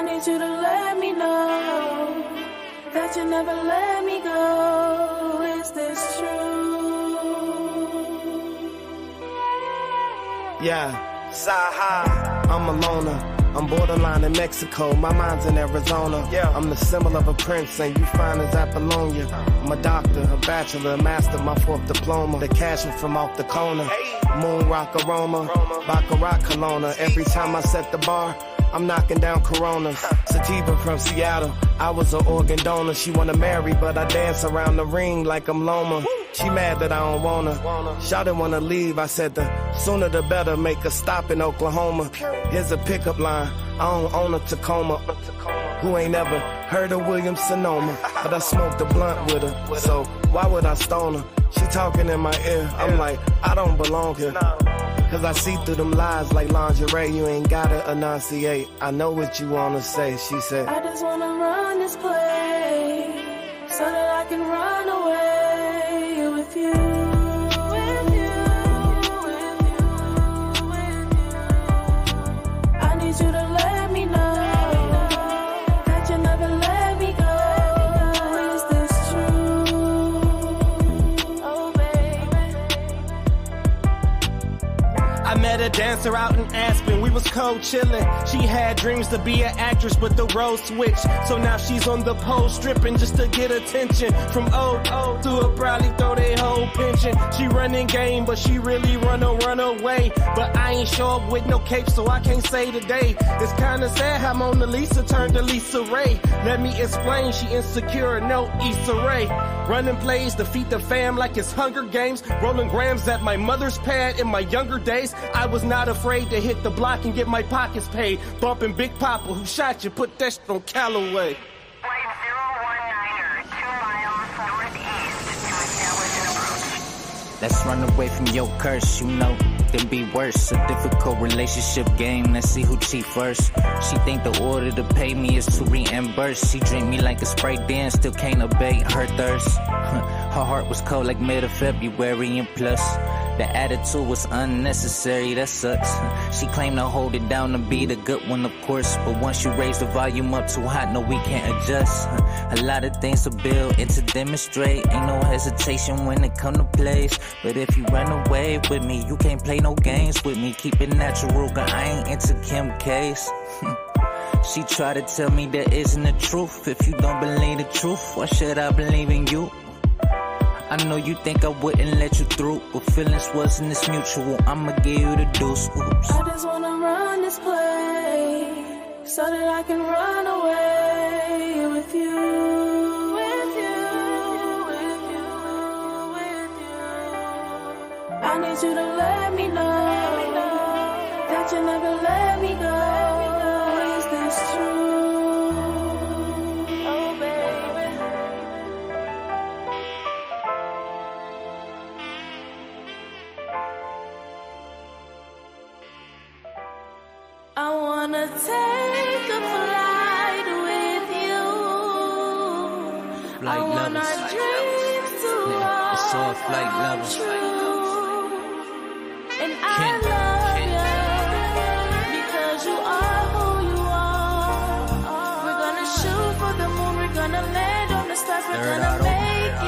I need you to let me know that you never let me go. Is this true? Yeah, Saha, I'm a loner. I'm borderline in Mexico, my mind's in Arizona. Yeah, I'm the symbol of a prince, and you find as Apollonia. I'm a doctor, a bachelor, a master, my fourth diploma. The cashing from off the corner. Moon rock aroma, Baccarat Kelowna. Every time I set the bar, I'm knocking down Coronas. Sativa from Seattle, I was an organ donor. She wanna marry, but I dance around the ring like I'm Loma. She mad that I don't wanna. Shawty wanna leave, I said the sooner the better. Make a stop in Oklahoma. Here's a pickup line, I don't own a Tacoma. Who ain't ever heard of Williams Sonoma? But I smoked a blunt with her, so why would I stone her? She talking in my ear, I'm like, I don't belong here. Cause I see through them lies like lingerie, you ain't gotta enunciate. I know what you wanna say, she said. I just wanna run this place so that I can run away with you. I need you to let me know that you never let me go. Is this true? Oh baby. I met a dancer out in Aspen, we was co-chillin'. She had dreams to be an actress, but the role switched. So now she's on the pole stripping just to get attention. From old to her probably throw their whole pension. She running game, but she really run away. But I ain't show up with no cape, so I can't say today. It's kinda sad how Mona Lisa turned to Lisa Ray. Let me explain, she insecure, no Issa Rae. Running plays, defeat the fam like it's Hunger Games. Rolling grams at my mother's pad in my younger days. I was not afraid to hit the block and get my pockets paid. Bumping Big Papa, who shot you, put that shit on Callaway. Flight 019er, 2 miles northeast to establish an approach. Let's run away from your curse, you know, then be worse. A difficult relationship game, let's see who cheat first. She think the order to pay me is to reimburse. She drink me like a Sprite, then still can't abate her thirst. Her heart was cold like mid of February, and plus the attitude was unnecessary, that sucks. She claimed to hold it down to be the good one, of course. But once you raise the volume up too hot, no, we can't adjust. A lot of things to build and to demonstrate. Ain't no hesitation when it come to place. But if you run away with me, you can't play no games with me. Keep it natural, cause I ain't into Kim K's. She tried to tell me there isn't the truth. If you don't believe the truth, why should I believe in you? I know you think I wouldn't let you through, but feelings wasn't this mutual. I'ma give you the deuce. Oops. I just wanna run this place so that I can run away with you. I need you to let me know that you never let me go. Is this true? Oh baby. I wanna take a flight with you. I want our dreams to all come true. And I love you because you are who you are. We're gonna shoot for the moon, we're gonna land on the stars, we're gonna make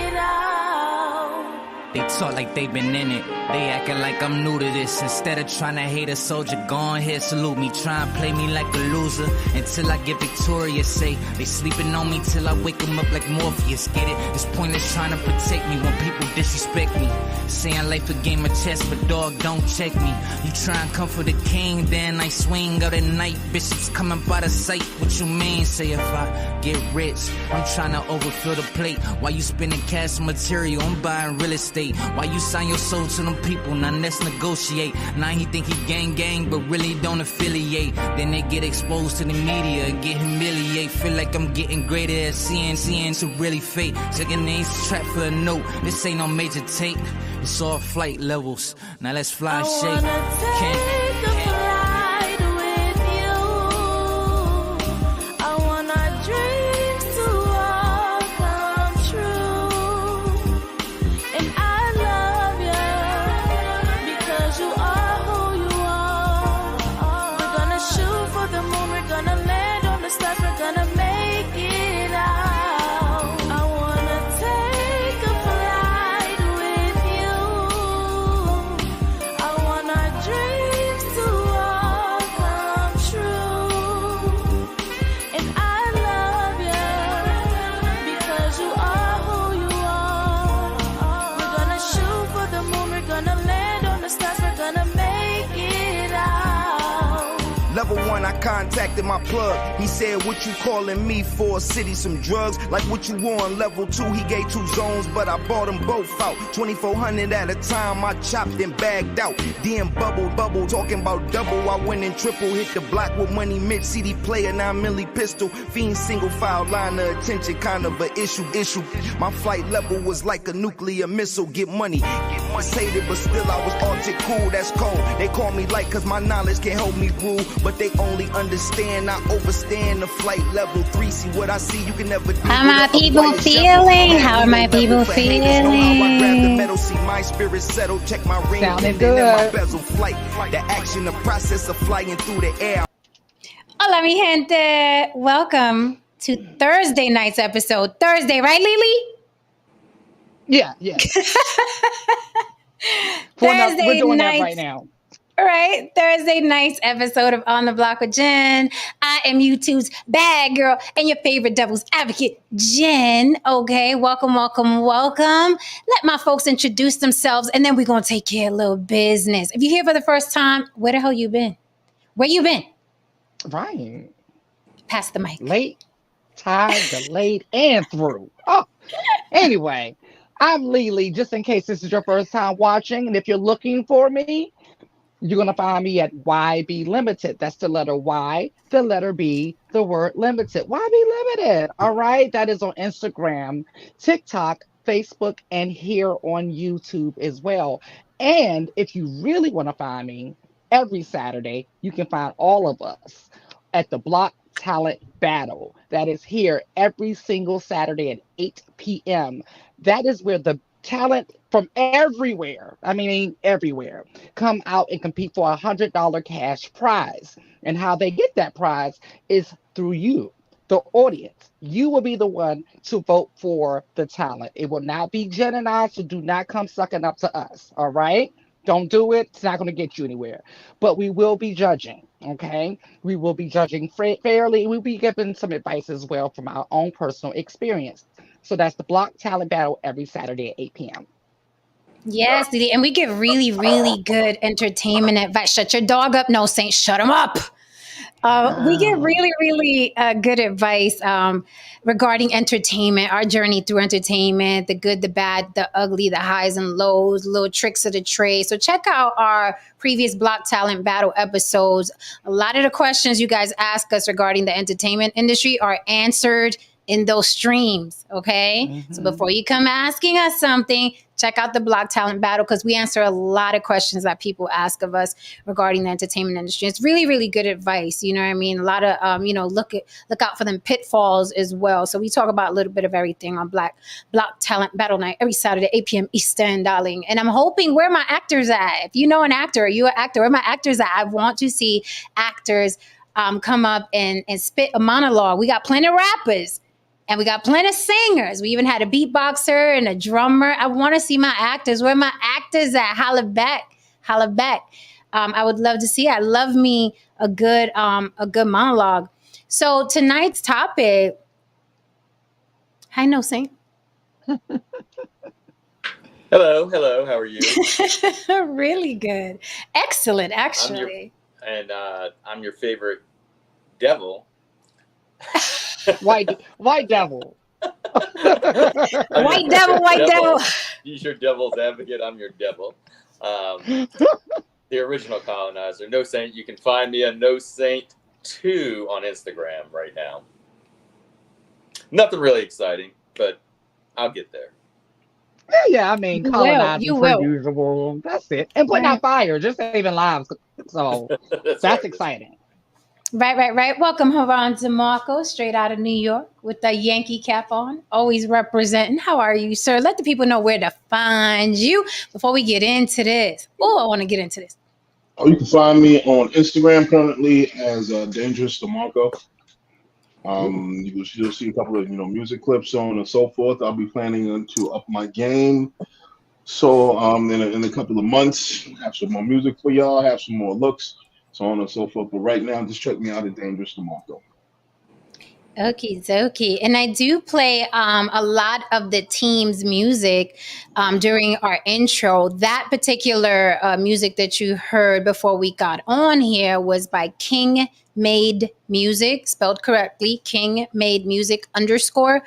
it out. They talk like they been in it. They acting like I'm new to this. Instead of trying to hate a soldier, go on here, salute me. Try and play me like a loser until I get victorious. Say they sleeping on me till I wake them up like Morpheus. Get it? This point is trying to protect me when people disrespect me. Saying life a game of chess, but dog, don't check me. You try and come for the king, then I swing out at night. Bishops coming by the sight. What you mean? Say if I get rich, I'm trying to overfill the plate. While you spending cash material, I'm buying real estate. Why you sign your soul to them people? Now let's negotiate. Now he think he gang, but really don't affiliate. Then they get exposed to the media, get humiliated. Feel like I'm getting greater at seeing to really fake. Second names trap for a note. This ain't no major take. It's all flight levels. Now let's fly and shake. Gonna land on level 1, I contacted my plug. He said, what you calling me for? City, some drugs, like what you want. Level 2, he gave 2 zones, but I bought them both out. 2,400 at a time, I chopped and bagged out. Then bubble, talking about double. I went in triple, hit the block with money, mid CD player, 9 milli pistol. Fiend single file, line of attention, kind of a issue. My flight level was like a nuclear missile, get money. Was hated, but still I was Arctic cool, that's cold. They call me light cause my knowledge can help me rule, but they only understand I overstand the flight level 3. See what I see, you can never do. How are my people feeling? How are my people feeling? My spirit settle, check my ring, sounding good. Bezel flight, the action, the process of flying through the air. Hola, mi gente. Welcome to Thursday night's episode. Thursday, right, Lily? Yeah. We're doing that right now. Right, Thursday night's episode of On the Block with Jen. I am YouTube's bad girl and your favorite devil's advocate, Jen. Okay, welcome. Let my folks introduce themselves, and then we're gonna take care of a little business. If you're here for the first time, where the hell you been? Where you been? Right. Pass the mic. Late, tired, delayed, and through. Oh, anyway. I'm Lily, just in case this is your first time watching. And if you're looking for me, you're going to find me at YB Limited. That's the letter Y, the letter B, the word limited. YB Limited. All right. That is on Instagram, TikTok, Facebook, and here on YouTube as well. And if you really want to find me, every Saturday, you can find all of us at the Block Talent Battle. That is here every single Saturday at 8 p.m. That is where the talent from everywhere, everywhere, come out and compete for a $100 cash prize. And how they get that prize is through you, the audience. You will be the one to vote for the talent. It will not be Jen and I, so do not come sucking up to us, all right? Don't do it. It's not going to get you anywhere. But we will be judging, okay? We will be judging fairly. We'll be giving some advice as well from our own personal experience. So that's the Block Talent Battle every Saturday at 8 p.m. Yes, Didi, and we give really, really good entertainment advice. Shut your dog up. No, Saint, shut him up. We get really, really good advice regarding entertainment, our journey through entertainment, the good, the bad, the ugly, the highs and lows, little tricks of the trade. So check out our previous Block Talent Battle episodes. A lot of the questions you guys ask us regarding the entertainment industry are answered in those streams, okay? Mm-hmm. So before you come asking us something, check out the Block Talent Battle because we answer a lot of questions that people ask of us regarding the entertainment industry. It's really, really good advice. You know what I mean? A lot of, look out for them pitfalls as well. So we talk about a little bit of everything on Block Talent Battle Night every Saturday, 8 p.m. Eastern, darling. And I'm hoping, where my actors at? If you know an actor, are you an actor? Where my actors at? I want to see actors come up and spit a monologue. We got plenty of rappers. And we got plenty of singers. We even had a beatboxer and a drummer. I want to see my actors. Where my actors at? Holla back. I would love to see it. I love me a good monologue. So tonight's topic. Hi, No Saint. Hello. How are you? Really good. Excellent, actually. I'm your favorite devil. White devil. White devil. He's your devil's advocate. I'm your devil. The original colonizer. No Saint. You can find me at No Saint 2 on Instagram right now. Nothing really exciting, but I'll get there. Yeah, colonizing you per will. usual. That's it. And putting out fire, just saving lives. So that's exciting. Right. Welcome, Haran DeMarco, straight out of New York with the Yankee cap on, always representing. How are you, sir? Let the people know where to find you before we get into this. Oh, I want to get into this. Oh, you can find me on Instagram currently as Dangerous DeMarco. You'll see a couple of music clips, so on and so forth. I'll be planning to up my game. So in a couple of months, have some more music for y'all, have some more looks, so on and so forth. But right now, just check me out at Dangerous DeMarco. Okie dokie. And I do play a lot of the team's music during our intro. That particular music that you heard before we got on here was by King Made Music, spelled correctly, King Made Music _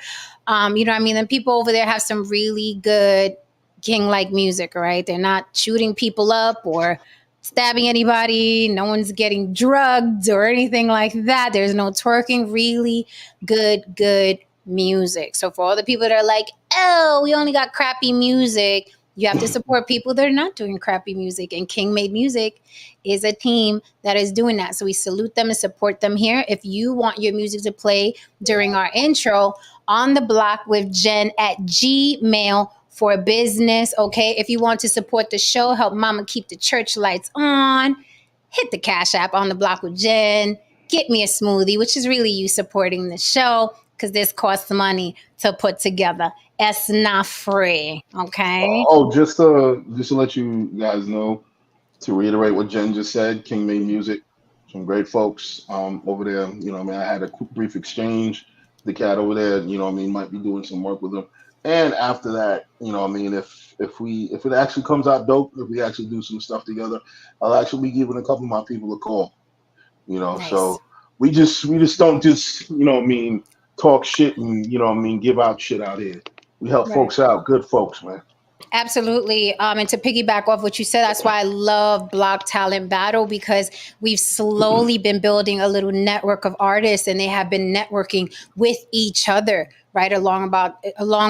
you know what I mean? And people over there have some really good King-like music, right? They're not shooting people up or stabbing anybody. No one's getting drugged or anything like that. There's no twerking. Really good music. So for all the people that are like, oh, we only got crappy music, you have to support people that are not doing crappy music. And King Made Music is a team that is doing that. So we salute them and support them here. If you want your music to play during our intro, on the block with Jen at Gmail for business. Okay. If you want to support the show, help mama keep the church lights on, hit the Cash App on the block with Jen. Get me a smoothie, which is really you supporting the show because this costs money to put together. It's not free. Okay. Oh, just to let you guys know, to reiterate what Jen just said, King Made Music, some great folks over there. You know, what I mean, I had a quick, brief exchange. The cat over there, you know, what I mean, might be doing some work with them. And after that, you know, what I mean, if it actually comes out dope, if we actually do some stuff together, I'll actually be giving a couple of my people a call. You know, Nice. so we just don't just, you know, what I mean, talk shit and, you know, what I mean, give out shit out here. We help Right. folks out, good folks, man. Absolutely. And to piggyback off what you said, that's why I love Block Talent Battle, because we've slowly been building a little network of artists and they have been networking with each other, right? Along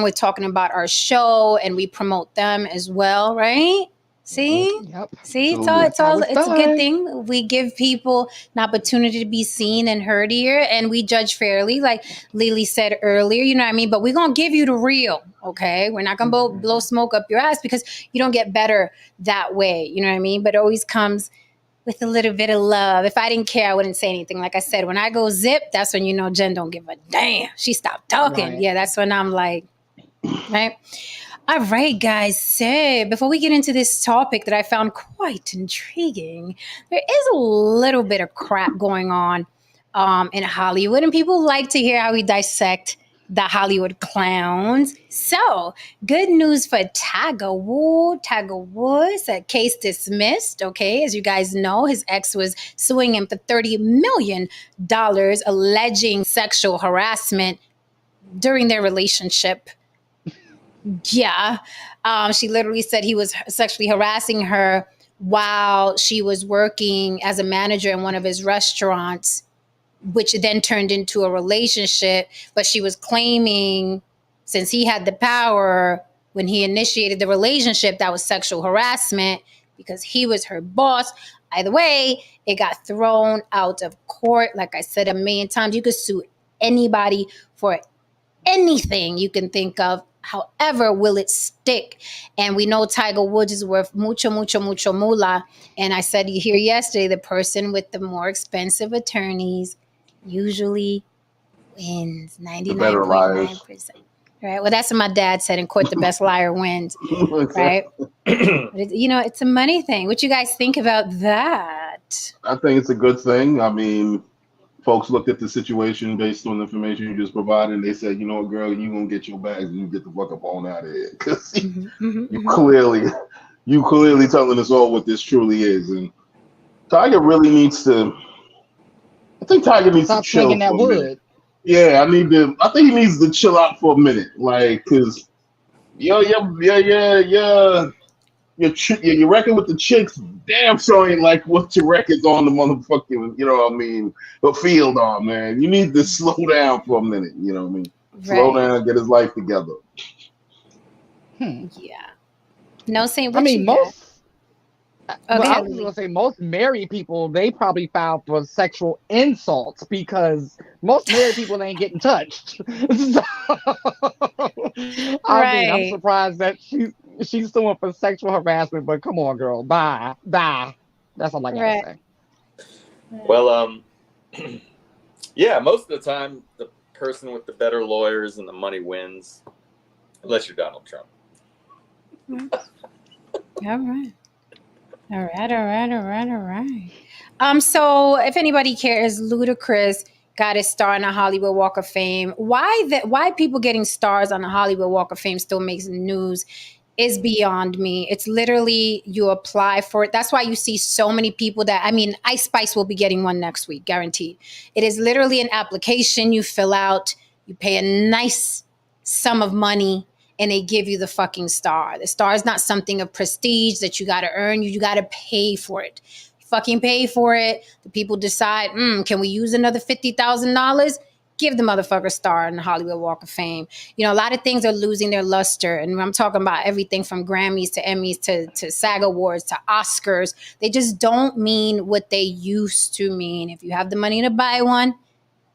with talking about our show, and we promote them as well, right? See? Yep. See, Absolutely. it's all That's it's how a it's good done. thing. We give people an opportunity to be seen and heard here, and we judge fairly, like Lily said earlier, you know what I mean? But we're gonna give you the real, okay? We're not gonna blow smoke up your ass because you don't get better that way, you know what I mean? But it always comes with a little bit of love. If I didn't care, I wouldn't say anything. Like I said, when I go zip, that's when you know Jen don't give a damn. She stopped talking. Right. Yeah, that's when I'm like, right? All right, guys. So before we get into this topic that I found quite intriguing, there is a little bit of crap going on in Hollywood, and people like to hear how we dissect the Hollywood clowns. So, good news for Tiger Woods. Tiger Woods, a case dismissed. Okay, as you guys know, his ex was suing him for $30 million, alleging sexual harassment during their relationship. Yeah. She literally said he was sexually harassing her while she was working as a manager in one of his restaurants, which then turned into a relationship. But she was claiming, since he had the power when he initiated the relationship, that was sexual harassment because he was her boss. Either way, it got thrown out of court. Like I said a million times, you could sue anybody for anything you can think of. However, will it stick? And we know Tiger Woods is worth mucho moolah. And I said here yesterday, the person with the more expensive attorneys usually wins The better liars. 99.9%. Right. Well, that's what my dad said in court. The best liar wins. Right. But it's a money thing. What you guys think about that? I think it's a good thing. I mean, folks looked at the situation based on the information you just provided, and they said, you know what, girl, you gonna get your bags and you get the fuck up on out of here. Because you clearly telling us all what this truly is. And Tiger really needs to, I think Tiger needs Stop to chill swinging for that a minute. wood. Yeah, I think he needs to chill out for a minute. Like, cause your record with the chicks, damn sure ain't like what your record's on the motherfucking, you know what I mean, the field on, man. You need to slow down for a minute, you know what I mean? Slow Right. down, get his life together. Yeah. No, saying I what mean, you got. most. Oh, Well, go I ahead, was Lily. going to say most married people, they probably filed for sexual insults because most married people ain't getting touched. So, I mean, I'm Right. surprised that she's suing for sexual harassment, but come on, girl, bye. That's all I gotta Right. say. Well, yeah, most of the time, the person with the better lawyers and the money wins, unless you're Donald Trump. All right. All right. So if anybody cares, Ludacris got his star on the Hollywood Walk of Fame. Why people getting stars on the Hollywood Walk of Fame still makes news is beyond me. It's literally you apply for it. That's why you see so many people that, I mean, Ice Spice will be getting one next week, guaranteed. It is literally an application you fill out, you pay a nice sum of money, and they give you the fucking star. The star is not something of prestige that you got to earn. You got to pay for it. You fucking pay for it. The people decide, can we use another $50,000? Give the motherfucker a star in the Hollywood Walk of Fame. You know, a lot of things are losing their luster. And I'm talking about everything from Grammys to Emmys to SAG Awards to Oscars. They just don't mean what they used to mean. If you have the money to buy one,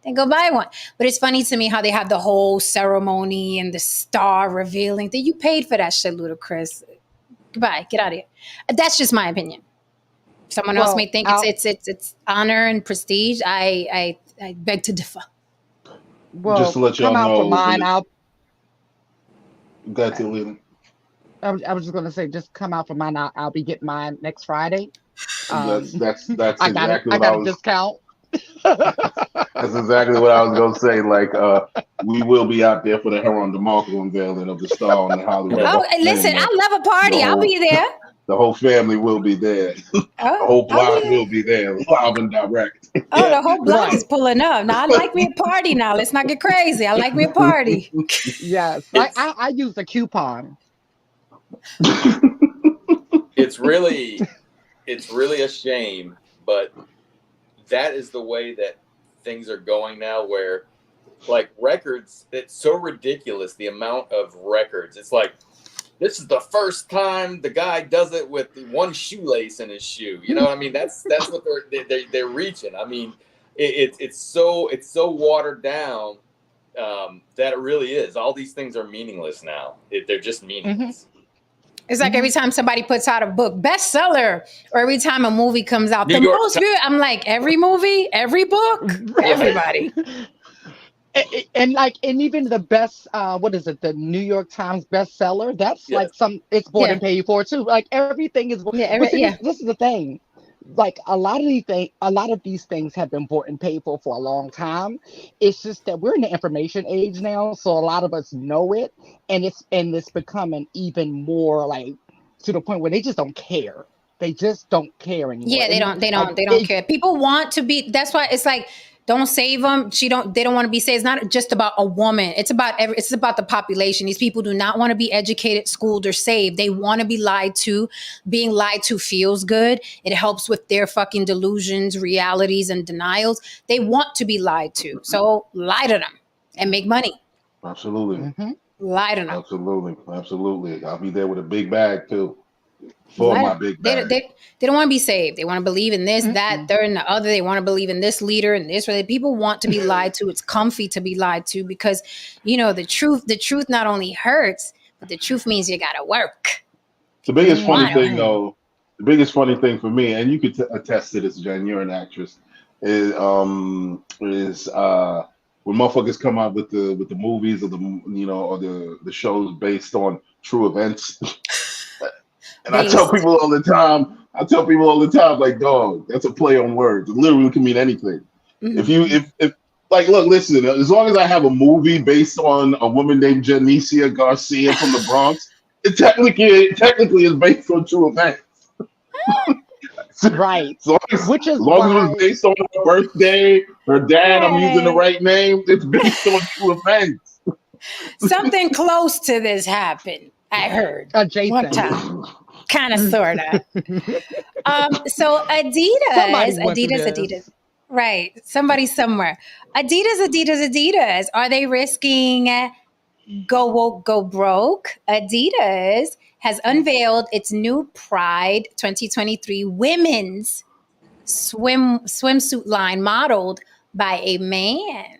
then go buy one. But it's funny to me how they have the whole ceremony and the star revealing that you paid for that shit, Ludacris. Goodbye, get out of here. That's just my opinion. Someone else may think it's honor and prestige. I beg to differ. Well, just to let y'all come out know, for mine. Got to Lily. I was just gonna say, just come out for mine. I'll be getting mine next Friday. That's I exactly what got a discount. That's exactly what I was gonna say. Like, we will be out there for the Heron DeMarco unveiling of the star on the Hollywood. Oh, listen, I love a party. I'll be there. The whole family will be there. The whole block will be there, live and direct. Oh, the whole block is pulling up. Now, I like me a party now. Let's not get crazy. I like me a party. Yes. I use a coupon. It's really a shame, but that is the way that things are going now, where like records, it's so ridiculous, the amount of records. It's like, this is the first time the guy does it with one shoelace in his shoe. You know what I mean? That's what they're reaching. I mean, it's so watered down that it really is. All these things are meaningless now. They're just meaningless. It's like every time somebody puts out a book, bestseller, or every time a movie comes out, the most good. I'm like, every movie, every book, everybody. And even the best, what is it? The New York Times bestseller. That's like it's bought and paid for too. Like everything is. This is the thing. Like a lot of these things have been bought and paid for a long time. It's just that we're in the information age now, so a lot of us know it, and it's becoming even more like to the point where they just don't care. They just don't care anymore. Yeah, they don't care. People want to be. That's why it's like, don't save them. They don't want to be saved. It's not just about a woman. It's about the population. These people do not want to be educated, schooled, or saved. They want to be lied to. Being lied to feels good. It helps with their fucking delusions, realities, and denials. They want to be lied to. So lie to them and make money. Absolutely. Lie to them. Absolutely. I'll be there with a big bag too. My big bag. They don't want to be saved. They want to believe in this, that, third, and the other. They want to believe in this leader and this. People want to be lied to. It's comfy to be lied to because, the truth not only hurts, but the truth means you got to work. The biggest funny thing for me, and you could attest to this, Jen, you're an actress, is when motherfuckers come out with the movies or the shows based on true events. And I tell people all the time, like, dog, that's a play on words. It literally can mean anything. If look, listen, as long as I have a movie based on a woman named Janicia Garcia from the Bronx, it technically is based on true events. Right. As long as it was based on her birthday, her dad, I'm using the right name, it's based on true events. Something close to this happened, I heard. One time. Kind of, sort of. So Adidas. Right. Somebody somewhere. Adidas. Are they risking go woke, go broke? Adidas has unveiled its new Pride 2023 women's swimsuit line modeled by a man.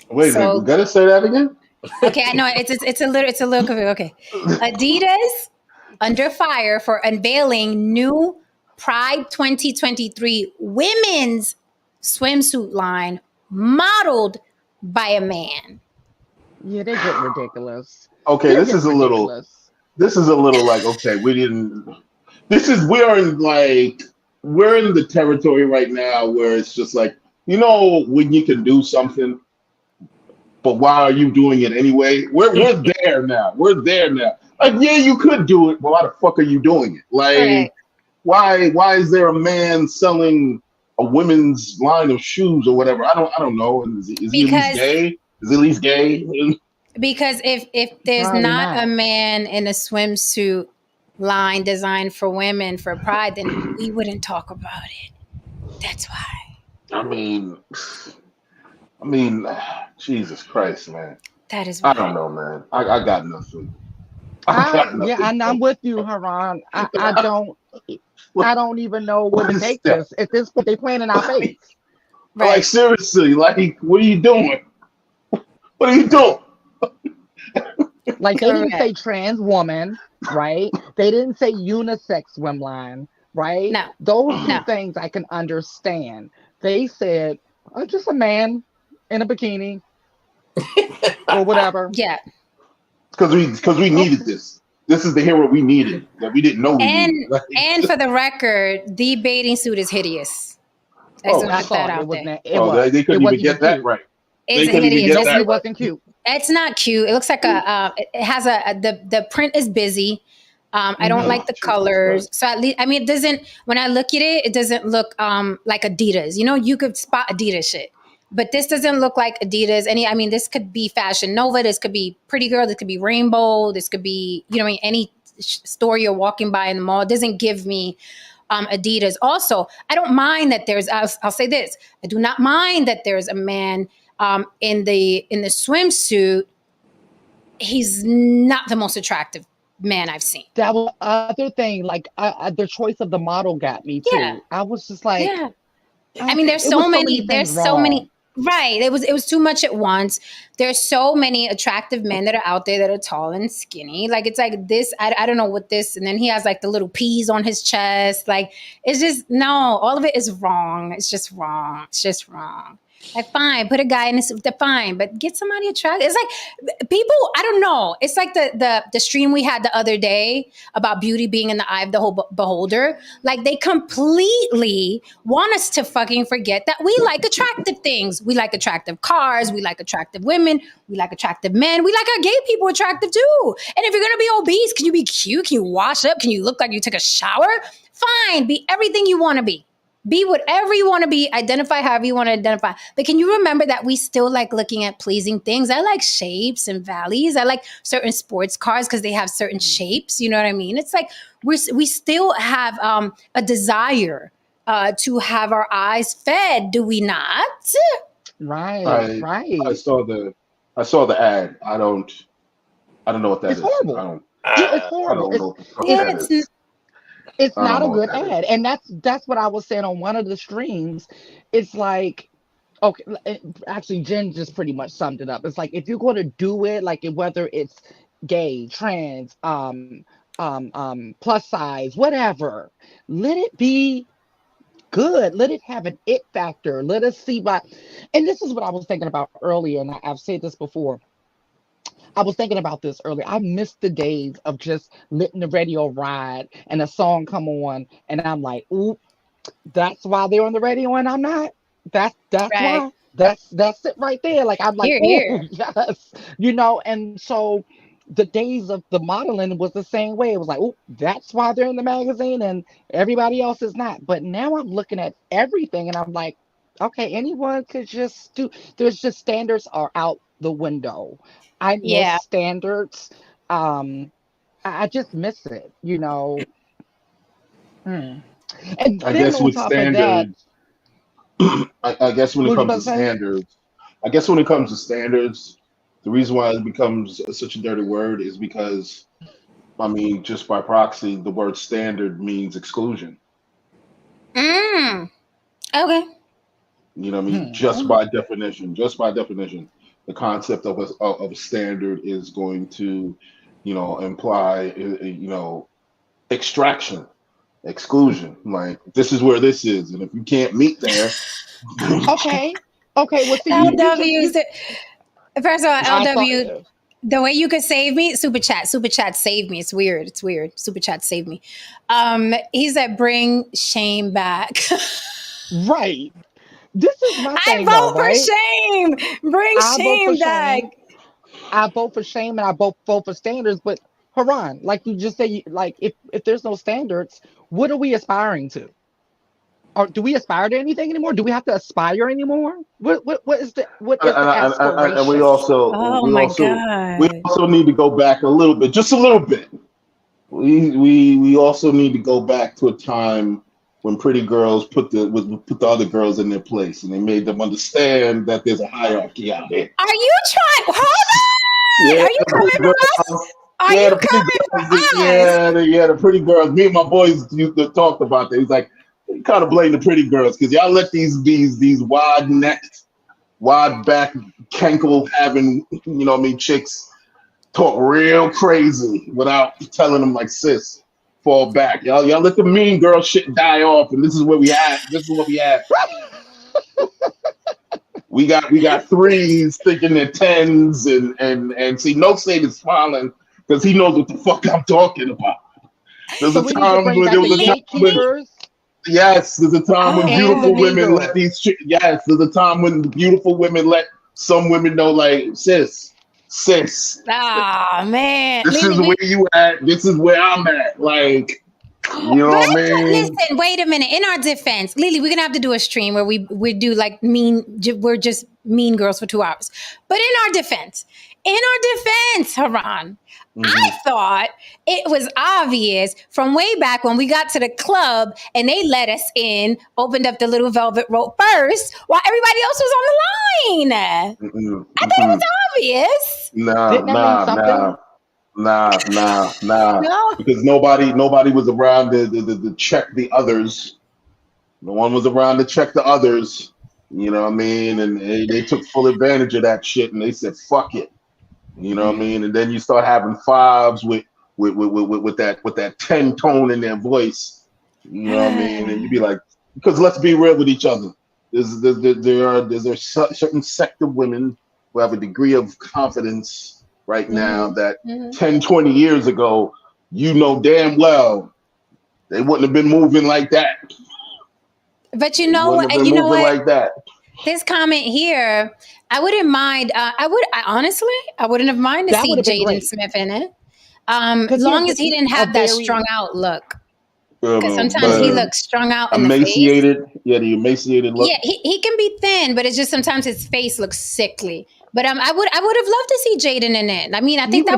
Wait, you gotta say that again? Okay, I know it's a little confusing. Okay, Adidas under fire for unveiling new Pride 2023 women's swimsuit line modeled by a man. Yeah, they get ridiculous. Okay, this is a little like, okay, we are in like we're in the territory right now where it's just like, you know, when you can do something, but why are you doing it anyway? We're there now. We're there now. Like, yeah, you could do it, but why the fuck are you doing it? Like, why is there a man selling a women's line of shoes or whatever? I don't know. Is he at least gay? Is he at least gay? Because if there's not a man in a swimsuit line designed for women for Pride, then we wouldn't talk about it. That's why. I mean, Jesus Christ, man. That is why. I don't know, man. I got nothing. Yeah, and I'm with you, Haran. I don't even know where to take this. At this point, they playing in our face. Right. Like, seriously, like, what are you doing? What are you doing? Like, they didn't say trans woman, right? They didn't say unisex swimline, right? No. Those two things I can understand. They said, just a man in a bikini or whatever. Yeah. Because we needed this. This is the hero we needed that we didn't know we needed. And for the record, the bathing suit is hideous. Let's knock that out there. They couldn't even get that right. It's hideous. It wasn't cute. It's not cute. It looks like it has the print is busy. I don't like the colors. So at least, I mean, it doesn't, when I look at it, it doesn't look like Adidas. You know, you could spot Adidas shit. But this doesn't look like Adidas. This could be Fashion Nova. This could be Pretty Girl. This could be Rainbow. This could be, any store you're walking by in the mall. It doesn't give me Adidas. Also, I don't mind that I'll say this. I do not mind that there's a man in the swimsuit. He's not the most attractive man I've seen. That was other thing. Like the choice of the model got me too. Yeah. I was just like, there's so many. Right. It was too much at once. There's so many attractive men that are out there that are tall and skinny. Like, it's like this, I don't know what this, and then he has like the little P's on his chest. Like, it's just, no, all of it is wrong. It's just wrong. It's just wrong. Like, fine, put a guy in a suit, fine, but get somebody attractive. It's like people, I don't know. It's like the stream we had the other day about beauty being in the eye of the beholder. Like, they completely want us to fucking forget that we like attractive things. We like attractive cars. We like attractive women. We like attractive men. We like our gay people attractive too. And if you're going to be obese, can you be cute? Can you wash up? Can you look like you took a shower? Fine, be everything you want to be. Be whatever you want to be, identify however you want to identify. But can you remember that we still like looking at pleasing things? I like shapes and valleys. I like certain sports cars because they have certain shapes. You know what I mean? It's like we still have a desire to have our eyes fed, do we not? Right. I saw the ad. I don't know what that is. Horrible. It's horrible. It's not a good ad. And that's what I was saying on one of the streams. It's like, okay, actually Jen just pretty much summed it up. It's like, if you're going to do it, like whether it's gay, trans, plus size, whatever, let it be good. Let it have an it factor. Let us see and this is what I was thinking about earlier, and I've said this before. I was thinking about this earlier. I missed the days of just letting the radio ride and a song come on, and I'm like, "Ooh, that's why they're on the radio and I'm not." That's why. That's it right there. Like, I'm like, here. Yes, And so the days of the modeling was the same way. It was like, "Oh, that's why they're in the magazine and everybody else is not." But now I'm looking at everything and I'm like, okay, anyone could just do. There's just standards are out the window. I miss standards. I just miss it, And I guess with standards, I guess when it comes to standards, the reason why it becomes such a dirty word is because, just by proxy, the word standard means exclusion. Okay. You know what I mean? Just by definition. The concept of a standard is going to, imply, extraction, exclusion. Like, this is where this is, and if you can't meet there, okay. Well, see, LW. First of all, LW. The way you could save me, super chat save me. It's weird. Super chat save me. He said, bring shame back. Right. This is my I thing, though, vote for right? shame. Bring I vote for shame back. shame. I vote for shame, and I vote for standards. But Haran, like you just say, like if there's no standards, what are we aspiring to? Or do we aspire to anything anymore? Do we have to aspire anymore? What is the And we aspiration? also Oh we my also we God. also need to go back a little bit, just a little bit. We also need to go back to a time when pretty girls put the other girls in their place, and they made them understand that there's a hierarchy out there. Are you trying? Hold on. Yeah, Are you the coming pretty for us? girls. Are Yeah, you the pretty coming for girls. us? The pretty girls. Me and my boys used to talk about that. He's like, you kind of blame the pretty girls because y'all let these wide necked, wide back, cankle having, chicks talk real crazy without telling them like, sis, fall back. Y'all let the mean girl shit die off, and this is what we had. We got threes thinking they're tens, and see, no State is smiling because he knows what the fuck I'm talking about. There's So a we need to time bring when back there was the a time when gatekeepers yes, there's a time when and the beautiful mean women let girls. yes, there's a time when beautiful women let some women know, like, sis, Ah, man. this is where you at, this is where I'm at. Like, you know But what I mean? listen, wait a minute. In our defense, Lily, we're gonna have to do a stream where we do like we're just mean girls for 2 hours. But in our defense, Haran, I thought it was obvious from way back when we got to the club and they let us in, opened up the little velvet rope first, while everybody else was on the line. I thought it was obvious. Didn't that mean something? Nah. No. Because nobody was around to check the others. No one was around to check the others. You know what I mean? And they took full advantage of that shit, and they said, "Fuck it." You know what I mean? And then you start having fives with that 10 tone in their voice. You know what I mean? And you be like, because let's be real with each other. There's a certain sect of women who have a degree of confidence right now that 10, 20 years ago, you know damn well they wouldn't have been moving like that. But You know what? Like that. This comment here, I wouldn't mind. I wouldn't have minded to That see would have been Jaden great. Smith in it. Because Long as he didn't have that strung out look. Because sometimes he looks strung out in the face. Emaciated. Yeah, the emaciated look. Yeah, he can be thin, but it's just sometimes his face looks sickly. But I would have loved to see Jaden in it. I mean, I think that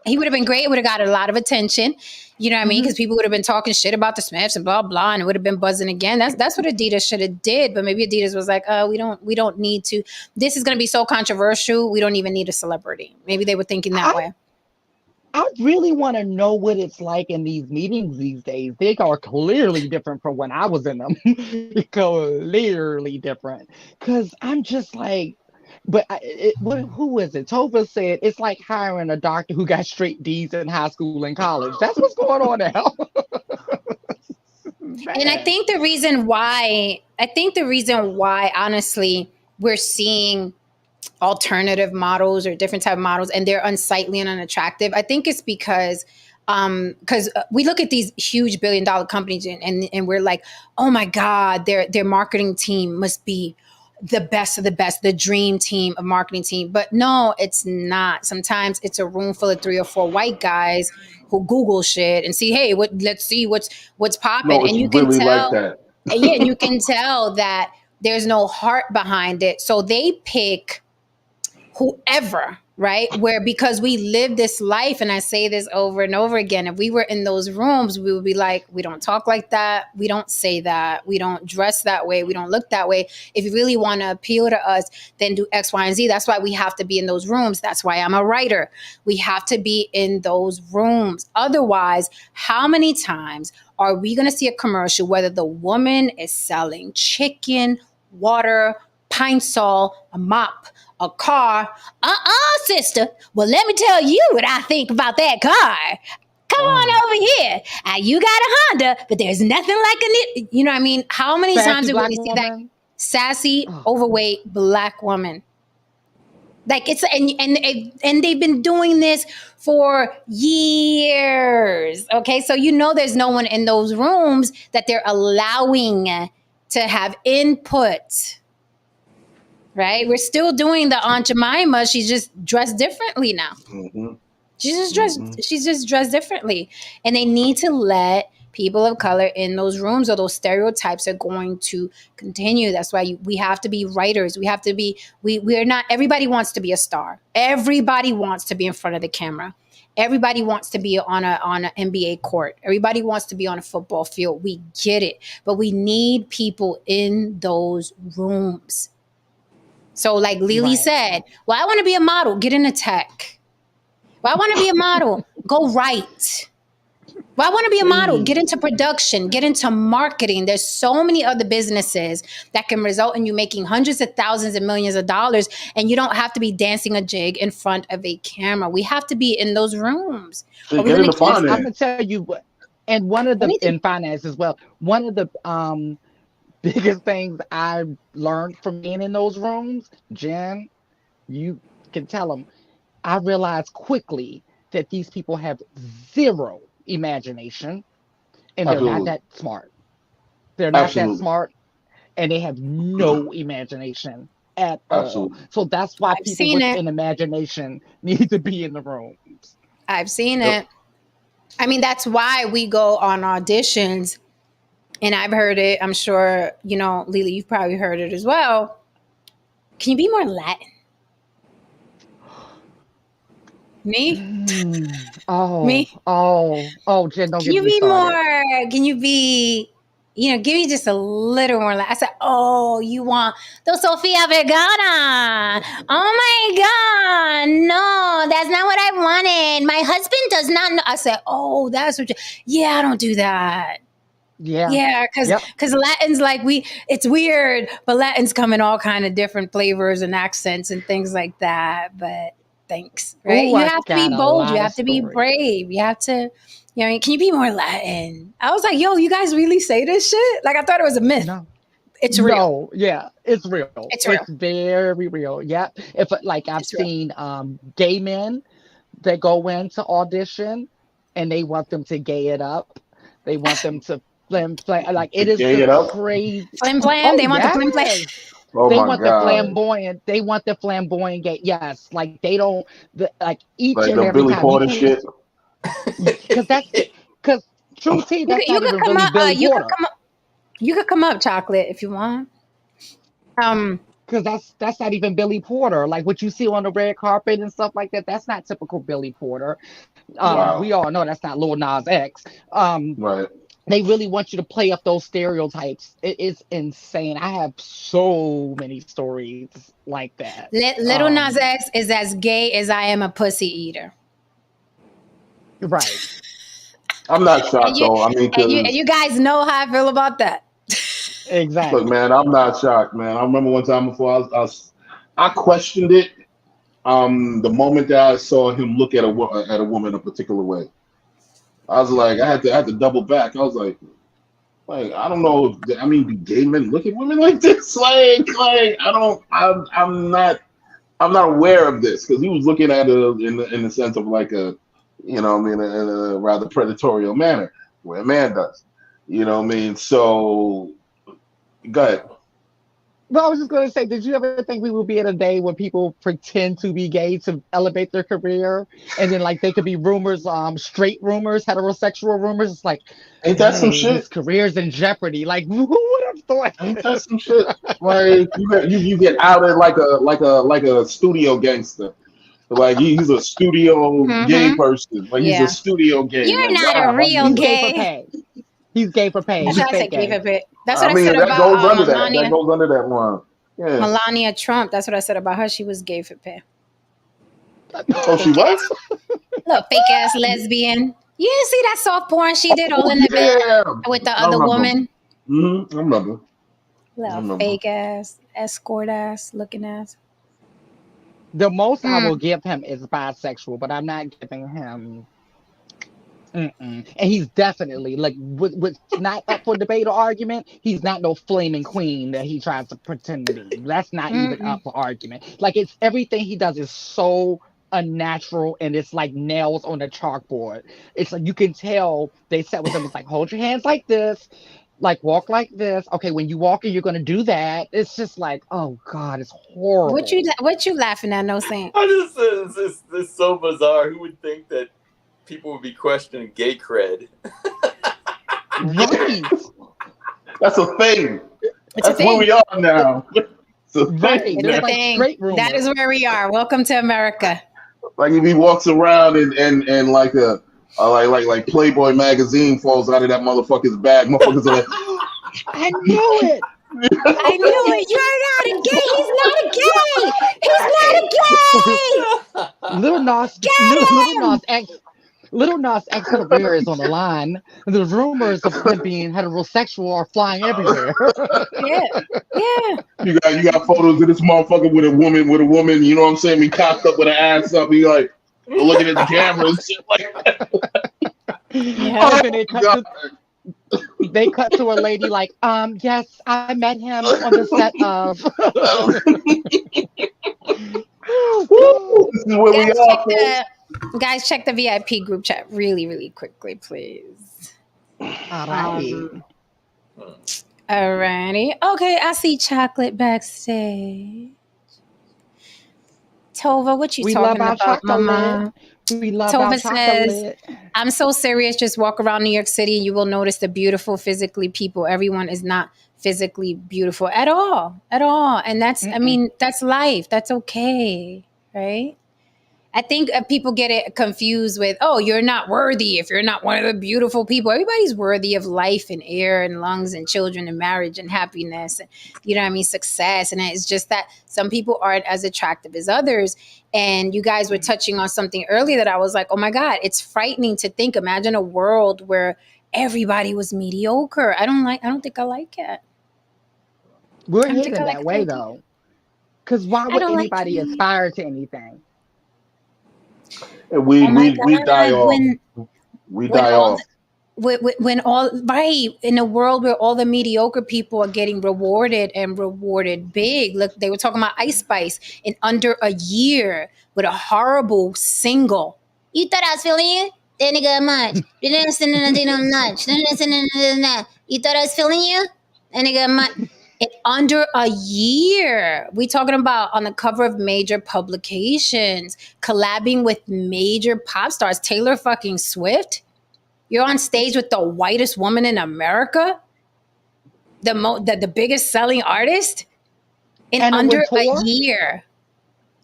he would have been great. It would have got a lot of attention. You know what I mean? Because people would have been talking shit about the Smiths and blah blah, and it would have been buzzing again. That's what Adidas should have did. But maybe Adidas was like, we don't need to. This is going to be so controversial. We don't even need a celebrity. Maybe they were thinking that way. I really want to know what it's like in these meetings these days. They are clearly different from when I was in them. Clearly different. Because I'm just like, but who is it? Tova said it's like hiring a doctor who got straight D's in high school and college. That's what's going on now. And I think the reason why, honestly, we're seeing alternative models or different type of models and they're unsightly and unattractive, I think it's because we look at these huge $1 billion companies and we're like, oh my God, their marketing team must be the best of the best, the dream team of marketing team. But no, it's not. Sometimes it's a room full of 3 or 4 white guys who Google shit and see, hey, let's see what's popping. No, and you really can tell, like that. and you can tell that there's no heart behind it. So they pick whoever, right? Because we live this life, and I say this over and over again, if we were in those rooms, we would be like, we don't talk like that. We don't say that. We don't dress that way. We don't look that way. If you really want to appeal to us, then do X, Y, and Z. That's why we have to be in those rooms. That's why I'm a writer. We have to be in those rooms. Otherwise, how many times are we going to see a commercial, whether the woman is selling chicken, water, pine sol, a mop, a car? Sister. Well, let me tell you what I think about that car. Come on over here. You got a Honda, but there's nothing like you know what I mean? How many times did we see that sassy, overweight black woman? Like it's and they've been doing this for years. Okay, so there's no one in those rooms that they're allowing to have input. Right? We're still doing the Aunt Jemima. She's just dressed differently now. Mm-hmm. She's just dressed differently. And they need to let people of color in those rooms, or those stereotypes are going to continue. That's why we have to be writers. We have to be we're not everybody wants to be a star. Everybody wants to be in front of the camera. Everybody wants to be on an NBA court. Everybody wants to be on a football field. We get it. But we need people in those rooms. So like Lily said, well, I want to be a model, get into tech. Well, I want to be a model, go write. Well, I want to be a model, get into production, get into marketing. There's so many other businesses that can result in you making hundreds of thousands and millions of dollars, and you don't have to be dancing a jig in front of a camera. We have to be in those rooms. So get into finance. I'm going to tell you, and one of the, in finance as well, one of the biggest things I learned from being in those rooms, Jen, you can tell them, I realized quickly that these people have zero imagination and they're not that smart. They're not that smart and they have no imagination at all. So that's why people with an imagination need to be in the rooms. I've seen it. I mean, that's why we go on auditions. And I've heard it. I'm sure, Lily, you've probably heard it as well. Can you be more Latin? Me? Me? Jen, don't Can you be more? Can you be, give me just a little more Latin? I said, you want the Sofia Vergara. Oh my God. No, that's not what I wanted. My husband does not know. I said, that's what I don't do that. Yeah, because Latin's like it's weird, but Latin's come in all kind of different flavors and accents and things like that. But thanks, right? You have to be bold. You have to be brave. You have to, can you be more Latin? I was like, yo, you guys really say this shit? Like I thought it was a myth. No. It's real. No, yeah, it's real. It's real. It's very real. Yeah. If I've seen gay men that go into audition and they want them to gay it up. They want them to flam, like it is crazy. Flam. They want the flam. Oh they my want God. the flamboyant. They want the flamboyant gay. Yes, like they don't. Each like and the every Billy time. Porter shit. Because True T, that's not even really Billy Porter. You could come up, Chocolate, if you want. Because that's not even Billy Porter. Like what you see on the red carpet and stuff like that. That's not typical Billy Porter. We all know that's not Lil Nas X. Right. They really want you to play up those stereotypes. It is insane. I have so many stories like that. Little Nas X is as gay as I am a pussy eater. Right. I'm not shocked though. I mean, and you guys know how I feel about that. Exactly. Look, man, I'm not shocked, man. I remember one time before I questioned it. The moment that I saw him look at a woman a particular way, I was like, I had to double back. I was like I don't know. Do gay men look at women like this? I'm not aware of this because he was looking at it in the sense of like a, in a rather predatory manner, where a man does. So, go ahead. Well, I was just going to say, did you ever think we would be in a day when people pretend to be gay to elevate their career? And then, they could be rumors, straight rumors, heterosexual rumors. It's like, ain't that some shit? His career's in jeopardy. Like, who would have thought? Ain't that some shit? Like, you get outed like a studio gangster. Like he's a studio gay person. Like he's a studio gay. You're not a real gay. He's gay for pay. That's what I said, gay for pay. That's what I said that about goes under Melania. That goes under that line. Yeah. Melania Trump. That's what I said about her. She was gay for pay. Oh, she was? Look, fake ass lesbian. You didn't see that soft porn she did all in the bed with the other woman? Mm-hmm. I remember. Little fake ass, escort ass, looking ass. The most I will give him is bisexual, but I'm not giving him Mm-mm. And he's definitely like what's not up for debate or argument. He's not no flaming queen that he tries to pretend to be. That's not even Mm-mm. up for argument. Like it's everything he does is so unnatural and it's like nails on a chalkboard. It's like you can tell they sat with him. It's like hold your hands like this, like walk like this. Okay, when you walk in, you're gonna do that. It's just like oh god, it's horrible. What you laughing at? No saying. I just this is so bizarre. Who would think that people would be questioning gay cred? Right, That's a thing. It's a That's where thing. we are now. It's a right. thing. It's It's a Now. like thing. straight That is rumor. where we are. Welcome to America. Like if he walks around and like like Playboy magazine falls out of that motherfucker's bag, motherfuckers are like, I knew it. I knew it. You're not a gay. He's not a gay. He's not a gay. Little Nas X career is on the line. The rumors of him being heterosexual are flying everywhere. Yeah. Yeah. you got photos of this motherfucker with a woman, you know what I'm saying? He cocked up with her ass up, he like looking at the camera and shit like that. Yeah. And then they cut to a lady like, yes, I met him on the set of. Woo, this is where we are, folks. Guys, check the VIP group chat really, really quickly, please. All right. Alrighty. Okay, I see chocolate backstage. Tova, what you We talking love our about, mama? chocolate. We love our Tova says, chocolate. I'm so serious. Just walk around New York City. You will notice the beautiful physically people. Everyone is not physically beautiful at all. At all. And that's, I mean, that's life. That's okay. Right? I think people get it confused with, oh, you're not worthy if you're not one of the beautiful people. Everybody's worthy of life and air and lungs and children and marriage and happiness and, you know what I mean, success. And it's just that some people aren't as attractive as others. And you guys were touching on something earlier that I was like, oh my God, it's frightening to think. Imagine a world where everybody was mediocre. I don't think I like it. We're I don't think heading I like that the way idea. though. Because why I would don't like anybody it. aspire to anything? And Oh my we die God, off. We die all off. when all right in a world where all the mediocre people are getting rewarded and rewarded big. Look, they were talking about Ice Spice in under a year with a horrible single. You thought I was feeling you? That nigga much. You didn't send anything on much. You thought I was feeling you? That nigga much. In under a year, we talking about on the cover of major publications, collabing with major pop stars, Taylor fucking Swift. You're on stage with the whitest woman in America, the biggest selling artist in Anna under a Wintour year.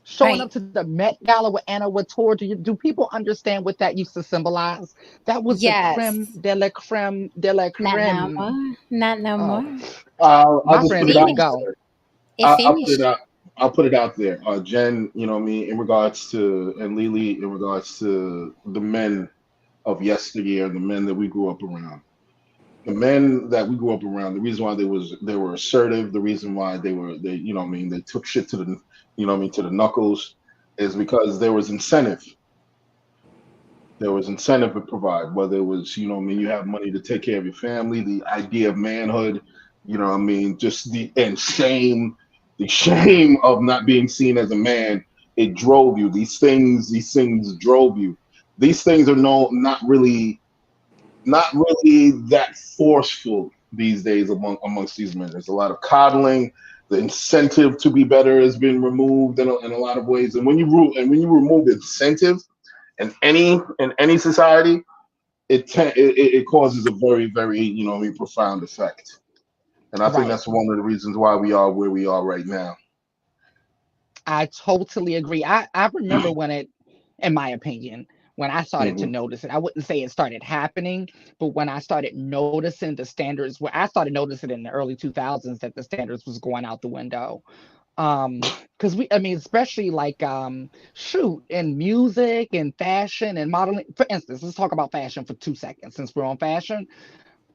showing Right. up to the Met Gala with Anna Wintour. Do people understand what that used to symbolize? That was the Yes. creme de la creme de la Not no creme. more. Not no Oh, more. I'll my just put friends it out didn't Finished. go. there. It I'll put it finished. out. I'll put it out there. Jen, you know what I mean, in regards to and Lily, in regards to the men of yesteryear, the men that we grew up around. The men that we grew up around, the reason why they were assertive, the reason why they you know what I mean, they took shit to the you know what I mean to the knuckles is because there was incentive. There was incentive to provide, whether it was, you know what I mean, you have money to take care of your family, the idea of manhood, you know what I mean, just the shame of not being seen as a man, it drove you. These things drove you. These things are not really that forceful these days amongst these men. There's a lot of coddling. The incentive to be better has been removed in a lot of ways. And when you remove incentive in any society, it causes a very very you know what I mean profound effect. And I think Right. that's one of the reasons why we are where we are right now. I totally agree. I remember when it, in my opinion, when I started to Hmm. notice it, I wouldn't say it started happening, but when I started noticing the standards, where I started noticing in the early 2000s that the standards was going out the window. Because I mean, especially like, shoot, in music and fashion and modeling. For instance, let's talk about fashion for 2 seconds since we're on fashion.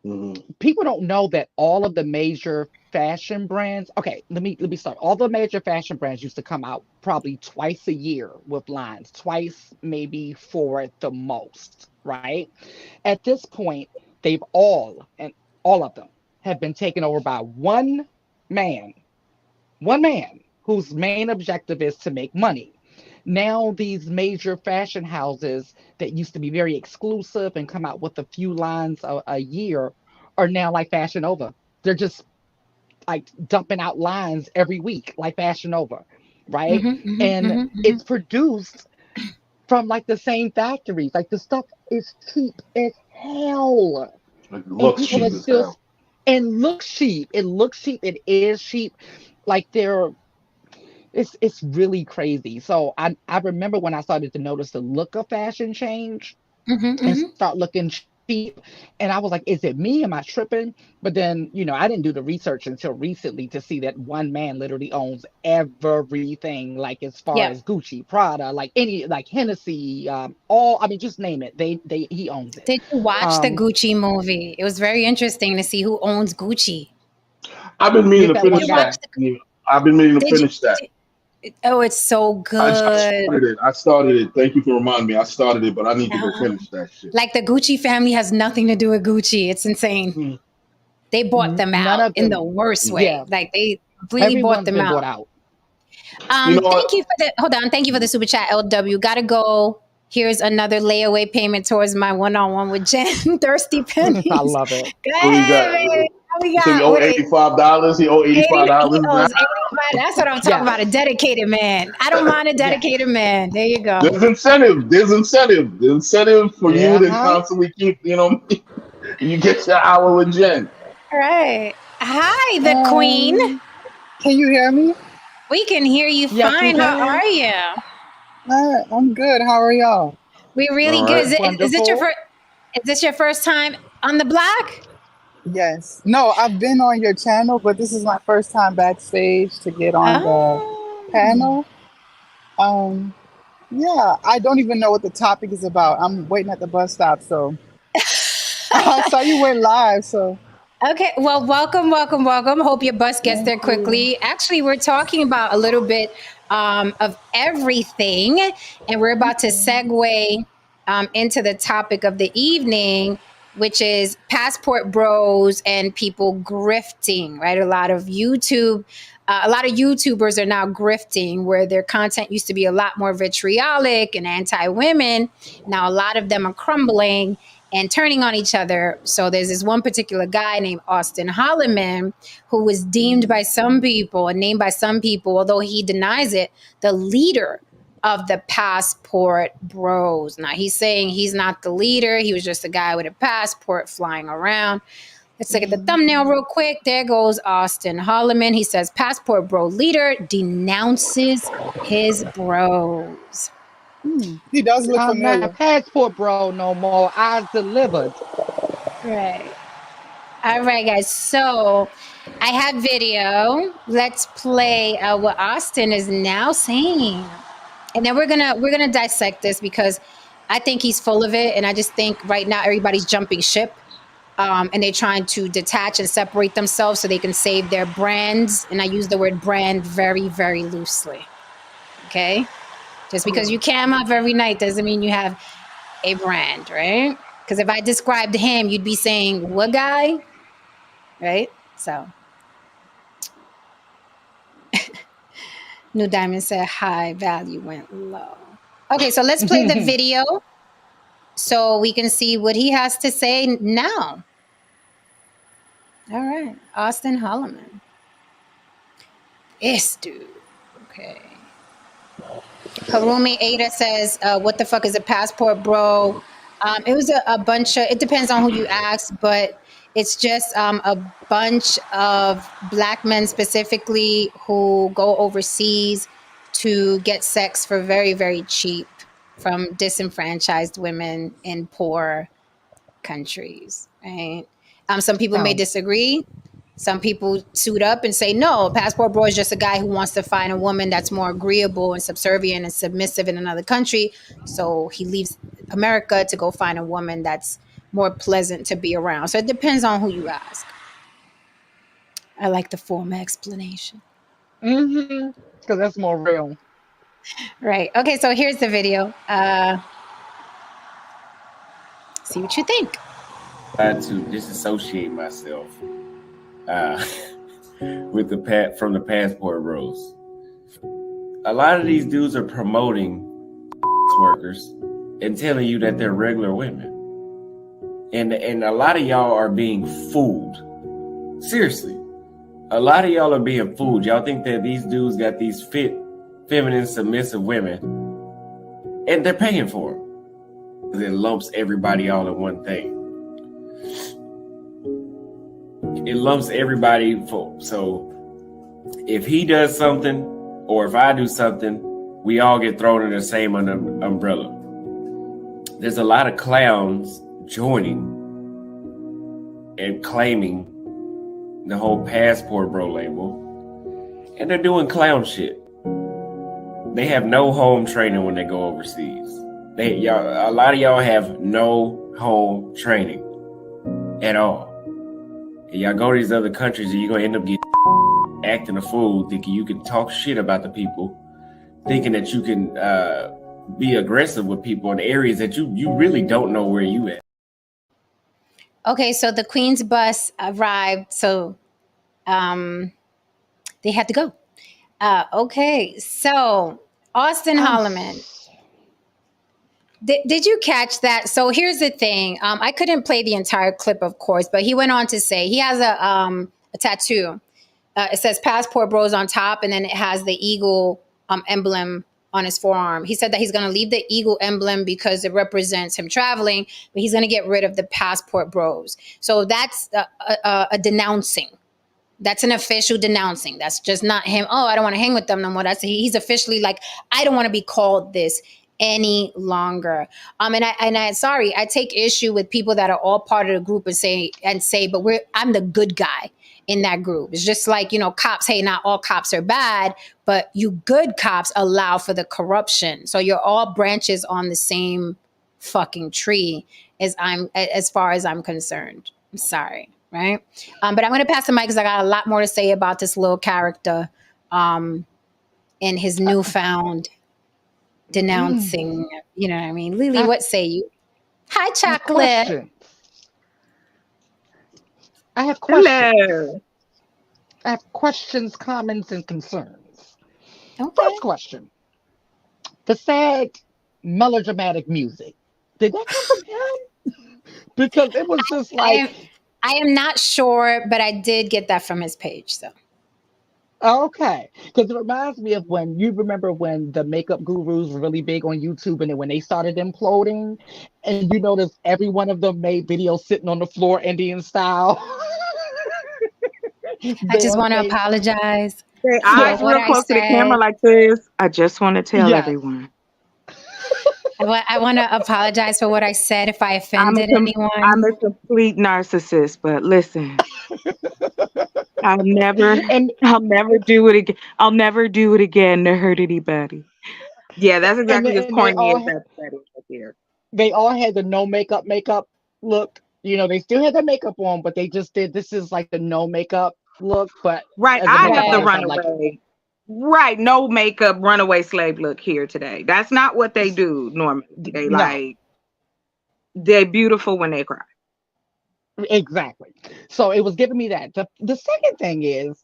Hmm. People don't know that all of the major fashion brands, okay, let me start. All the major fashion brands used to come out probably twice a year with lines, twice, maybe four at the most. right? At this point, they've all of them have been taken over by man, one man whose main objective is to make money. Now, these major fashion houses that used to be very exclusive and come out with a few lines a year are now like Fashion Nova. They're just like dumping out lines every week, like Fashion Nova, right? And it's produced from like the same factories. Like the stuff is cheap as hell, Like, and looks people cheap are as still hell. and looks cheap. It looks cheap. It is cheap. Like it's really crazy. So I remember when I started to notice the look of fashion change and start looking cheap. And I was like, is it me? Am I tripping? But then, I didn't do the research until recently to see that one man literally owns everything, like as far Yep. as Gucci, Prada, like any, like Hennessy, all, I mean, just name it. He owns it. Did you watch the Um, Gucci movie? It was very interesting to see who owns Gucci. I've been meaning get to that Did one you finish watch guy. that. the? Yeah, I've been meaning to Did you? finish that. Oh, it's so I good. started it. I started it. Thank you for reminding me. I started it, but I need to go Uh, finish that shit. like the Gucci family has nothing to do with Gucci. It's insane. Hmm. They bought them None out of in the them. worst way. Yeah, Like they completely bought everyone's them been out. bought out. You know Thank what? you for the hold on. Thank you for the super chat, LW. Gotta go. Here's another layaway payment towards my one-on-one with Jen. Thirsty I pennies. love it. Go Who you ahead, got? baby. What we You say you got? owe Wait, $85. He owe 80, he $85 now. owes 85. That's what I'm talking Yes, about. A dedicated man. I don't mind a yes. dedicated man. There you go. There's incentive. There's incentive. The incentive for you Yeah, to huh? constantly keep, you get your hour with Jen. All right. Hi, the queen. Um, can you hear me? We can hear you Yes, we fine. How can. are you? I'm good. How are y'all? We really All good. right. Is it your Wonderful. first? Is this your first time on the block? Yes. No, I've been on your channel, but this is my first time backstage to get on the Oh. panel. Um, yeah, I don't even know what the topic is about. I'm waiting at the bus stop, so I saw you went live, so Okay, well, welcome, welcome, welcome. Hope your bus gets thank there you. quickly. Actually, we're talking about a little bit of everything, and we're about to Okay. segue into the topic of the evening, which is passport bros and people grifting. Right, a lot of YouTubers are now grifting, where their content used to be a lot more vitriolic and anti-women. Now, a lot of them are crumbling and turning on each other. So there's this one particular guy named Auston Holleman who was deemed by some people and named by some people, although he denies it, the leader of the passport bros. Now he's saying he's not the leader. He was just a guy with a passport flying around. Let's look at the thumbnail real quick. There goes Auston Holleman. He says passport bro leader denounces his bros. He does look I'm not a familiar. passport bro no more. I delivered. Right. All right, guys. So I have video. Let's play what Austin is now saying, and then we're gonna dissect this because I think he's full of it, and I just think right now everybody's jumping ship, and they're trying to detach and separate themselves so they can save their brands. And I use the word brand very, very loosely. Okay, just because you cam up every night doesn't mean you have a brand, right? Because if I described him, you'd be saying, "What guy?" Right? So, New Diamond said high value went low. Okay, so let's play the video so we can see what he has to say now. All right, Auston Holleman. This dude. Okay. Harumi Ada says, what the fuck is a passport, bro? It was a bunch of, it depends on who you ask, but it's just a bunch of black men specifically who go overseas to get sex for very, very cheap from disenfranchised women in poor countries, right? Some people may Sounds disagree. Some people suit up and say, no, a passport bro is just a guy who wants to find a woman that's more agreeable and subservient and submissive in another country. So he leaves America to go find a woman that's more pleasant to be around. So it depends on who you ask. I like the formal explanation. because that's more real. Right. Okay, so here's the video. See what you think. I had to disassociate myself with from the passport bros. A lot of these dudes are promoting workers and telling you that they're regular women. And a lot of y'all are being fooled. Seriously. A lot of y'all are being fooled. Y'all think that these dudes got these fit, feminine, submissive women, and they're paying for them. It lumps everybody all in one thing. It lumps everybody so if he does something or if I do something, we all get thrown in the same umbrella. There's a lot of clowns joining and claiming the whole passport bro label, and they're doing clown shit. They have no home training when they go overseas. A lot of y'all have no home training at all. And y'all go to these other countries and you're gonna end up acting a fool, thinking you can talk shit about the people, thinking that you can be aggressive with people in areas that you really don't know where you at. Okay, so the Queen's bus arrived, so they had to go. Okay, so Auston Holleman. Did you catch that? So here's the thing. I couldn't play the entire clip, of course, but he went on to say he has a tattoo. It says Passport Bros on top, and then it has the eagle emblem on his forearm. He said that he's going to leave the eagle emblem because it represents him traveling, but he's going to get rid of the Passport Bros. So that's a denouncing. That's an official denouncing. That's just not him. Oh, I don't want to hang with them no more. He's officially like, I don't want to be called this any longer. Sorry, I take issue with people that are all part of the group and say, but I'm the good guy in that group. It's just like, cops, hey, not all cops are bad, but you good cops allow for the corruption. So you're all branches on the same fucking tree as far as I'm concerned. I'm sorry, right? But I'm going to pass the mic because I got a lot more to say about this little character and his newfound denouncing, you know what I mean? Lily, what say you? Hi, Chocolate. I have questions. Hello. I have questions, comments, and concerns. Okay. First question. The sad melodramatic music. Did that come from him? Because it was just like... I am not sure, but I did get that from his page, so... Okay, because it reminds me of when the makeup gurus were really big on YouTube, and then when they started imploding, and you notice every one of them made videos sitting on the floor Indian style. I just want to apologize. Say eyes real close to the camera like this. I just want to tell everyone. I want to apologize for what I said if I offended anyone. I'm a complete narcissist, but listen. I'll never do it again. I'll never do it again to hurt anybody. Yeah, that's exactly as corny as that is right there. They all had the no makeup look. They still had the makeup on, but they just did. This is like the no makeup look, but right. I have the runaway. Right, no makeup, runaway slave look here today. That's not what they do normally. They're beautiful when they cry. Exactly. So it was giving me that. The second thing is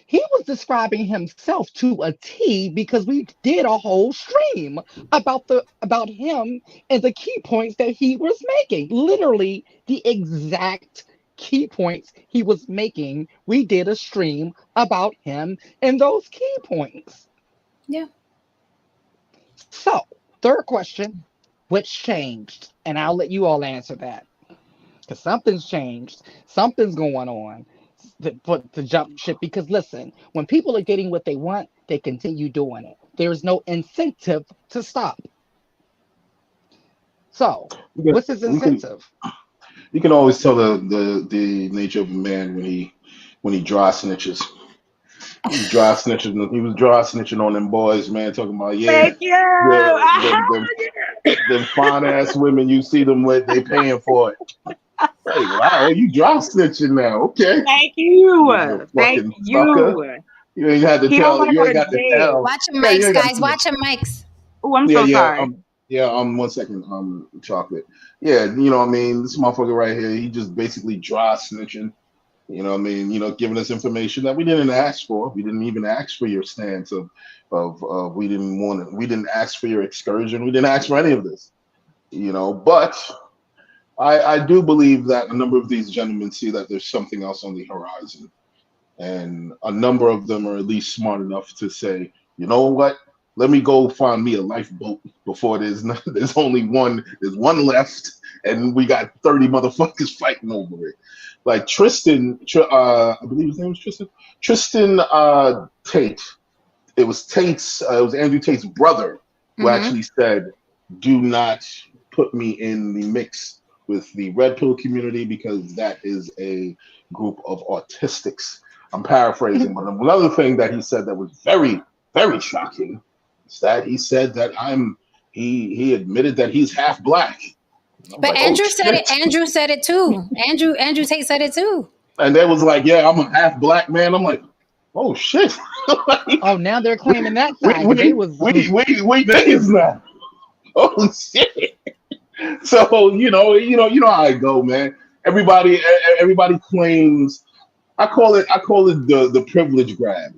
he was describing himself to a T because we did a whole stream about him and the key points that he was making. Literally the exact key points he was making. We did a stream about him and those key points. Yeah. So, third question, which changed? And I'll let you all answer that. Because something's changed. Something's going on to jump ship. Because listen, when people are getting what they want, they continue doing it. There's no incentive to stop. So, what's his incentive? You can always tell the nature of a man when he dry snitches. He was dry snitching on them boys, man. Talking about them fine ass women. You see them with, they paying for it. Hey, wow, you dry snitching now? Okay. Thank you. Thank you. You ain't had to tell. You ain't got to tell. Watch your mics, guys. Watch your mics. Oh, I'm so sorry. Yeah, 1 second, chocolate. Yeah, you know what I mean? This motherfucker right here, he just basically dry snitching. You know what I mean? Giving us information that we didn't ask for. We didn't even ask for your stance of we didn't want it. We didn't ask for your excursion. We didn't ask for any of this. But I do believe that a number of these gentlemen see that there's something else on the horizon. And a number of them are at least smart enough to say, you know what? Let me go find me a lifeboat before there's only one. There's one left, and we got 30 motherfuckers fighting over it. Like Tristan, I believe his name was Tristan. Tristan Tate. It was Andrew Tate's brother who actually said, "Do not put me in the mix with the red pill community because that is a group of autistics." I'm paraphrasing, but another thing that he said that was very, very shocking is that he said that he admitted that he's half black. But like, Andrew said it. Andrew said it too. Andrew Tate said it too. And they was like, "Yeah, I'm a half black man." I'm like, "Oh shit!" Like, oh, now they're claiming that side. We niggas now. Oh shit! So you know how I go, man. Everybody claims. I call it the privilege grab.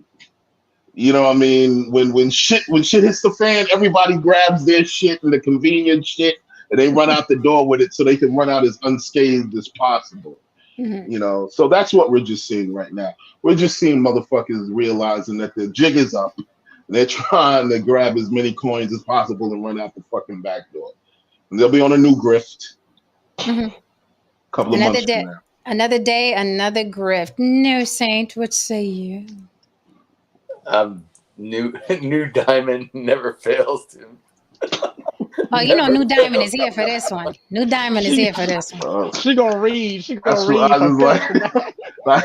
You know what I mean? When shit hits the fan, everybody grabs their shit and the convenient shit, and they run out the door with it so they can run out as unscathed as possible. So that's what we're just seeing right now. We're just seeing motherfuckers realizing that the jig is up. And they're trying to grab as many coins as possible and run out the fucking back door. And they'll be on a new grift. Couple of months from now. Another day, another grift. No, Saint, what say you? New Diamond never fails to. Oh, New Diamond is here for this one. New Diamond is here for this one. She gonna read. She gonna read. I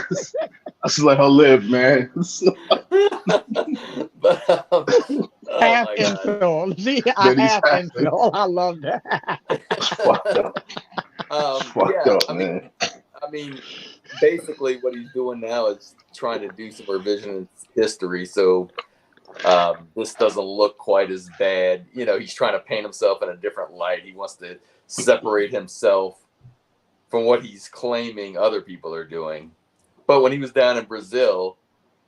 just let her live, man. Half incel. Half incel. I love that. Fucked up, man. I mean, basically what he's doing now is trying to do some revisionist history, so this doesn't look quite as bad. He's trying to paint himself in a different light. He wants to separate himself from what he's claiming other people are doing. But when he was down in Brazil,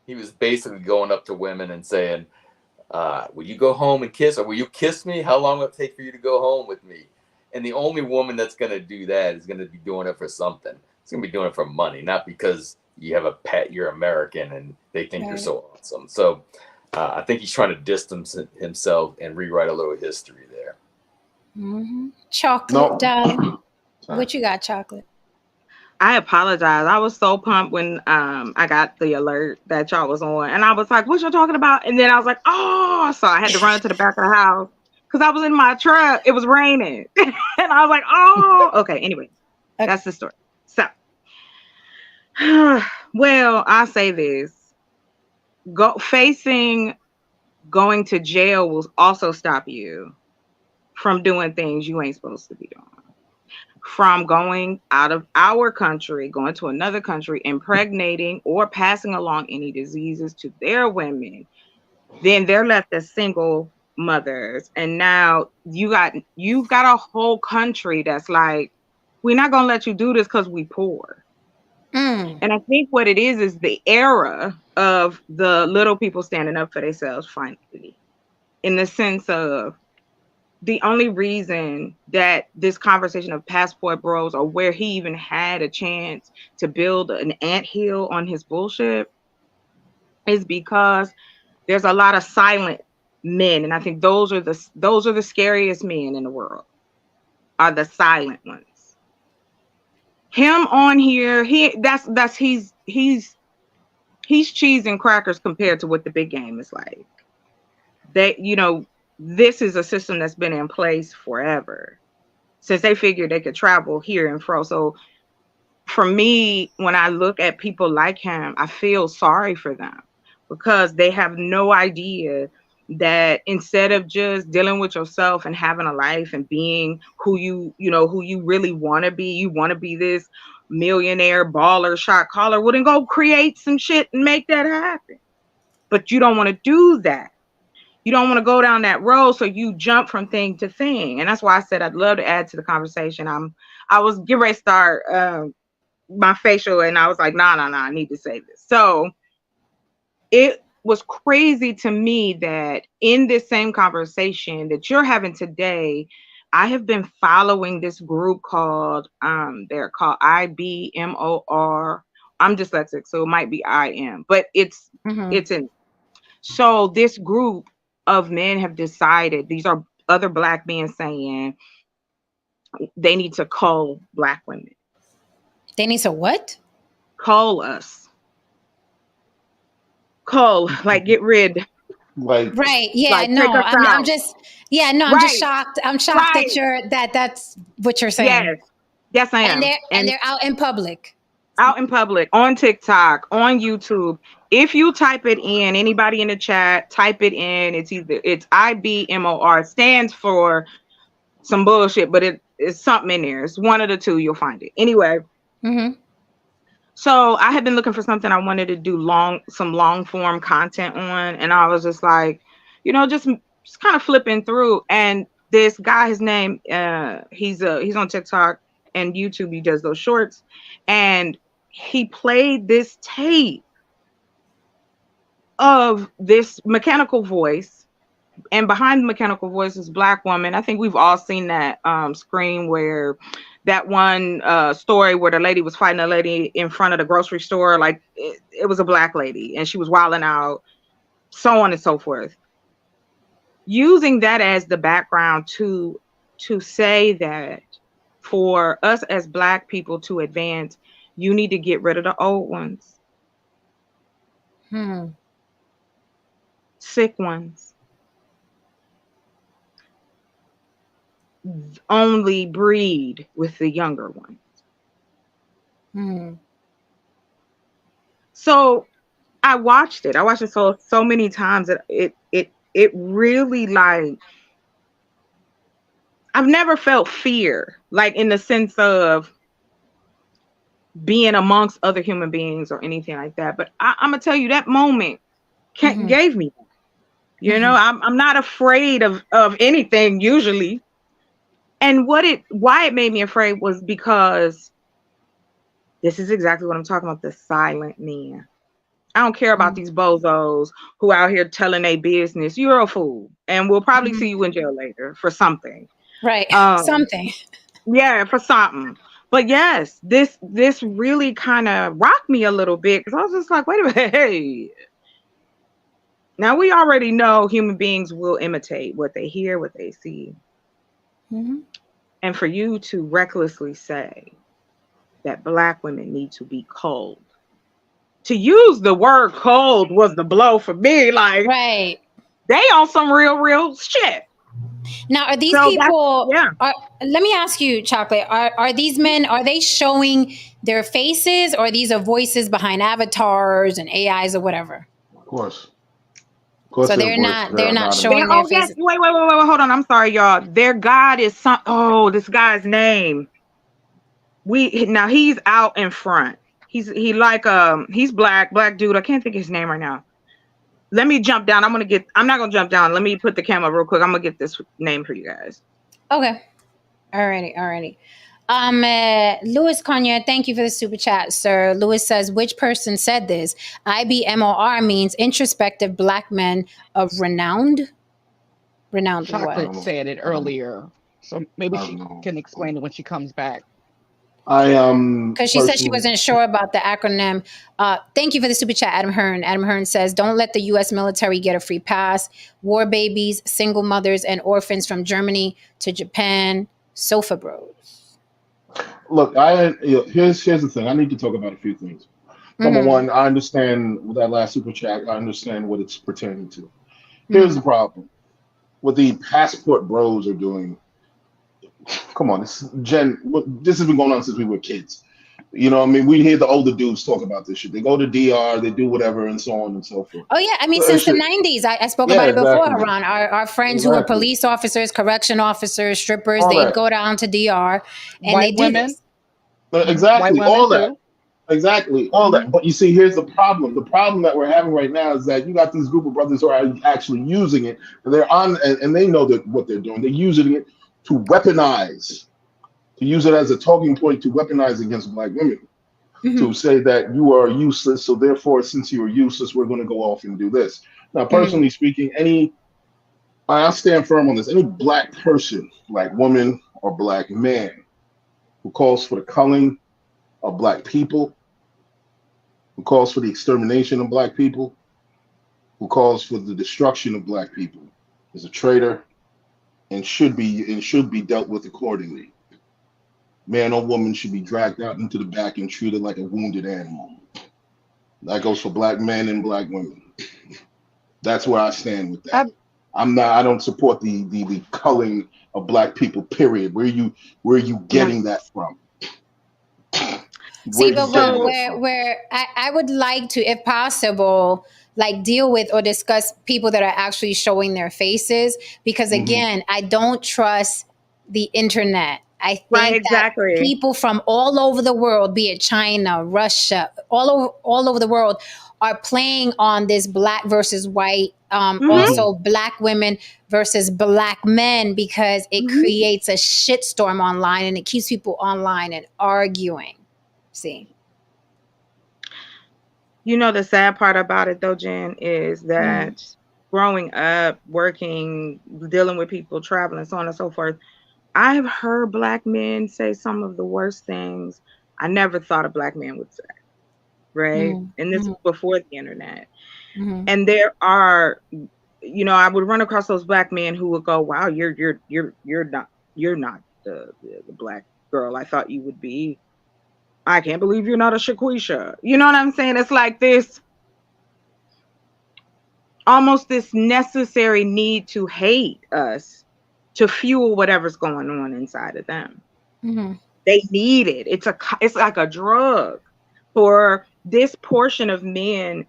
he was basically going up to women and saying, will you go home and kiss? Or will you kiss me? How long will it take for you to go home with me? And the only woman that's going to do that is going to be doing it for something. It's going to be doing it for money, not because you have a pet, you're American, and they think you're so awesome. So I think he's trying to distance himself and rewrite a little history there. Chocolate, darling. What you got, Chocolate? I apologize. I was so pumped when I got the alert that y'all was on. And I was like, what y'all talking about? And then I was like, oh, so I had to run to the back of the house because I was in my truck. It was raining. And I was like, oh, okay. Anyway, that's the story. So, well, I'll say this. Going to jail will also stop you from doing things you ain't supposed to be doing. From going out of our country, going to another country, impregnating or passing along any diseases to their women, then they're left as single mothers. And now you've got a whole country that's like, we're not gonna let you do this because we poor. And I think what it is the era of the little people standing up for themselves finally, in the sense of the only reason that this conversation of passport bros, or where he even had a chance to build an anthill on his bullshit, is because there's a lot of silent men, and I think those are the scariest men in the world, are the silent ones. Him on here, he's cheese and crackers compared to what the big game is like. This is a system that's been in place forever, since they figured they could travel here and fro. So for me, when I look at people like him, I feel sorry for them, because they have no idea that instead of just dealing with yourself and having a life and being who you really want to be, you want to be this millionaire baller shot caller, well, then go create some shit and make that happen. But you don't want to do that. You don't want to go down that road, so you jump from thing to thing. And that's why I said I'd love to add to the conversation. I was getting ready to start my facial, and I was like, nah, I need to say this. So it was crazy to me that in this same conversation that you're having today, I have been following this group called they're called IBMOR. I'm dyslexic, so it might be IM, but it's in. So this group of men have decided, these are other Black men saying they need to cull Black women. They need to what? Cull us. Cull, like get rid. Like, right. Yeah, like, no, take us I'm out. just, yeah, no, I'm just shocked. I'm shocked that that's what you're saying. Yes, I am. And they're out in public. Out in public, on TikTok, on YouTube. If you type it in, anybody in the chat, type it in. It's IBMOR. Stands for some bullshit, but it's something in there. It's one of the two. You'll find it. Anyway. So I had been looking for something I wanted to do some long form content on, and I was just like, just kind of flipping through, and this guy, his name, he's on TikTok and YouTube. He does those shorts, and he played this tape of this mechanical voice, and behind the mechanical voice is Black woman. I think we've all seen that screen where that one story where the lady was fighting a lady in front of the grocery store, like it was a Black lady and she was wilding out, so on and so forth. Using that as the background to say that for us as Black people to advance, you need to get rid of the old ones. Sick ones. Only breed with the younger ones. So I watched it so many times that it really, like, I've never felt fear, like in the sense of being amongst other human beings or anything like that. But I'm gonna tell you, that moment gave me that. I'm not afraid of anything usually. And why it made me afraid was because this is exactly what I'm talking about, the silent men. I don't care about these bozos who out here telling their business. You're a fool, and we'll probably see you in jail later for something. Right. Something. Yeah, for something. But yes, this really kind of rocked me a little bit, because I was just like, wait a minute, hey. Now we already know human beings will imitate what they hear, what they see. And for you to recklessly say that Black women need to be culled, to use the word cold was the blow for me. Like, right. They on some real shit. Now, are these people, let me ask you, Chocolate, are these men, are they showing their faces, or these are voices behind avatars and AIs or whatever? Of course. So they're not showing their faces. Wait, hold on. I'm sorry, y'all. Their God is this guy's name. Now he's out in front. He's black dude. I can't think of his name right now. Let me jump down. I'm not gonna jump down. Let me put the camera real quick. I'm gonna get this name for you guys. Okay. Alrighty. Louis Cognier, thank you for the super chat, sir. Louis says, which person said this? IBMOR means introspective Black men of renowned. Chocolate said it earlier, so maybe she can explain it when she comes back. Because she said she wasn't sure about the acronym. Thank you for the super chat, Adam Hearn. Adam Hearn says, don't let the U.S. military get a free pass. War babies, single mothers, and orphans from Germany to Japan. Sofa bros. Look, here's the thing. I need to talk about a few things. Number one, I understand with that last super chat. I understand what it's pertaining to. Here's the problem. What the passport bros are doing. Come on, this has been going on since we were kids. You know what I mean? We hear the older dudes talk about this shit. They go to DR, they do whatever, and so on and so forth. Oh, yeah. I mean, since the 90s. I spoke about it before, Ron. Our friends who were police officers, correction officers, strippers, they'd go down to DR and they do this. Exactly. All that. Exactly, all that. But you see, here's the problem. The problem that we're having right now is that you got these group of brothers who are actually using it, and they're on, and they know that what they're doing. They're using it to weaponize, to use it as a talking point to weaponize against black women, to say that you are useless. So therefore, since you are useless, we're going to go off and do this. Now, personally speaking, I stand firm on this. Any black person, black woman, or black man who calls for the culling of black people, who calls for the extermination of black people, who calls for the destruction of black people, is a traitor and should be dealt with accordingly. Man or woman should be dragged out into the back and treated like a wounded animal. That goes for black men and black women. That's where I stand with that. I don't support the culling of black people, period. Where are you getting that from? See, but where I would like to, if possible, like deal with or discuss people that are actually showing their faces, because again, I don't trust the internet. I think that people from all over the world, be it China, Russia, all over the world, are playing on this black versus white, also black women versus black men, because it creates a shitstorm online and it keeps people online and arguing. See, you know, the sad part about it though, Jen, is that growing up, working, dealing with people, traveling, so on and so forth, I've heard black men say some of the worst things I never thought a black man would say, right? And this is before the internet. And there are, you know, I would run across those black men who would go, "Wow, you're not the black girl I thought you would be. I can't believe you're not a Shaquisha." You know what I'm saying? It's like this, almost this necessary need to hate us to fuel whatever's going on inside of them. They need it. It's like a drug for this portion of men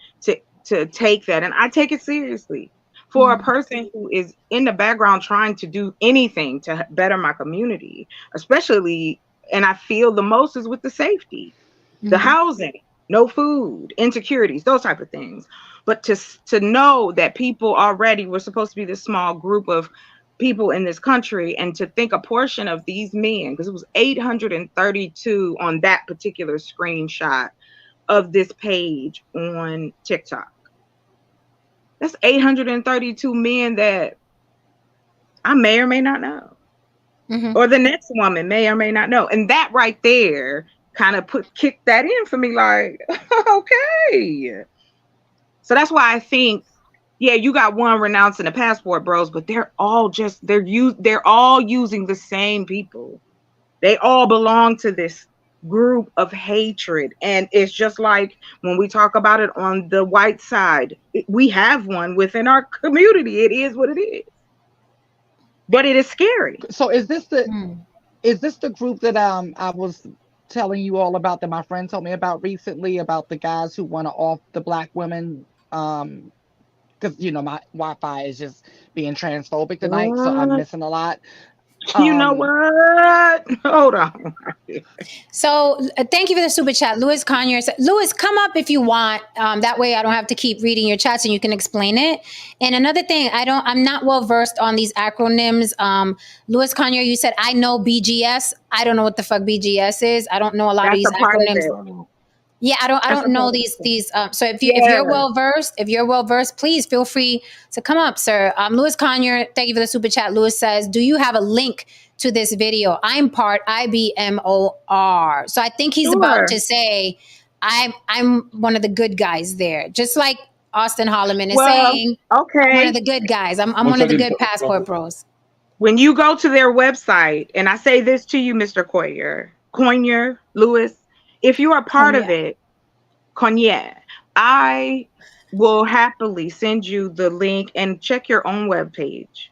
to take that. And I take it seriously. For a person who is in the background trying to do anything to better my community, especially, and I feel the most is with the safety, the housing, no food, insecurities, those type of things. But to know that people already were supposed to be this small group of people in this country, and to think a portion of these men, because it was 832 on that particular screenshot of this page on TikTok. That's 832 men that I may or may not know. Or the next woman may or may not know. And that right there kind of kicked that in for me, like, okay. So that's why I think, yeah, you got one renouncing the passport bros, but they're all using the same people. They all belong to this group of hatred. And it's just like when we talk about it on the white side, we have one within our community. It is what it is. But it is scary. So is this the group that I was telling you all about, that my friend told me about recently, about the guys who want to off the black women? Because you know my Wi-Fi is just being transphobic tonight, so I'm missing a lot. You know what? Hold on. So thank you for the super chat, Louis Conyer. Louis, come up if you want. That way I don't have to keep reading your chats and you can explain it. And another thing, I'm not well versed on these acronyms. Louis Conyer, you said I know BGS. I don't know what the fuck BGS is. I don't know a lot of these acronyms. Yeah, I don't know these. So if you're well versed, please feel free to come up, sir. Louis Conyer, thank you for the super chat. Louis says, "Do you have a link to this video? I'm part IBMOR." So I think he's about to say, "I'm one of the good guys there," just like Auston Holleman is saying, "Okay, I'm one of the good guys. I'm one of the good passport bros." When you go to their website, and I say this to you, Mr. Conyer, Louis. If you are part of it, Conyer, I will happily send you the link and check your own webpage.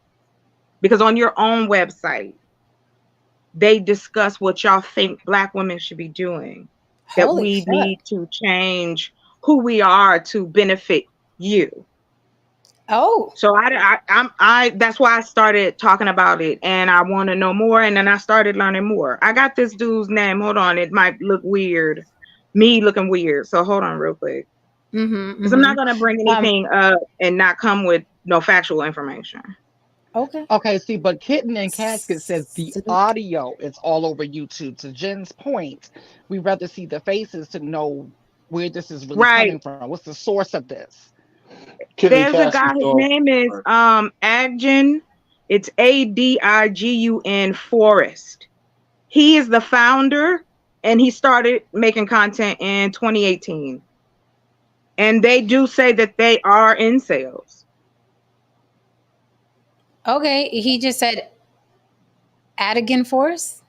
Because on your own website, they discuss what y'all think black women should be doing. That we need to change who we are to benefit you. Oh. So I that's why I started talking about it, and I want to know more, and then I started learning more. I got this dude's name. Hold on, it might look weird. me looking weird. So hold on real quick. Because I'm not going to bring anything up and not come with no factual information. Okay, see, but Kitten and Casket says the audio is all over YouTube. To Jen's point, we rather see the faces to know where this is really coming from. What's the source of this? There's a guy, his name is Adgun. It's Adigun Forrest. He is the founder, and he started making content in 2018. And they do say that they are incels. Okay, he just said Adigun Force.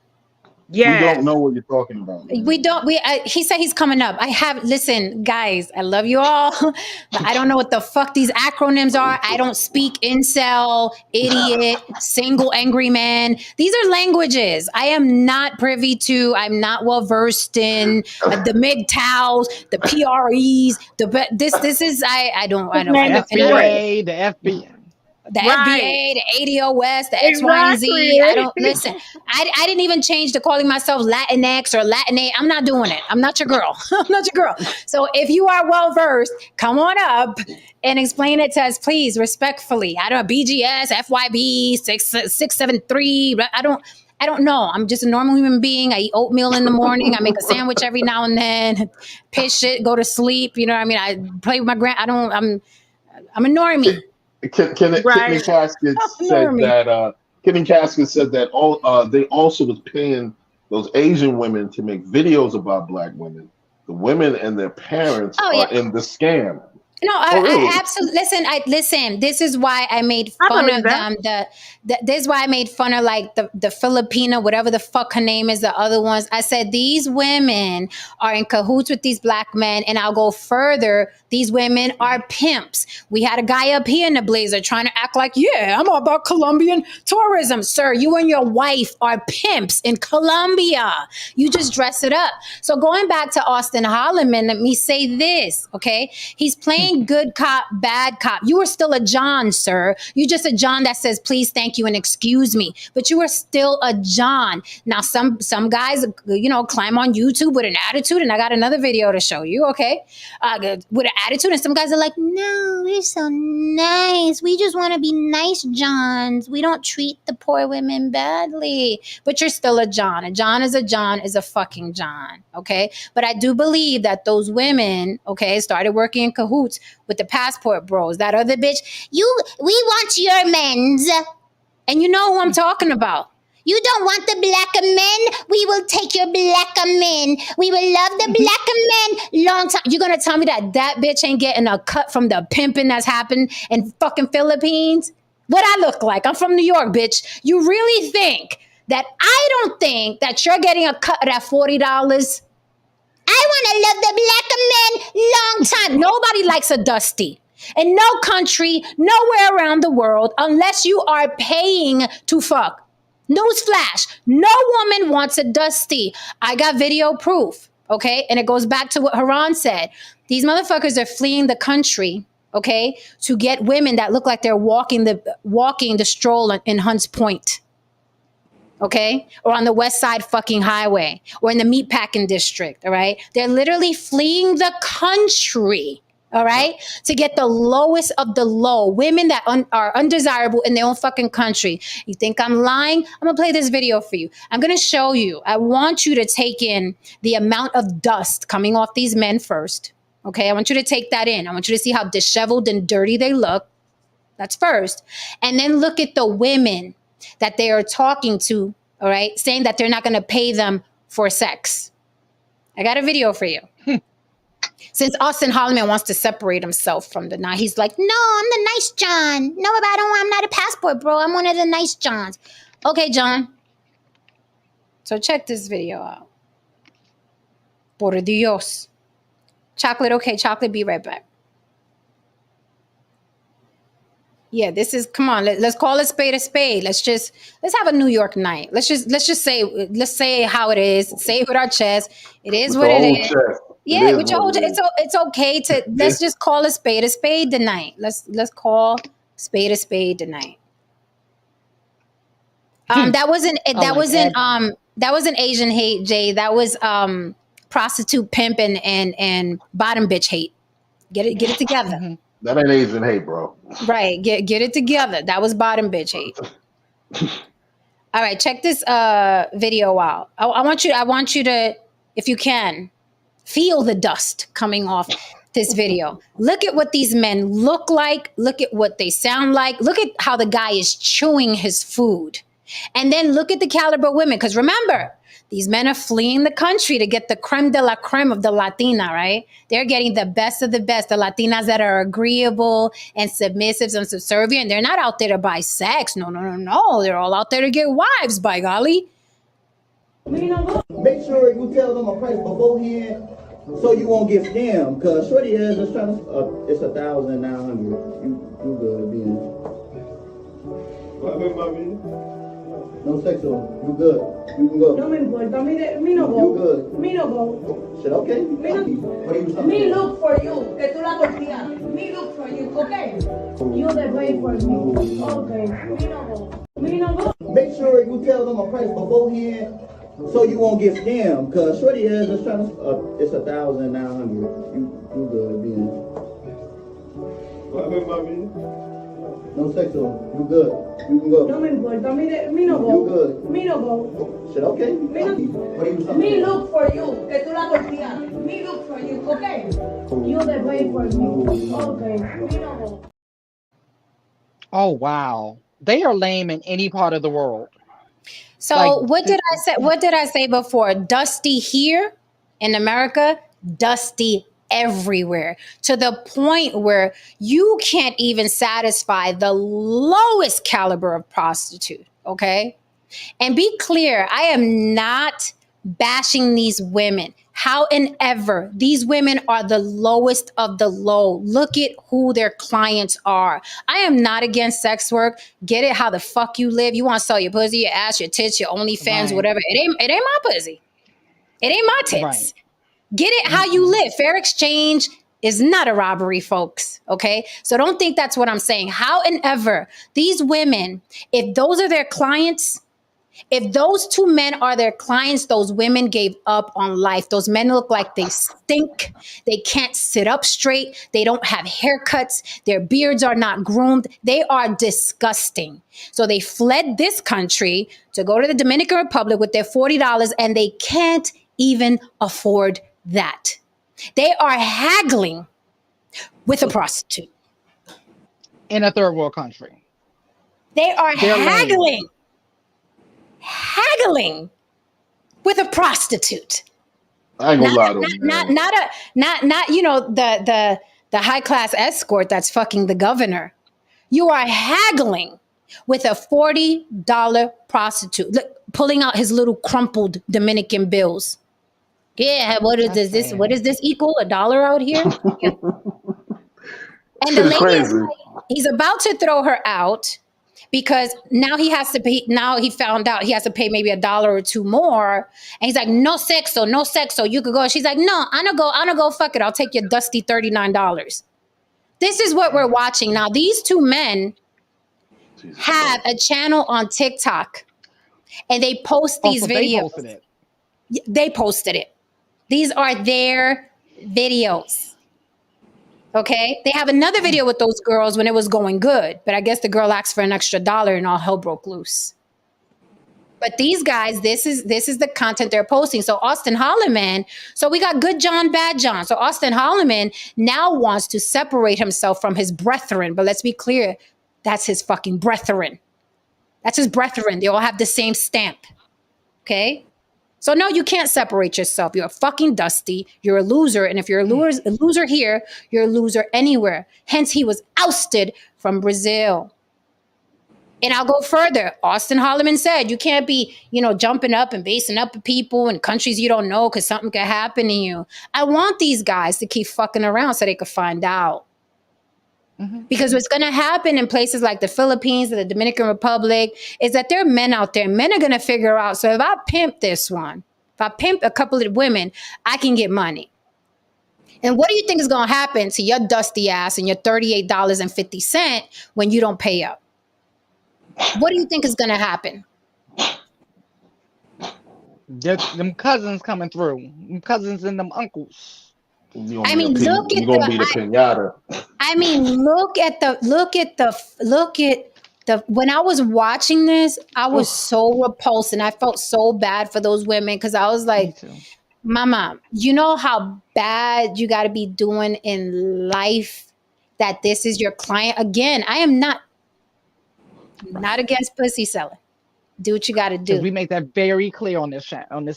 Yeah, we don't know what you're talking about. We don't. He said he's coming up. Listen, guys. I love you all, but I don't know what the fuck these acronyms are. I don't speak incel, idiot, single angry man. These are languages I am not privy to. I'm not well versed in the MGTOWs, the PREs. This is I don't. The FBA, the FBA. The FBA, the ADOS, the X, Y, and Z. I don't listen. I didn't even change to calling myself Latinx or Latinate. I'm not doing it. I'm not your girl. I'm not your girl. So if you are well versed, come on up and explain it to us, please, respectfully. I don't know, BGS, FYB, 673. I don't know. I'm just a normal human being. I eat oatmeal in the morning. I make a sandwich every now and then. Piss it, go to sleep. You know what I mean? I play with my I'm a normie. Kitten Casket said that they also was paying those Asian women to make videos about black women. The women and their parents are in the scam. No, I absolutely listen. This is why I made fun of them. This is why I made fun of like the Filipina, whatever the fuck her name is, the other ones. I said these women are in cahoots with these black men, and I'll go further. These women are pimps. We had a guy up here in the blazer trying to act like, yeah, I'm all about Colombian tourism. Sir, you and your wife are pimps in Colombia. You just dress it up. So going back to Auston Holleman, let me say this, okay? He's playing good cop, bad cop. You are still a John, sir. You're just a John that says, please, thank you, and excuse me. But you are still a John. Now, some guys, climb on YouTube with an attitude, and I got another video to show you, okay? With an attitude, and some guys are like, no, we're so nice. We just want to be nice Johns. We don't treat the poor women badly. But you're still a John. A John is a fucking John, okay? But I do believe that those women, okay, started working in cahoots with the passport bros. That other bitch, we want your men's. And you know who I'm talking about. You don't want the black men? We will take your black men. We will love the black men long time. You're going to tell me that bitch ain't getting a cut from the pimping that's happened in fucking Philippines? What I look like? I'm from New York, bitch. You really think that I don't think that you're getting a cut of that $40? I want to love the black men long time. Nobody likes a dusty. In no country, nowhere around the world, unless you are paying to fuck. Newsflash, no woman wants a dusty. I got video proof, okay? And it goes back to what Haran said. These motherfuckers are fleeing the country, okay, to get women that look like they're walking the stroll in Hunts Point, okay? Or on the West Side fucking highway, or in the meatpacking district, all right? They're literally fleeing the country, all right, to get the lowest of the low. Women that are undesirable in their own fucking country. You think I'm lying? I'm going to play this video for you. I'm going to show you. I want you to take in the amount of dust coming off these men first, okay? I want you to take that in. I want you to see how disheveled and dirty they look. That's first. And then look at the women that they are talking to, all right, saying that they're not going to pay them for sex. I got a video for you. Since Auston Holleman wants to separate himself from the night, he's like, no, I'm the nice John. No, I'm not a passport, bro. I'm one of the nice Johns. Okay, John. So check this video out. Por Dios. Chocolate, okay, Chocolate, be right back. Yeah, this is, come on, let's call a spade a spade. Let's have a New York night. Let's say how it is. Say it with our chest. It is what it is. Yeah, with your whole, it's okay to let's just call a spade tonight. Let's call spade a spade tonight. That wasn't Asian hate, Jay. That was prostitute pimp and bottom bitch hate. Get it together. That ain't Asian hate, bro. Right. Get it together. That was bottom bitch hate. All right, check this video out. I want you to, if you can, feel the dust coming off this video. Look at what these men look like. Look at what they sound like. Look at how the guy is chewing his food. And then look at the caliber of women. Because remember, these men are fleeing the country to get the creme de la creme of the Latina, right? They're getting the best of the best, the Latinas that are agreeable and submissive and subservient. They're not out there to buy sex. No. They're all out there to get wives, by golly. Make sure you tell them a price beforehand so you won't get scammed. Because Shorty is just trying to, it's 1,900. You good, being. No sexual. You good. You can go. No me importa. Me no go. You good. Me no go. Shit, okay. Me no. What are you saying? Me look for you. Que tú la confías. Me look for you, okay? You the wait for me. Okay. Me no go. Me no go. Make sure you tell them a price beforehand so you won't get scammed. Because Shorty is just trying to, it's 1,900. You good, being. No sexual. You good. You can go. No me importa. Me no go. You good. Me no go. Shit, okay. Me no. What are you saying? Me look for you. Que tú la confías. Me look for you, okay? You the wait for me. Okay. Me no go. Oh wow. They are lame in any part of the world. So Like, what did I say? What did I say before? Dusty here in America, dusty everywhere, to the point where you can't even satisfy the lowest caliber of prostitute. Okay. And be clear, I am not bashing these women. However, these women are the lowest of the low. Look at who their clients are. I am not against sex work. Get it how the fuck you live. You want to sell your pussy, your ass, your tits, your OnlyFans, Right. whatever. It ain't my pussy. It ain't my tits. Right. Get it how you live. Fair exchange is not a robbery, folks. Okay. So don't think that's what I'm saying. However, these women, if those are their clients, if those two men are their clients, those women gave up on life. Those men look like they stink. They can't sit up straight. They don't have haircuts. Their beards are not groomed. They are disgusting. So they fled this country to go to the Dominican Republic with their $40, and they can't even afford that. They are haggling with a prostitute. In a third world country. They are They're lame. haggling with a prostitute. I ain't gonna lie to him, man. Not you know, the high class escort that's fucking the governor. You are haggling with a $40 prostitute, look, pulling out his little crumpled Dominican bills. Yeah, what is That's this? sad. What is this equal? $1 out here? Yeah. And the Shit is lady is crazy. like, he's about to throw her out because now he has to pay. Now he found out he has to pay maybe $1 or $2 more. And he's like, no sexo, you could go. She's like, no, I'm gonna go, fuck it. I'll take your dusty $39. This is what we're watching. Now, these two men Jesus have a channel on TikTok and they post these So videos. they posted it. They posted it. These are their videos. Okay. They have another video with those girls when it was going good, but I guess the girl asked for an extra $1 and all hell broke loose. But these guys, this is the content they're posting. So Auston Holleman, so we got good John, bad John. So Auston Holleman now wants to separate himself from his brethren. But let's be clear, that's his fucking brethren. That's his brethren. They all have the same stamp. Okay? So no, you can't separate yourself. You're a fucking dusty. You're a loser. And if you're a loser here, you're a loser anywhere. Hence, he was ousted from Brazil. And I'll go further. Auston Holleman said, you can't be, jumping up and basing up at people in countries you don't know because something could happen to you. I want these guys to keep fucking around so they could find out. Mm-hmm. Because what's going to happen in places like the Philippines and the Dominican Republic is that there are men out there. Men are going to figure out, so if I pimp this one, if I pimp a couple of women, I can get money. And what do you think is going to happen to your dusty ass and your $38.50 when you don't pay up? What do you think is going to happen? Them cousins coming through. Them cousins and them uncles. You I gonna be mean, look you at gonna be the pinata. I mean, look at the when I was watching this, I was so repulsed and I felt so bad for those women because I was Me like, too. Mama, you know how bad you got to be doing in life that this is your client. Again, I am not against pussy selling. Do what you got to Because do. we make that very clear on this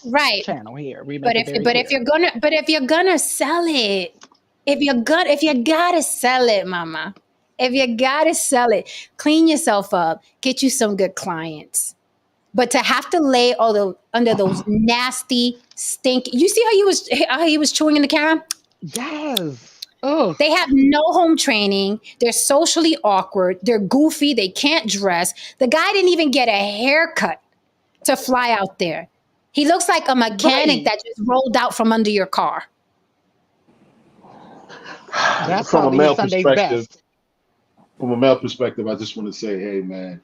Right. channel here. We But make it very if clear. you're gonna sell it, if you gotta sell it, mama, if you gotta sell it, clean yourself up, get you some good clients. But to have to lay under those nasty stink, you see how he was chewing in the camera? Yes. Oh. They have no home training. They're socially awkward. They're goofy. They can't dress. The guy didn't even get a haircut to fly out there. He looks like a mechanic that just rolled out from under your car. That's From a probably male Sunday's perspective, best. I just want to say, hey man,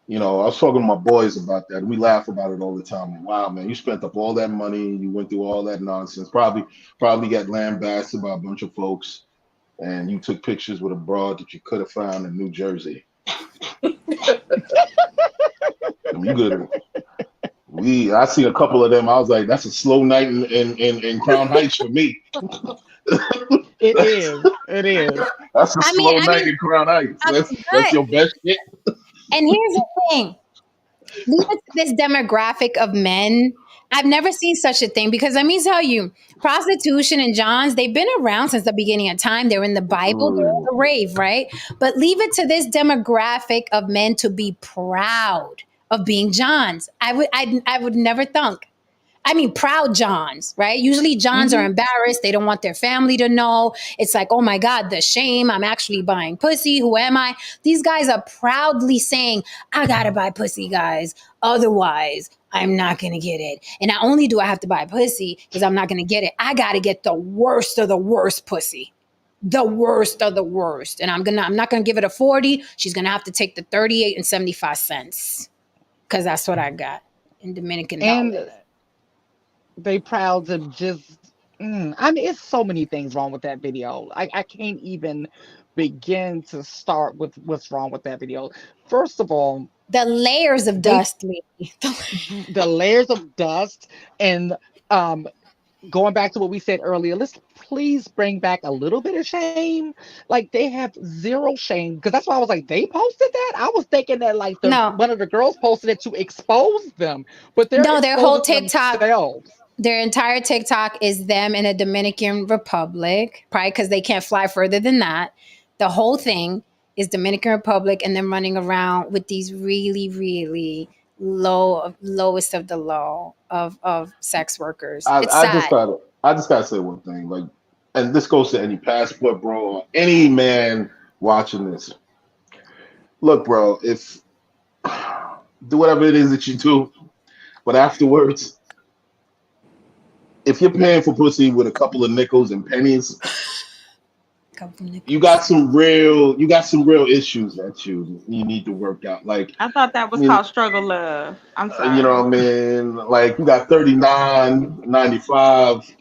you know, I was talking to my boys about that. We laugh about it all the time. Like, wow, man, you spent up all that money, you went through all that nonsense, probably got lambasted by a bunch of folks, and you took pictures with a broad that you could have found in New Jersey. I mean, you good. I see a couple of them. I was like, that's a slow night in Crown Heights for me. It is. It is. That's a slow night in Crown Heights. That's your best shit. And here's the thing. Leave it to this demographic of men. I've never seen such a thing because let me tell you, prostitution and Johns, they've been around since the beginning of time. They're in the Bible, they're in the rave, right? But leave it to this demographic of men to be proud of being Johns. I would never think. I mean, proud Johns, right? Usually Johns are embarrassed. They don't want their family to know. It's like, oh my God, the shame. I'm actually buying pussy. Who am I? These guys are proudly saying, I got to buy pussy, guys. Otherwise, I'm not going to get it. And not only do I have to buy pussy because I'm not going to get it, I got to get the worst of the worst pussy. The worst of the worst. And I'm not going to give it a 40. She's going to have to take the 38 and 75 cents because that's what I got in Dominican dollars. They proud to just I mean, it's so many things wrong with that video. I can't even begin to start with what's wrong with that video. First of all, the layers of dust, the layers of dust, and going back to what we said earlier, let's please bring back a little bit of shame. Like they have zero shame because that's why I was like, they posted that. I was thinking that like one of the girls posted it to expose them, but their whole TikTok themselves. Their entire TikTok is them in the Dominican Republic, probably because they can't fly further than that. The whole thing is Dominican Republic and them running around with these really, really lowest of the low of sex workers. It's sad. I just gotta say one thing, like, and this goes to any passport bro or any man watching this. Look, bro, if do whatever it is that you do, but afterwards, if you're paying for pussy with a couple of nickels and pennies, you got some real issues that you need to work out. Like I thought that was called struggle love. I'm sorry. You know what I mean? Like you got $39.95.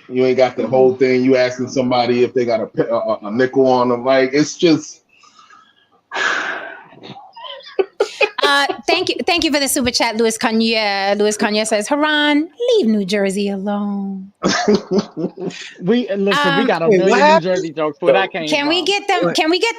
You ain't got the whole thing. You asking somebody if they got a nickel on them. Like it's just. Thank you for the super chat, Louis Cognier. Louis Cognier says, Haran, leave New Jersey alone. We got a million New Jersey jokes, but I can't. Can we get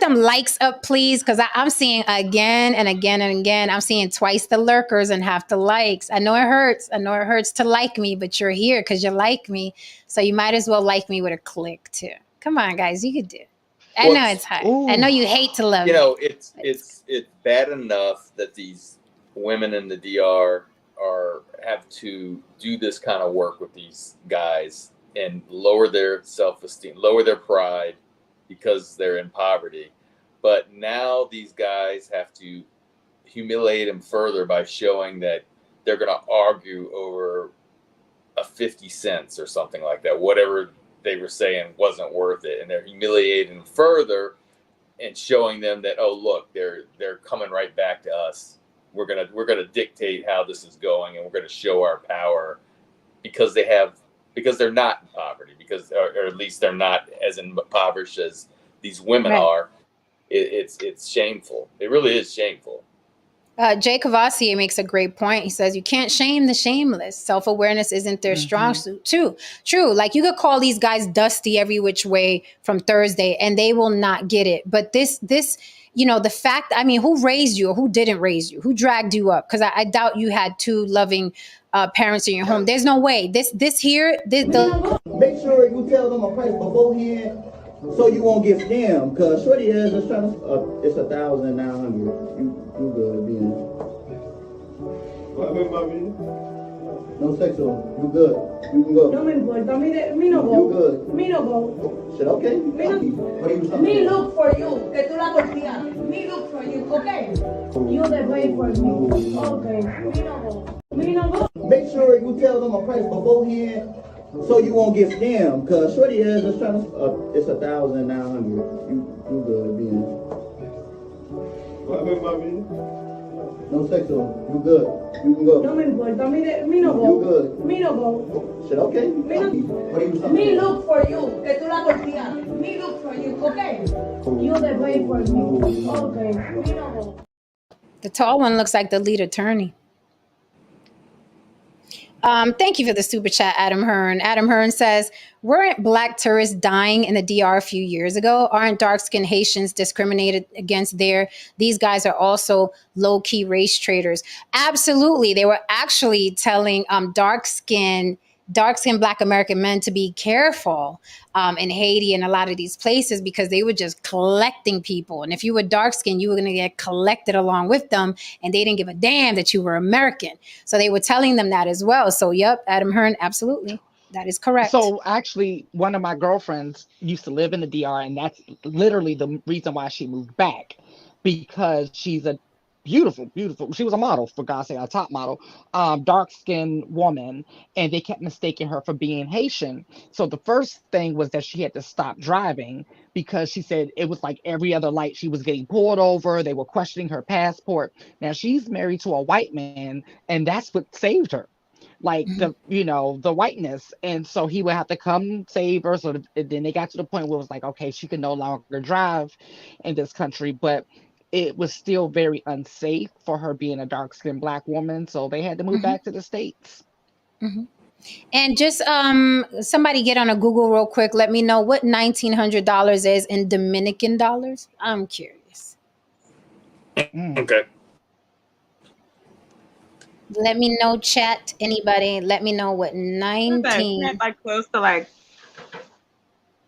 them likes up, please? Because I'm seeing again and again and again. I'm seeing twice the lurkers and half the likes. I know it hurts. I know it hurts to like me, but you're here because you like me. So you might as well like me with a click too. Come on, guys, you could do it. I know it's hard. I know you hate to love. You know, it's bad enough that these women in the DR have to do this kind of work with these guys and lower their self-esteem, lower their pride because they're in poverty. But now these guys have to humiliate them further by showing that they're going to argue over a 50 cents or something like that, whatever they were saying wasn't worth it, and they're humiliating further and showing them that, oh look, they're coming right back to us we're gonna dictate how this is going, and we're gonna show our power because they're not in poverty, or at least they're not as impoverished as these women are. It's shameful. It really is shameful. Jay Cavassier makes a great point. He says, you can't shame the shameless. Self-awareness isn't their strong suit. True. Like, you could call these guys dusty every which way from Thursday and they will not get it. But this, the fact, I mean, who raised you or who didn't raise you? Who dragged you up? Because I doubt you had two loving parents in your home. There's no way. This here. Make sure you tell them a price beforehand so you won't get scammed. Cause shorty is just trying to. It's 1,900. You good then? What happened, mommy? No sexual. You good? You can go. No me importa. Me no go. You good? Me no go. Shit, okay. Me look for you. Que tú la golpeas. Me look for you. Okay. You the wait for me. Okay. Me no go. Me no go. Make sure you tell them a price beforehand so you won't get scammed. Cause shorty is just trying to. It's 1,900. You good then? What happened, mommy? No sexual. You good? You can go. No me importa. Me no go. You good? Me no go. Shit, okay. Me look for you. Que tú la golpeas. Me look for you. Okay. You the wait for me. Okay. Me no go. The tall one looks like the lead attorney. Thank you for the super chat, Adam Hearn. Adam Hearn says, weren't black tourists dying in the DR a few years ago? Aren't dark-skinned Haitians discriminated against there? These guys are also low-key race traders. Absolutely. They were actually telling dark-skinned Black American men to be careful in Haiti and a lot of these places because they were just collecting people. And if you were dark-skinned, you were going to get collected along with them. And they didn't give a damn that you were American. So they were telling them that as well. So, yep, Adam Hearn, absolutely. That is correct. So actually, one of my girlfriends used to live in the DR, and that's literally the reason why she moved back, because she's a beautiful, she was a model, for God's sake, a top model, dark-skinned woman, and they kept mistaking her for being Haitian. So the first thing was that she had to stop driving because she said it was like every other light she was getting pulled over. They were questioning her passport. Now she's married to a white man, and that's what saved her. Like the whiteness. And so he would have to come save her. So then they got to the point where it was like, okay, she could no longer drive in this country, but it was still very unsafe for her being a dark-skinned Black woman. So they had to move back to the States. And just somebody get on a Google real quick. Let me know what $1,900 is in Dominican dollars. I'm curious. Okay. Let me know, chat. Anybody, let me know what 19 like close to like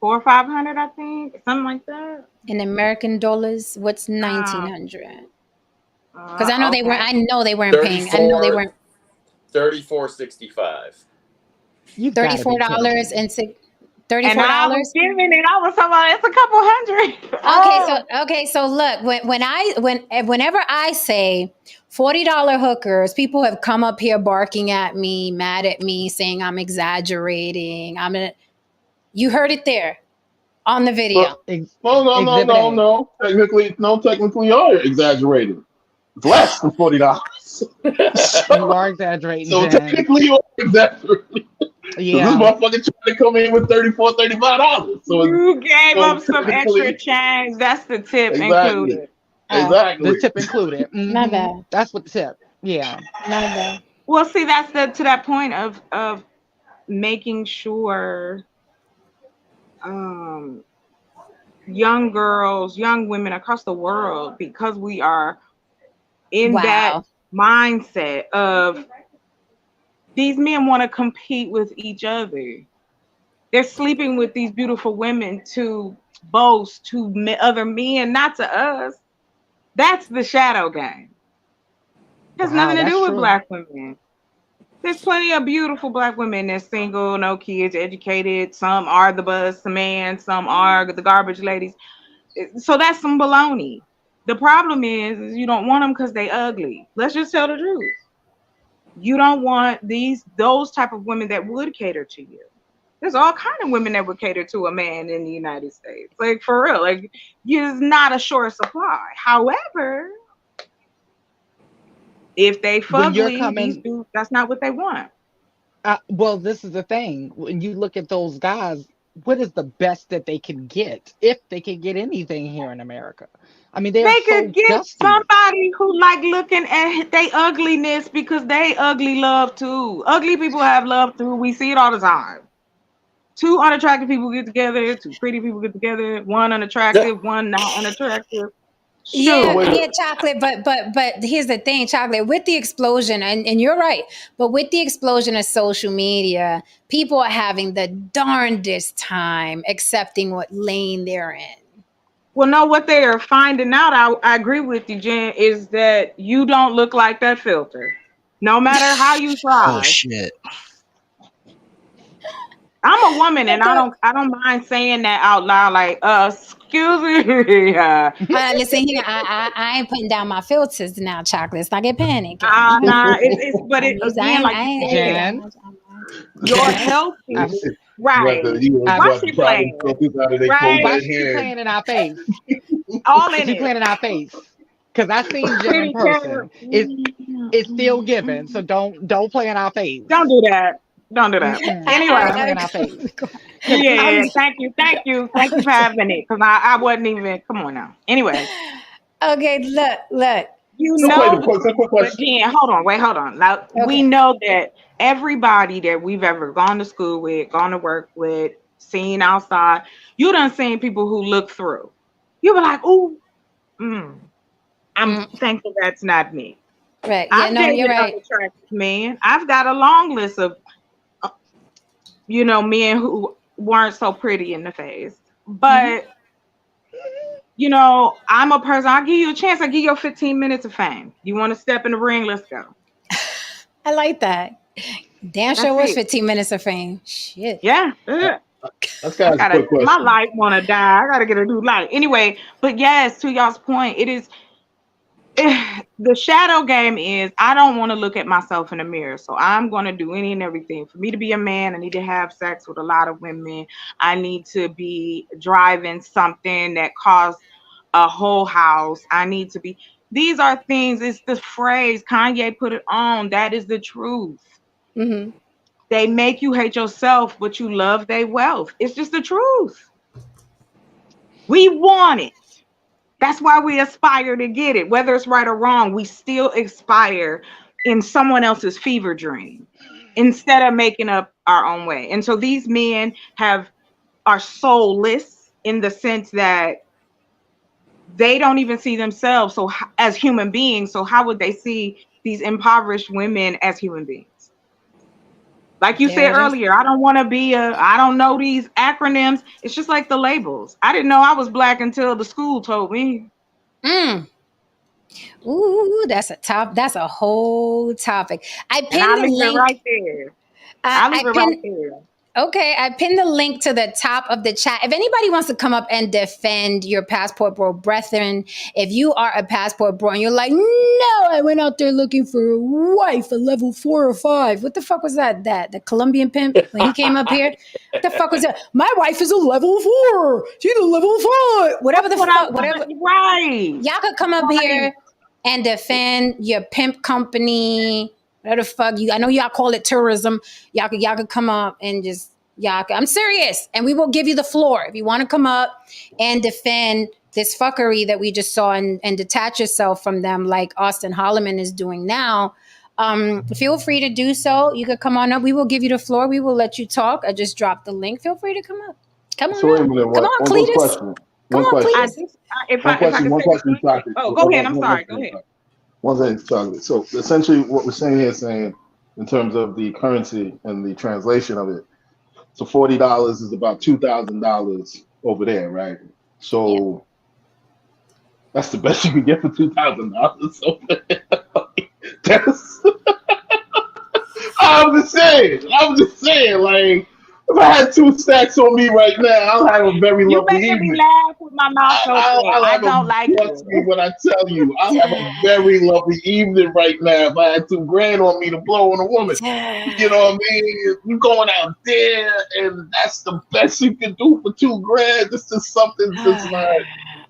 400 or 500, I think, something like that. In American dollars. What's 1,900? Because I know they weren't. I know they weren't paying. I know they weren't. $34.65. $34 and $34. And I was giving it. I was talking about it's a couple hundred. Okay, so look, whenever I say $40 hookers, people have come up here barking at me, mad at me, saying I'm exaggerating. You heard it there on the video. No. Technically, you are exaggerating. It's less than $40. You are exaggerating. So technically, you are exaggerating. Yeah. This motherfucker trying to come in with $34, $35. So you gave up some extra change. That's the tip included. Exactly. The tip included. Not bad. That's what the tip. Yeah. Not bad. Well, see, that's to that point of making sure young girls, young women across the world, because we are in that mindset of these men want to compete with each other. They're sleeping with these beautiful women to boast to other men, not to us. That's the shadow game. It has nothing to do with Black women. There's plenty of beautiful Black women that's single, no kids, educated. Some are the bus man, some are the garbage ladies. So that's some baloney. The problem is you don't want them because they ugly. Let's just tell the truth. You don't want those type of women that would cater to you. There's all kind of women that would cater to a man in the United States. Like, for real, like, it's not a short supply. However, If they When you're fugly, these coming, dudes, that's not what they want. well, this is the thing. When you look at those guys, what is the best that they can get, if they can get anything here in America? I mean, they are They so could get dusty. somebody who like looking at they ugliness because they ugly love too. Ugly people have love too. We see it all the time. Two unattractive people get together, two pretty people get together, one unattractive, one not unattractive. Yeah, Shoot. yeah, chocolate. But here's the thing, chocolate. With the explosion, and you're right. But with the explosion of social media, people are having the darndest time accepting what lane they're in. Well, no, what they are finding out, I agree with you, Jen, is that you don't look like that filter. No matter how you try. Oh shit. I'm a woman and I don't mind saying that out loud, like, excuse me. Listen here, I ain't putting down my filters now, chocolates. I get panicked. Nah, but it again, like you said, Jen, you're healthy. Right. Why she playing? Right. Why she playing in our face? All in she it. playing in our face. Because I seen Jen in person. It's still given. So don't play in our face. Don't do that. Don't do that. Anyway, play in our face. Yeah, thank you for having it. Because I wasn't even. Come on now. Anyway. Okay, look. You know, but Jen, hold on. Now, we know that everybody that we've ever gone to school with, gone to work with, seen outside, you done seen people who look through. You be like, ooh, I'm thankful that's not me. Right. Yeah, you're right. Man, I've got a long list of, men who weren't so pretty in the face. But, I'm a person, I'll give you a chance. I'll give you 15 minutes of fame. You want to step in the ring? Let's go. I like that. Damn sure was 15 minutes of fame. Shit. Yeah. That's kind of a quick question. My light want to die. I got to get a new light. Anyway, but yes, to y'all's point, it is, the shadow game is, I don't want to look at myself in the mirror. So I'm going to do any and everything. For me to be a man, I need to have sex with a lot of women. I need to be driving something that costs a whole house. I need to be, these are things, it's the phrase, Kanye put it on. That is the truth. Mm-hmm. They make you hate yourself, but you love their wealth. It's just the truth. We want it. That's why we aspire to get it. Whether it's right or wrong, we still aspire in someone else's fever dream instead of making up our own way. And so these men are soulless in the sense that they don't even see themselves as human beings. So how would they see these impoverished women as human beings? Like you said earlier, I don't want to be I don't know these acronyms. It's just like the labels. I didn't know I was black until the school told me. Ooh, that's a whole topic. I pinned the link right there. I leave it right there. Okay, I pinned the link to the top of the chat. If anybody wants to come up and defend your passport bro brethren, if you are a passport bro and you're like, no, I went out there looking for a wife, a level 4 or 5. What the fuck was that? The Colombian pimp when he came up here? What the fuck was that? My wife is a level 4. She's a level 5. Whatever the fuck, whatever. Right. Y'all could come up here and defend your pimp company. Whatever the fuck I know y'all call it tourism. Y'all could come up and just I'm serious, and we will give you the floor if you want to come up and defend this fuckery that we just saw and detach yourself from them, like Auston Holleman is doing now. Feel free to do so. You could come on up. We will give you the floor. We will let you talk. I just dropped the link. Feel free to come up. Come on, come on, Cletus. Come on, Cletus. One question. Oh, go ahead. I'm sorry. Go ahead. One thing, chocolate. So essentially, what we're saying here is saying, in terms of the currency and the translation of it, so $40 is about $2,000 over there, right? So that's the best you can get for $2,000 over there. That's I'm just saying, like, if I had 2 stacks on me right now, I'll have a very lovely evening. You make me laugh with my mouth open. I don't like it. Trust me when I tell you, I'll have a very lovely evening right now if I had $2,000 on me to blow on a woman. You know what I mean? You're going out there, and that's the best you can do for $2,000. This is something that's not.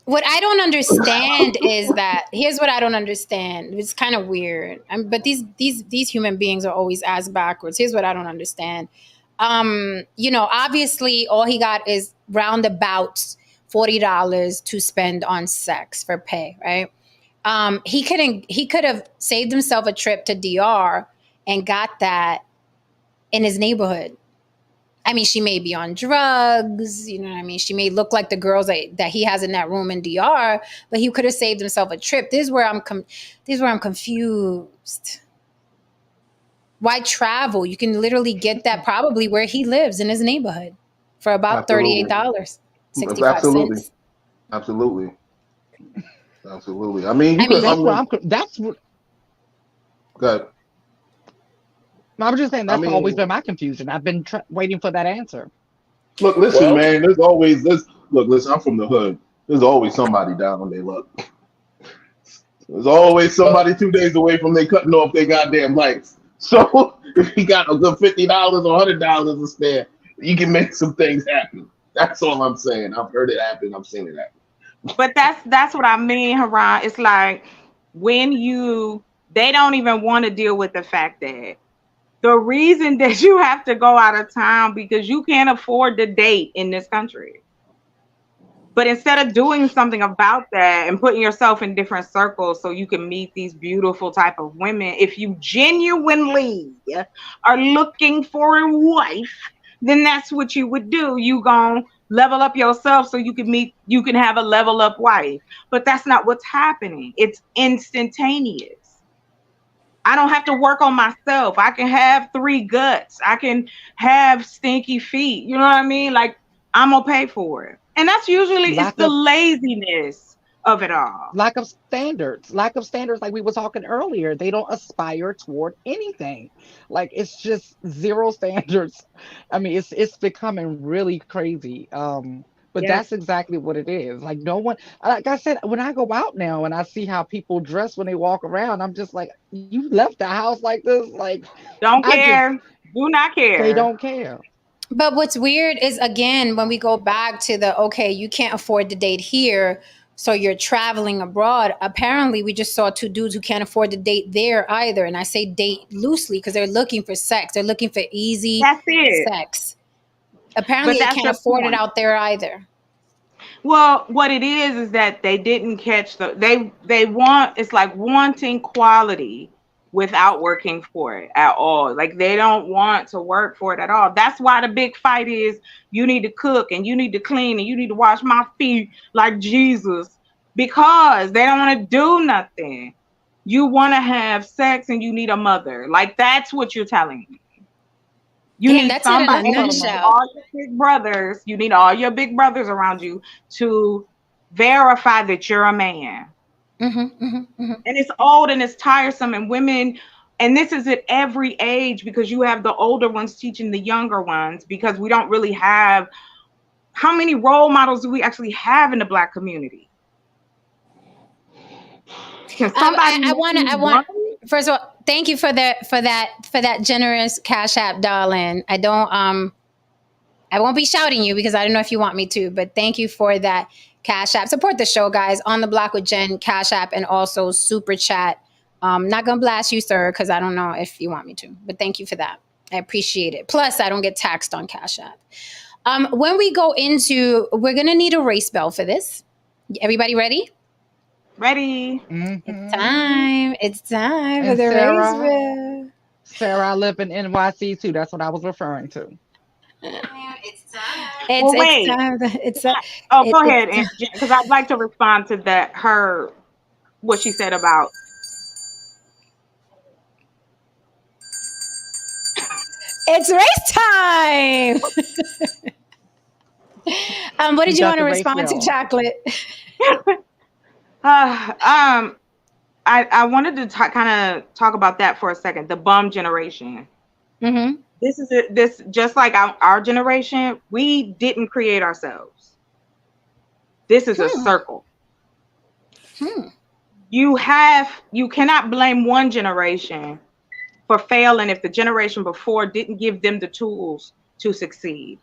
What I don't understand is that here's what I don't understand. It's kind of weird, but these human beings are always ass backwards. Here's what I don't understand. Obviously, all he got is roundabouts $40 to spend on sex for pay, right? He could have saved himself a trip to DR and got that in his neighborhood. I mean, she may be on drugs, you know what I mean? She may look like the girls that he has in that room in DR, but he could have saved himself a trip. This is where I'm confused. Why travel? You can literally get that probably where he lives in his neighborhood for about $38, 65 cents. Absolutely. I mean, you could. That's what. Good. I was just saying that's always been my confusion. I've been waiting for that answer. Look, listen, man. There's always this. Look, listen. I'm from the hood. There's always somebody down on their luck. There's always somebody 2 days away from they cutting off their goddamn lights. So if you got a good $50 or $100 to spare, you can make some things happen. That's all I'm saying. I've heard it happen. I've seen it happen. But that's what I mean, Haran. It's like when they don't even want to deal with the fact that the reason that you have to go out of town because you can't afford to date in this country. But instead of doing something about that and putting yourself in different circles so you can meet these beautiful type of women, if you genuinely are looking for a wife, then that's what you would do. You gonna level up yourself so you can have a level up wife. But that's not what's happening. It's instantaneous. I don't have to work on myself. I can have 3 guts. I can have stinky feet. You know what I mean? Like, I'm gonna pay for it. And that's usually it's the laziness of it all. Lack of standards. Like we were talking earlier. They don't aspire toward anything. Like, it's just zero standards. I mean, it's becoming really crazy. But that's exactly what it is. Like, no one, like I said, when I go out now and I see how people dress when they walk around, I'm just like, you left the house like this? Like, don't care. Do not care. They don't care. But what's weird is, again, when we go back to you can't afford to date here, so you're traveling abroad. Apparently, we just saw 2 dudes who can't afford to date there either. And I say date loosely because they're looking for sex. They're looking for easy sex. Apparently, they can't afford it out there either. Well, what it is that they didn't catch they want, it's like wanting quality without working for it at all. Like, they don't want to work for it at all. That's why the big fight is you need to cook and you need to clean and you need to wash my feet like Jesus, because they don't want to do nothing. You want to have sex and you need a mother. Like, that's what you're telling me. You need somebody, all your big brothers. You need all your big brothers around you to verify that you're a man. And it's old and it's tiresome, and women, and this is at every age, because you have the older ones teaching the younger ones, because we don't really have, how many role models do we actually have in the Black community? I want. First of all, thank you for that generous Cash App, darling. I won't be shouting you because I don't know if you want me to, but thank you for that Cash App. Support the show, guys. On the Block with Jen, Cash App, and also Super Chat. Not gonna blast you, sir, because I don't know if you want me to, but thank you for that. I appreciate it. Plus, I don't get taxed on Cash App. When we go into, we're gonna need a race bell for this. Everybody ready? Ready. It's time for the race bell. Sarah, I live in NYC too. That's what I was referring to. It's time. Go ahead, because I'd like to respond to that. What she said about. It's race time. What did you want to respond to, Chocolate? I wanted to kind of talk about that for a second. The bum generation. This just like our generation, we didn't create ourselves. This is a circle. You cannot blame one generation for failing if the generation before didn't give them the tools to succeed.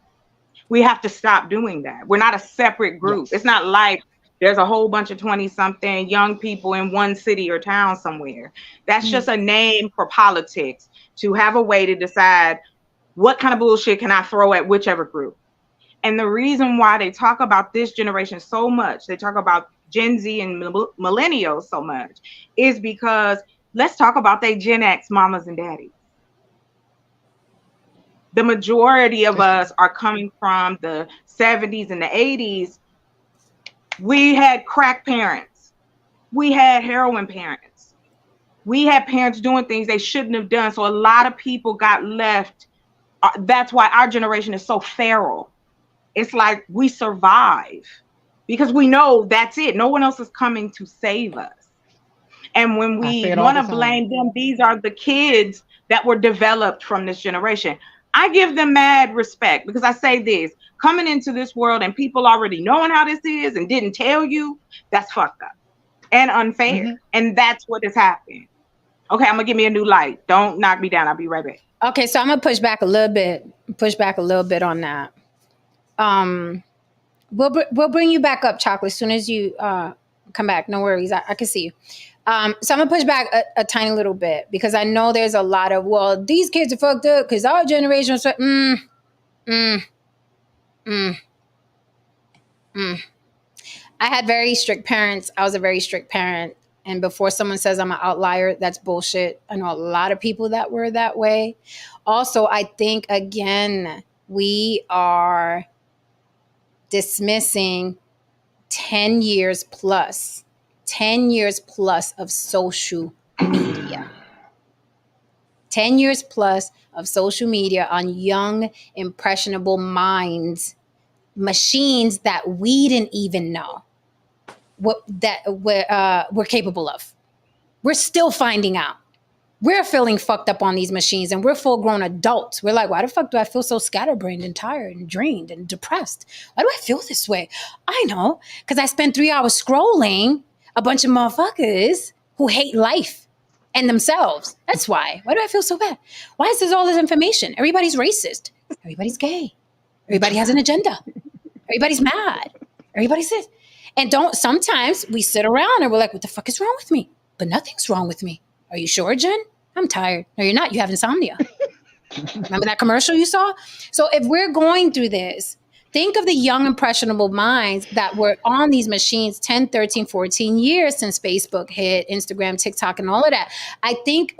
We have to stop doing that. We're not a separate group. It's not like There's a whole bunch of 20-something young people in one city or town somewhere. That's just a name for politics to have a way to decide what kind of bullshit can I throw at whichever group. And the reason why they talk about this generation so much, they talk about Gen Z and millennials so much, is because let's talk about they Gen X mamas and daddies. The majority of us are coming from the 70s and the 80s. We had crack parents. We had heroin parents. We had parents doing things they shouldn't have done. So a lot of people got left. That's why our generation is so feral. It's like we survive because we know that's it. No one else is coming to save us. And when we want to blame them, these are the kids that were developed from this generation. I give them mad respect because I say this, coming into this world and people already knowing how this is and didn't tell you, that's fucked up and unfair. And that's what is happening. Okay, I'm going to give me a new light. Don't knock me down. I'll be right back. Okay, so I'm going to push back a little bit on that. We'll bring you back up, Chocolate, as soon as you come back. No worries. I can see you. So I'm going to push back a tiny little bit because I know there's a lot of, well, these kids are fucked up because our generation is I had very strict parents. I was a very strict parent. And before someone says I'm an outlier, that's bullshit. I know a lot of people that were that way. Also, I think, again, we are dismissing 10 years plus of social media. 10 years plus of social media on young, impressionable minds, machines that we didn't even know what that we're capable of. We're still finding out. We're feeling fucked up on these machines and we're full-grown adults. We're like, why the fuck do I feel so scatterbrained and tired and drained and depressed? Why do I feel this way? I know, because I spent 3 hours scrolling a bunch of motherfuckers who hate life and themselves. That's why. Why do I feel so bad? Why is there all this information? Everybody's racist. Everybody's gay. Everybody has an agenda. Everybody's mad. Everybody's this. And sometimes we sit around and we're like, what the fuck is wrong with me? But nothing's wrong with me. Are you sure, Jen? I'm tired. No, you're not. You have insomnia. Remember that commercial you saw? So if we're going through this, think of the young, impressionable minds that were on these machines 10, 13, 14 years since Facebook hit, Instagram, TikTok, and all of that. I think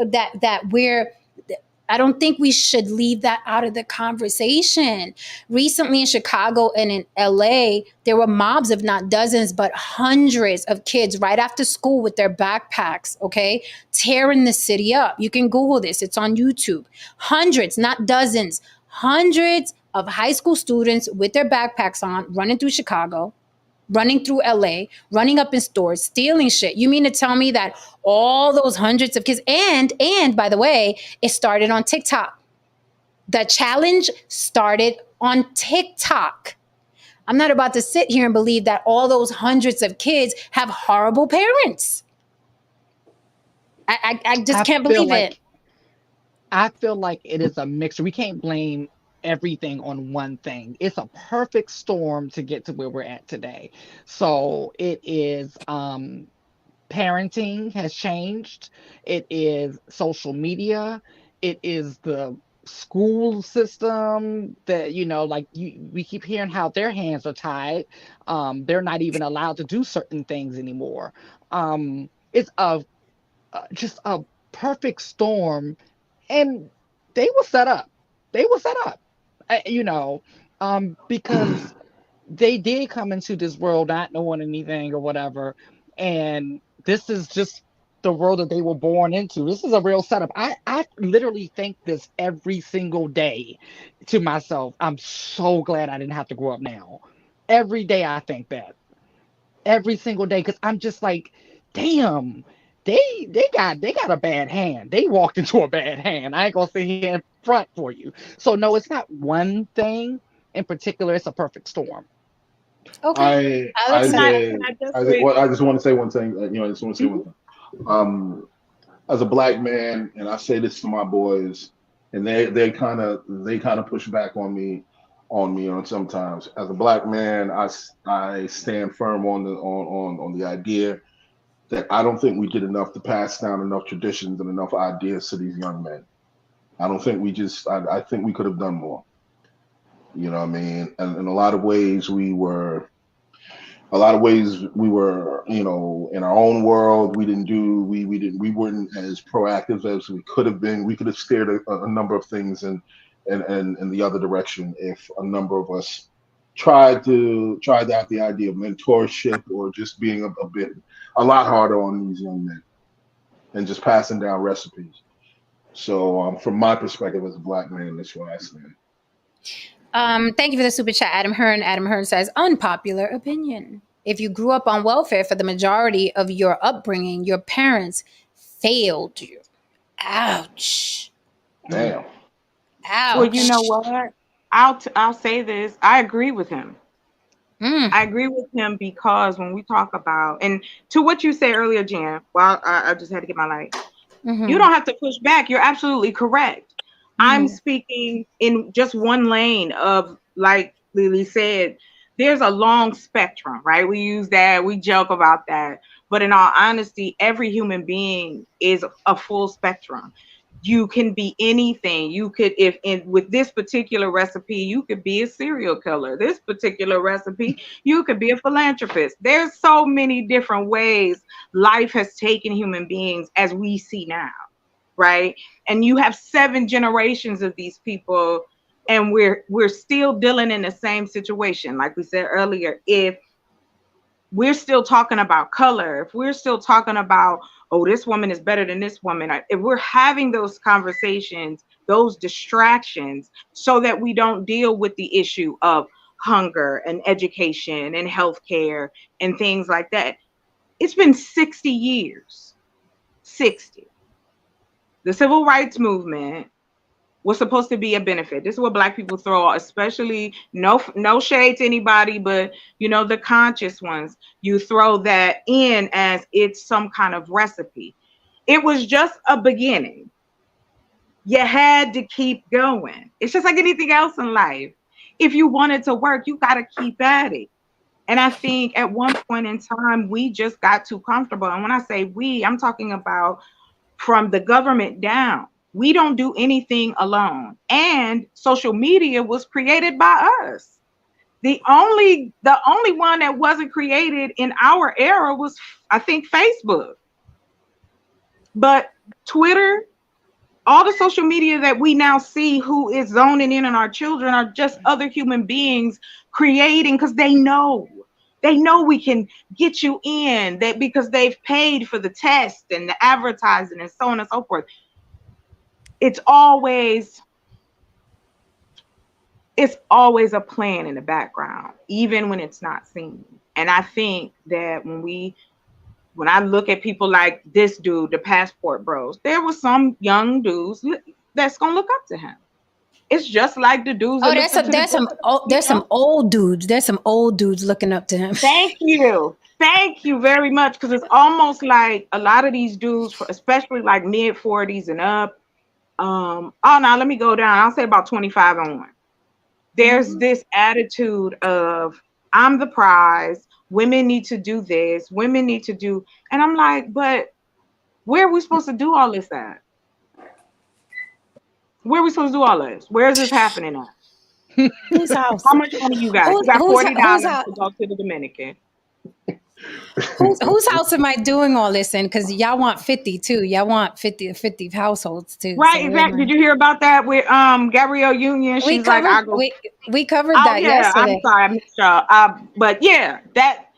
I don't think we should leave that out of the conversation. Recently in Chicago and in LA, there were mobs of not dozens, but hundreds of kids right after school with their backpacks, okay, tearing the city up. You can Google this. It's on YouTube. Hundreds, not dozens, hundreds of high school students with their backpacks on, running through Chicago, running through LA, running up in stores, stealing shit. You mean to tell me that all those hundreds of kids, and by the way, it started on TikTok. The challenge started on TikTok. I'm not about to sit here and believe that all those hundreds of kids have horrible parents. I just can't believe it. I feel like it is a mixture. We can't blame everything on one thing. It's a perfect storm to get to where we're at today. So it is parenting has changed. It is social media. It is the school system that, we keep hearing how their hands are tied. They're not even allowed to do certain things anymore. It's just a perfect storm, and they were set up. Because they did come into this world not knowing anything or whatever. And this is just the world that they were born into. This is a real setup. I literally think this every single day to myself. I'm so glad I didn't have to grow up now. Every day I think that. Every single day. Because I'm just like, damn, they got a bad hand. They walked into a bad hand. I ain't gonna sit here in front for you. So no, it's not one thing in particular. It's a perfect storm. Okay. I just want to say one thing. I just want to say one thing. As a black man, and I say this to my boys, and they kind of push back on me. on me on sometimes. As a black man, I stand firm on the idea that I don't think we did enough to pass down enough traditions and enough ideas to these young men. I don't think we just. I think we could have done more. You know what I mean? And in a lot of ways, you know, in our own world, we weren't as proactive as we could have been. We could have steered a number of things in the other direction if a number of us tried out the idea of mentorship or just being a lot harder on these young men and just passing down recipes. So from my perspective as a black man, that's where I stand. Thank you for the super chat, Adam Hearn. Adam Hearn says, unpopular opinion. If you grew up on welfare for the majority of your upbringing, your parents failed you. Ouch. Damn. Ouch. Well, you know what? I'll say this. I agree with him. I agree with him because when we talk about, and to what you said earlier, Jan, well, I just had to get my light. You don't have to push back. You're absolutely correct. I'm speaking in just one lane of, like Lily said, there's a long spectrum, right? We use that, we joke about that. But in all honesty, every human being is a full spectrum. You can be anything. You could, with this particular recipe, you could be a serial killer. This particular recipe, you could be a philanthropist. There's so many different ways life has taken human beings as we see now, right? And you have 7 generations of these people, and we're still dealing in the same situation. Like we said earlier, if we're still talking about color, if we're still talking about, oh, this woman is better than this woman, if we're having those conversations, those distractions, so that we don't deal with the issue of hunger and education and healthcare and things like that. It's been 60 years. 60. The civil rights movement was supposed to be a benefit. This is what Black people throw, especially no shade to anybody, but you know, the conscious ones, you throw that in as it's some kind of recipe. It was just a beginning. You had to keep going. It's just like anything else in life. If you want it to work, you got to keep at it. And I think at one point in time, we just got too comfortable. And when I say we, I'm talking about from the government down. We don't do anything alone. And social media was created by us. The only one that wasn't created in our era was, I think, Facebook. But Twitter, all the social media that we now see who is zoning in on our children are just other human beings creating, because they know we can get you in, that because they've paid for the test and the advertising and so on and so forth. It's always a plan in the background, even when it's not seen. And I think that when I look at people like this dude, the Passport Bros, there were some young dudes that's gonna look up to him. It's just like the dudes. Oh, there's some old dudes. There's some old dudes looking up to him. Thank you very much, because it's almost like a lot of these dudes, especially like mid 40s and up. Now let me go down. I'll say about 25 on. There's this attitude of, I'm the prize. Women need to do this. Women need to do, and I'm like, but where are we supposed to do all this at? Where are we supposed to do all this? Where is this happening at? Whose house? How much money you got? You got $40 to go to the Dominican. Whose house am I doing all this in? Because y'all want 50 too. Y'all want 50 households too. Right, so exactly. Did you hear about that with Gabrielle Union? We covered that yesterday. I'm sorry, I missed y'all. But yeah, that,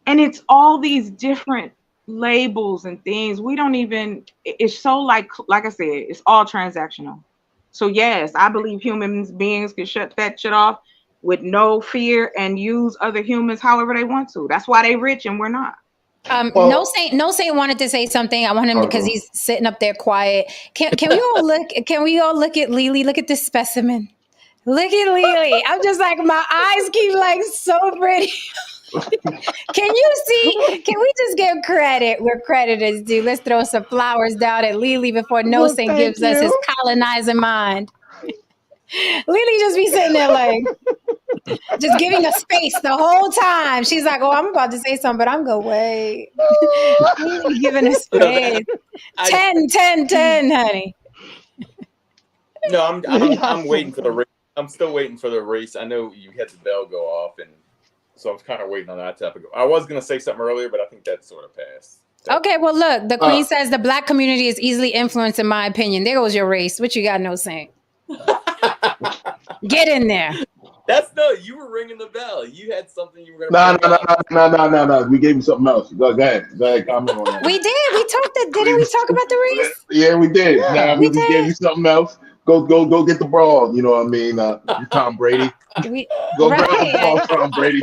and it's all these different labels and things. We don't even, it's so like I said, it's all transactional. So yes, I believe human beings can shut that shit off with no fear and use other humans however they want to. That's why they rich and we're not. No Saint wanted to say something. I want him because he's sitting up there quiet. Can we all look at Lily? Look at this specimen. Look at Lily. I'm just like, my eyes keep like so pretty. Can you see? Can we just give credit where credit is due? Let's throw some flowers down at Lily before Saint gives us his colonizing mind. Lily just be sitting there like, just giving us space the whole time. She's like, oh, I'm about to say something, but I'm going to wait. Lily giving us space. 10, 10, 10, honey. No, I'm waiting for the race. I'm still waiting for the race. I know you had the bell go off, and so I was kind of waiting on that topic. I was going to say something earlier, but I think that sort of passed. So. Okay, well, look, the queen says the black community is easily influenced, in my opinion. There goes your race. What you got no saying? Get in there. That's no, you were ringing the bell. You had something you were going to No. We gave you something else. Go ahead, comment on that. We did. We talked. Didn't we talk about the race? Yeah, we did. Yeah, we just gave you something else. Go get the brawl. You know what I mean? You Tom Brady. Go grab the ball, Tom Brady.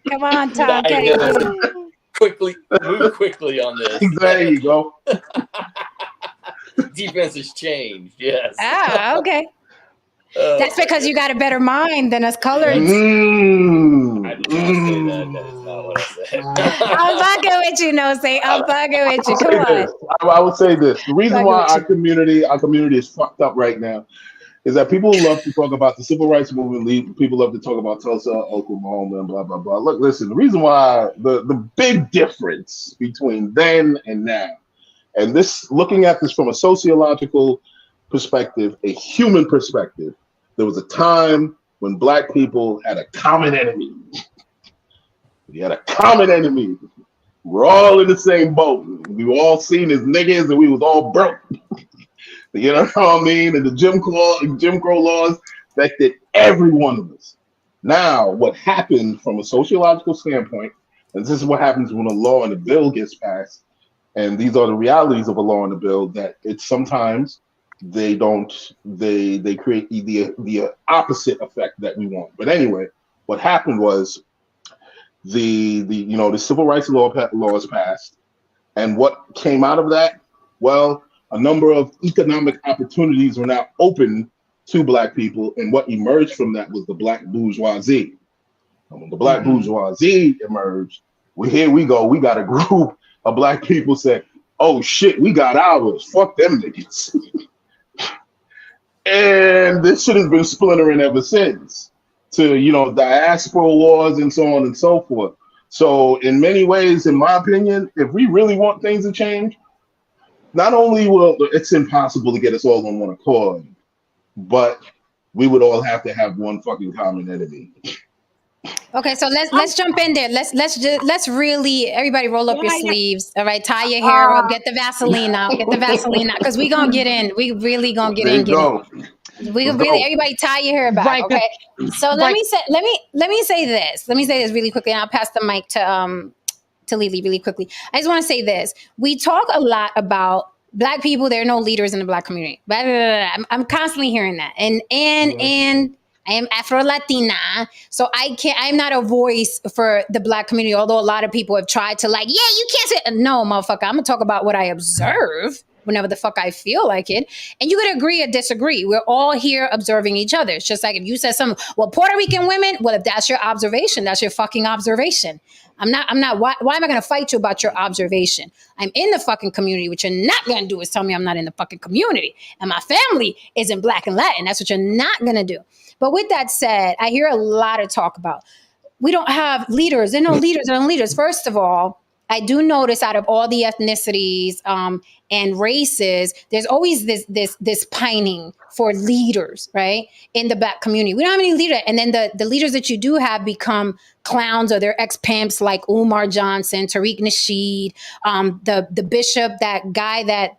Come on, Tom. Move quickly on this. There you go. Defense has changed. Yes. Ah, okay. That's because you got a better mind than us coloreds. I did not say that. That is not what I said. I'm fucking with you, no say. I'm fucking with you. Come on. I would say this. The reason why our community is fucked up right now is that people love to talk about the civil rights movement. People love to talk about Tulsa, Oklahoma, and blah, blah, blah. Look, listen, the reason why the big difference between then and now, and this, looking at this from a sociological perspective, a human perspective, there was a time when black people had a common enemy. We had a common enemy. We're all in the same boat. We were all seen as niggas and we was all broke. You know what I mean? And the Jim Crow laws affected every one of us. Now, what happened from a sociological standpoint, and this is what happens when a law and a bill gets passed, and these are the realities of a law and a bill, that it's sometimes they create the opposite effect that we want. But anyway, what happened was the civil rights laws passed, and what came out of that? Well, a number of economic opportunities were now open to black people, and what emerged from that was the black bourgeoisie. And when the black bourgeoisie emerged, here we go. We got a group of black people say, "Oh shit, we got ours. Fuck them niggas." And this shit has been splintering ever since to diaspora wars and so on and so forth. So in many ways, in my opinion, if we really want things to change, not only will it's impossible to get us all on one accord, but we would all have to have one fucking common enemy. Okay, so let's jump in there. Let's really everybody roll up your sleeves. All right, tie your hair up, get the Vaseline out, because we gonna get in. We really gonna get in. Everybody tie your hair back. Okay. So let me say this. Let me say this really quickly, and I'll pass the mic to Lily really quickly. I just want to say this. We talk a lot about black people. There are no leaders in the black community. Blah, blah, blah, blah. I'm constantly hearing that. And I am Afro-Latina, so I'm not a voice for the black community, although a lot of people have tried to you can't say, no, motherfucker, I'm gonna talk about what I observe whenever the fuck I feel like it. And you could agree or disagree. We're all here observing each other. It's just like if you said something, well, Puerto Rican women, well, if that's your observation, that's your fucking observation. I'm not, why am I going to fight you about your observation? I'm in the fucking community. What you're not going to do is tell me I'm not in the fucking community. And my family isn't black and Latin. That's what you're not going to do. But with that said, I hear a lot of talk about, we don't have leaders. There are no leaders. There are no leaders. First of all, I do notice out of all the ethnicities and races, there's always this pining for leaders, right? In the black community. We don't have any leaders. And then the leaders that you do have become clowns or they're ex-pimps like Umar Johnson, Tariq Nasheed, the bishop, that guy that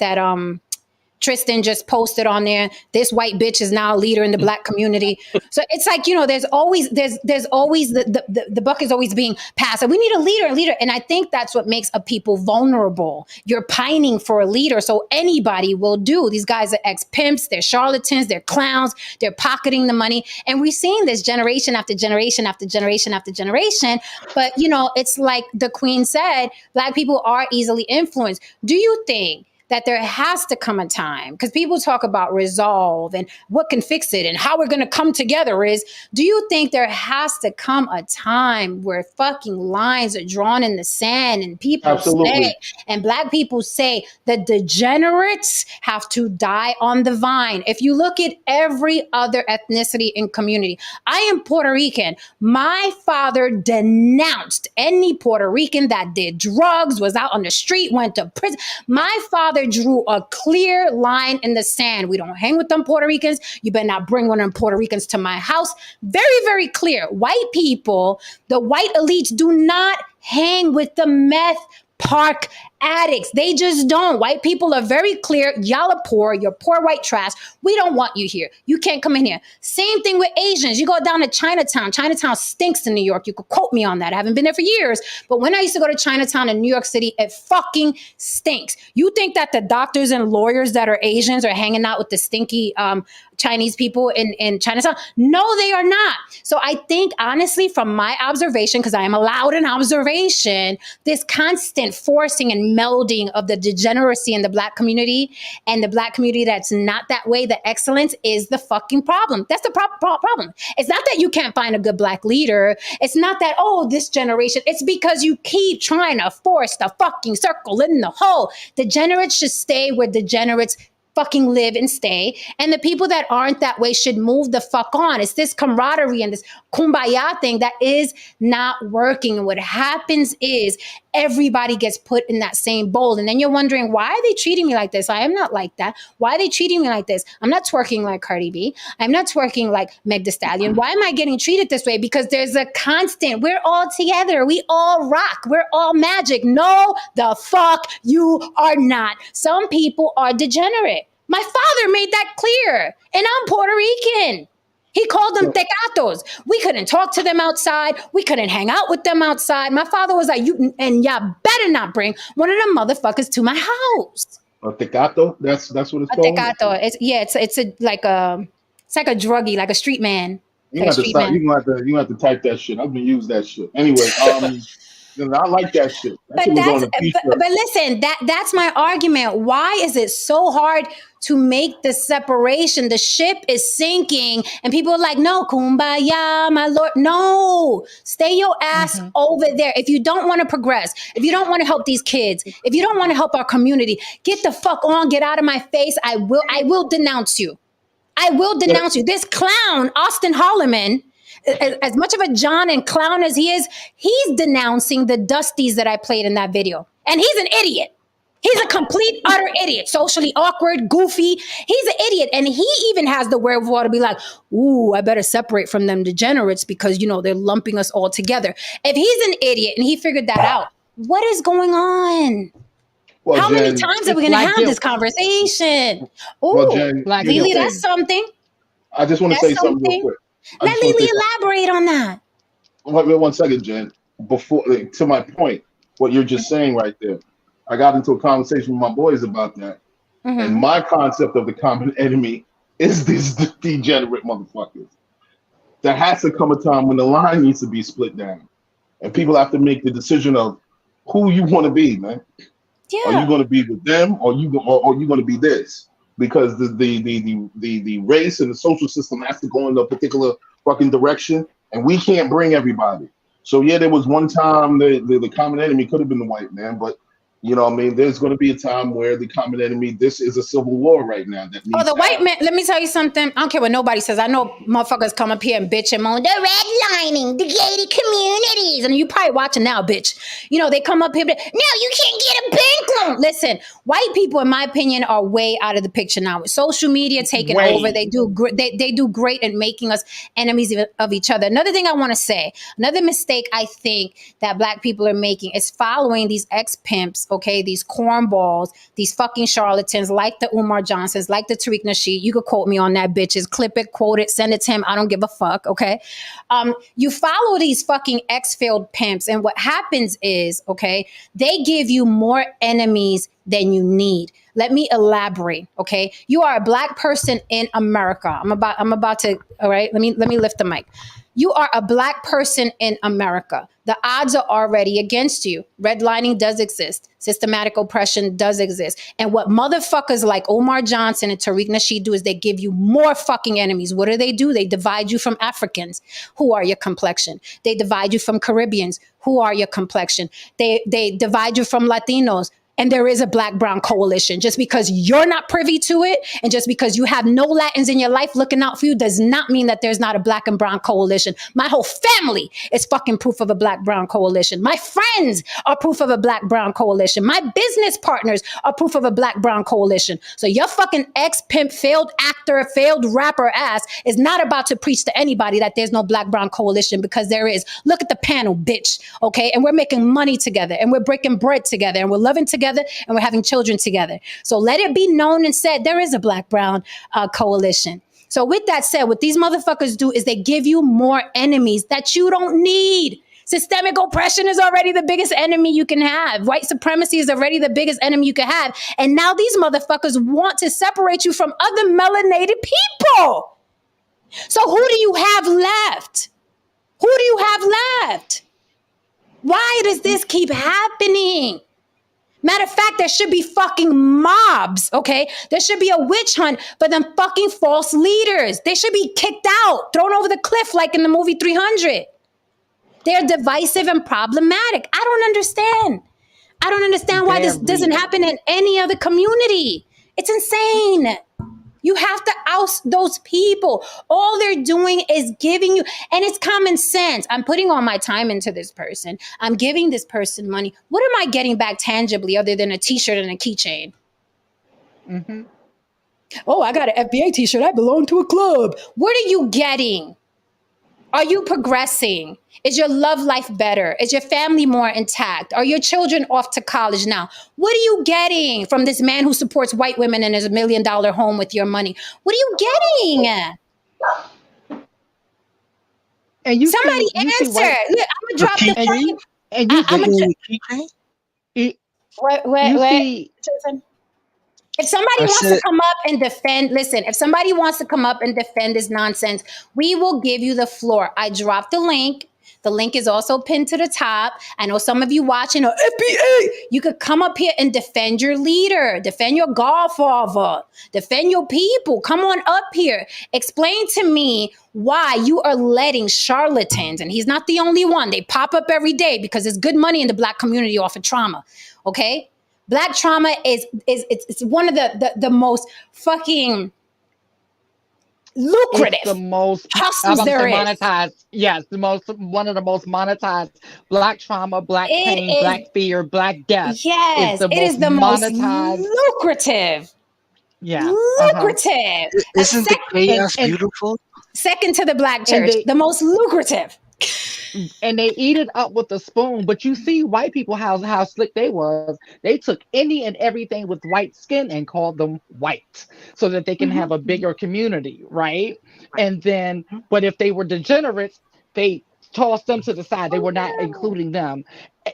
Tristan just posted on there. This white bitch is now a leader in the black community. So it's like, there's always the buck is always being passed. And we need a leader. And I think that's what makes a people vulnerable. You're pining for a leader, so anybody will do. These guys are ex-pimps, they're charlatans, they're clowns, they're pocketing the money. And we've seen this generation after generation after generation after generation. But it's like the Queen said, black people are easily influenced. Do you think that there has to come a time, because people talk about resolve and what can fix it and how we're going to come together is, do you think there has to come a time where fucking lines are drawn in the sand and people say, and black people say, the degenerates have to die on the vine? If you look at every other ethnicity and community, I am Puerto Rican. My father denounced any Puerto Rican that did drugs, was out on the street, went to prison. My father drew a clear line in the sand. We don't hang with them Puerto Ricans. You better not bring one of them Puerto Ricans to my house. Very, very clear. White people, the white elites, do not hang with the meth park addicts. They just don't. White people are very clear. Y'all are poor. You're poor white trash. We don't want you here. You can't come in here. Same thing with Asians. You go down to Chinatown. Chinatown stinks in New York. You could quote me on that. I haven't been there for years. But when I used to go to Chinatown in New York City, it fucking stinks. You think that the doctors and lawyers that are Asians are hanging out with the stinky Chinese people in Chinatown? No, they are not. So I think, honestly, from my observation, because I am allowed an observation, this constant forcing and melding of the degeneracy in the black community and the black community that's not that way, the excellence is the fucking problem. That's the problem. It's not that you can't find a good black leader. It's not that, oh, this generation. It's because you keep trying to force the fucking circle in the hole. Degenerates should stay where degenerates fucking live and stay. And the people that aren't that way should move the fuck on. It's this camaraderie and this kumbaya thing that is not working. And what happens is everybody gets put in that same bowl. And then you're wondering, why are they treating me like this? I am not like that. Why are they treating me like this? I'm not twerking like Cardi B. I'm not twerking like Meg Thee Stallion. Why am I getting treated this way? Because there's a constant. We're all together. We all rock. We're all magic. No, the fuck you are not. Some people are degenerate. My father made that clear. And I'm Puerto Rican. He called them tecatos. We couldn't talk to them outside. We couldn't hang out with them outside. My father was like, y'all better not bring one of them motherfuckers to my house. A tecato? That's what it's called? A tecato. It's like a druggie, like a street man. You have to type that shit. I'm gonna use that shit. Anyway, I like that shit. But listen, that's my argument. Why is it so hard to make the separation? The ship is sinking and people are like, no, kumbaya, my lord. No, stay your ass over there. If you don't want to progress, if you don't want to help these kids, if you don't want to help our community, get the fuck on, get out of my face. I will denounce you. I will denounce you. This clown, Auston Holleman, as much of a John and clown as he is, he's denouncing the Dusties that I played in that video. And he's an idiot. He's a complete, utter idiot. Socially awkward, goofy. He's an idiot. And he even has the wherewithal to be like, ooh, I better separate from them degenerates because, they're lumping us all together. If he's an idiot and he figured that out, what is going on? Well, how many times are we going to have this conversation? Ooh, Lily, that's something. I just want to say something real quick. Let Lily elaborate on that. Wait 1 second, Jen. Before, to my point, what you're just saying right there, I got into a conversation with my boys about that. And my concept of the common enemy is these degenerate motherfuckers. There has to come a time when the line needs to be split down. And people have to make the decision of who you want to be, man. Yeah. Are you going to be with them or you going to be this? Because the race and the social system has to go in a particular fucking direction, and we can't bring everybody. So yeah, there was one time the common enemy could have been the white man, but there's going to be a time where the common enemy, this is a civil war right now. The white man, let me tell you something. I don't care what nobody says. I know motherfuckers come up here and bitch and moan, the redlining, the gated communities. And you probably watching now, bitch. They come up here, no, you can't get a bank loan. Listen, white people, in my opinion, are way out of the picture now. With social media taking over, they do great at making us enemies of each other. Another thing I want to say, another mistake I think that black people are making is following these ex-pimps, okay, these cornballs, these fucking charlatans like the Umar Johnsons, like the Tariq Nasheed. You could quote me on that, bitches. Clip it, quote it, send it to him. I don't give a fuck, okay? You follow these fucking ex-failed pimps, and what happens is, okay, they give you more enemies than you need. Let me elaborate, okay? You are a black person in America. I'm about to, all right? Let me lift the mic. You are a black person in America. The odds are already against you. Redlining does exist. Systematic oppression does exist. And what motherfuckers like Omar Johnson and Tariq Nasheed do is they give you more fucking enemies. What do? They divide you from Africans. Who are your complexion? They divide you from Caribbeans. Who are your complexion? They divide you from Latinos. And there is a black brown coalition. Just because you're not privy to it and just because you have no Latins in your life looking out for you does not mean that there's not a black and brown coalition. My whole family is fucking proof of a black brown coalition. My friends are proof of a black brown coalition. My business partners are proof of a black brown coalition. So your fucking ex-pimp, failed actor, failed rapper ass is not about to preach to anybody that there's no black brown coalition, because there is. Look at the panel, bitch. Okay. And we're making money together and we're breaking bread together and we're loving together and we're having children together. So let it be known and said, there is a black brown coalition. So with that said, what these motherfuckers do is they give you more enemies that you don't need. Systemic oppression is already the biggest enemy you can have. White supremacy is already the biggest enemy you can have. And now these motherfuckers want to separate you from other melanated people. So who do you have left? Who do you have left? Why does this keep happening? Matter of fact, there should be fucking mobs, okay? There should be a witch hunt for them fucking false leaders. They should be kicked out, thrown over the cliff like in the movie 300. They're divisive and problematic. I don't understand why this doesn't happen in any other community. It's insane. You have to oust those people. All they're doing is giving you, and it's common sense. I'm putting all my time into this person. I'm giving this person money. What am I getting back tangibly other than a t-shirt and a keychain? Mm-hmm. Oh, I got an FBA t-shirt. I belong to a club. What are you getting? Are you progressing? Is your love life better? Is your family more intact? Are your children off to college now? What are you getting from this man who supports white women and is $1 million home with your money? What are you getting? And somebody answer. Look, I'm gonna drop the thing. And you wait. If somebody wants to come up and defend, listen, if somebody wants to come up and defend this nonsense, we will give you the floor. I dropped the link. The link is also pinned to the top. I know some of you watching are FBA. You could come up here and defend your leader, defend your godfather, defend your people. Come on up here. Explain to me why you are letting charlatans, and he's not the only one. They pop up every day because there's good money in the black community off of trauma. Okay? Black trauma is one of the most fucking lucrative, it's the most hustles there is. Monetized. Yes, one of the most monetized. Black trauma, black pain, black fear, black death. Yes, it is the most lucrative. Yeah, lucrative. Isn't the chaos beautiful? Second to the black church, the most lucrative. And they eat it up with a spoon. But you see white people, how slick they was. They took any and everything with white skin and called them white so that they can have a bigger community, right? And then, but if they were degenerates, they tossed them to the side. They were not including them.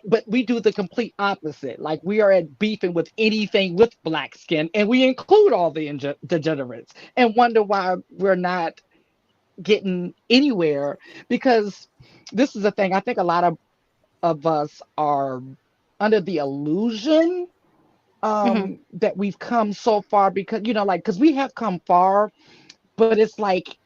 But we do the complete opposite. Like, we are at beefing with anything with black skin, and we include all the degenerates and wonder why we're not getting anywhere, because this is the thing. I think a lot of us are under the illusion that we've come so far, because, because we have come far, but it's like,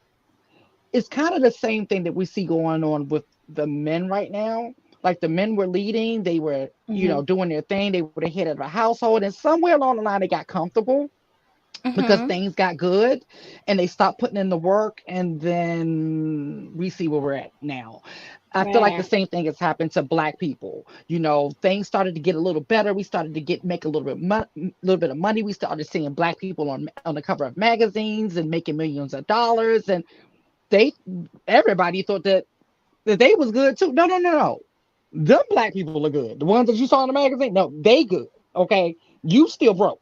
it's kind of the same thing that we see going on with the men right now. Like, the men were leading, they were, doing their thing, they were the head of the household, and somewhere along the line they got comfortable. Because things got good and they stopped putting in the work, and then we see where we're at now. I feel like the same thing has happened to black people. Things started to get a little better. We started to make a little bit of money. We started seeing black people on the cover of magazines and making millions of dollars, and everybody thought that they was good too. No. Them black people are good. The ones that you saw in the magazine, no, they good. Okay, you still broke.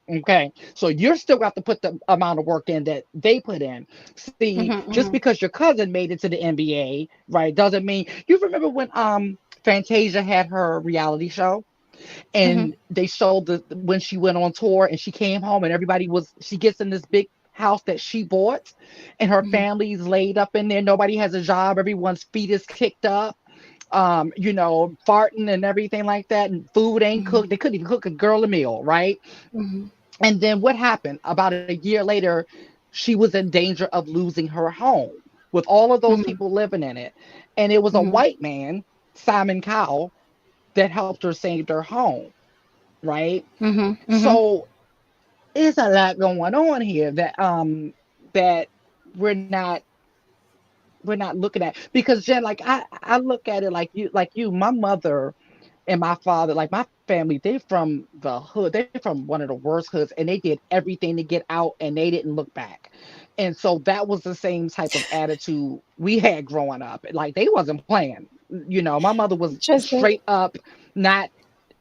Okay, so you're still got to put the amount of work in that they put in. See, just because your cousin made it to the NBA, right, doesn't mean. You remember when Fantasia had her reality show, and they showed when she went on tour and she came home and she gets in this big house that she bought, and her family's laid up in there. Nobody has a job. Everyone's feet is kicked up. Farting and everything like that, and food ain't cooked. They couldn't even cook a girl a meal, right? And then what happened? About a year later, she was in danger of losing her home with all of those people living in it. And it was a white man, Simon Cowell, that helped her save her home, right? So it's a lot going on here that we're not looking at, because Jen, like I look at it like you, my mother and my father, like my family, they're from the hood. They're from one of the worst hoods, and they did everything to get out, and they didn't look back. And so that was the same type of attitude we had growing up. Like they wasn't playing. My mother was Interesting. straight up not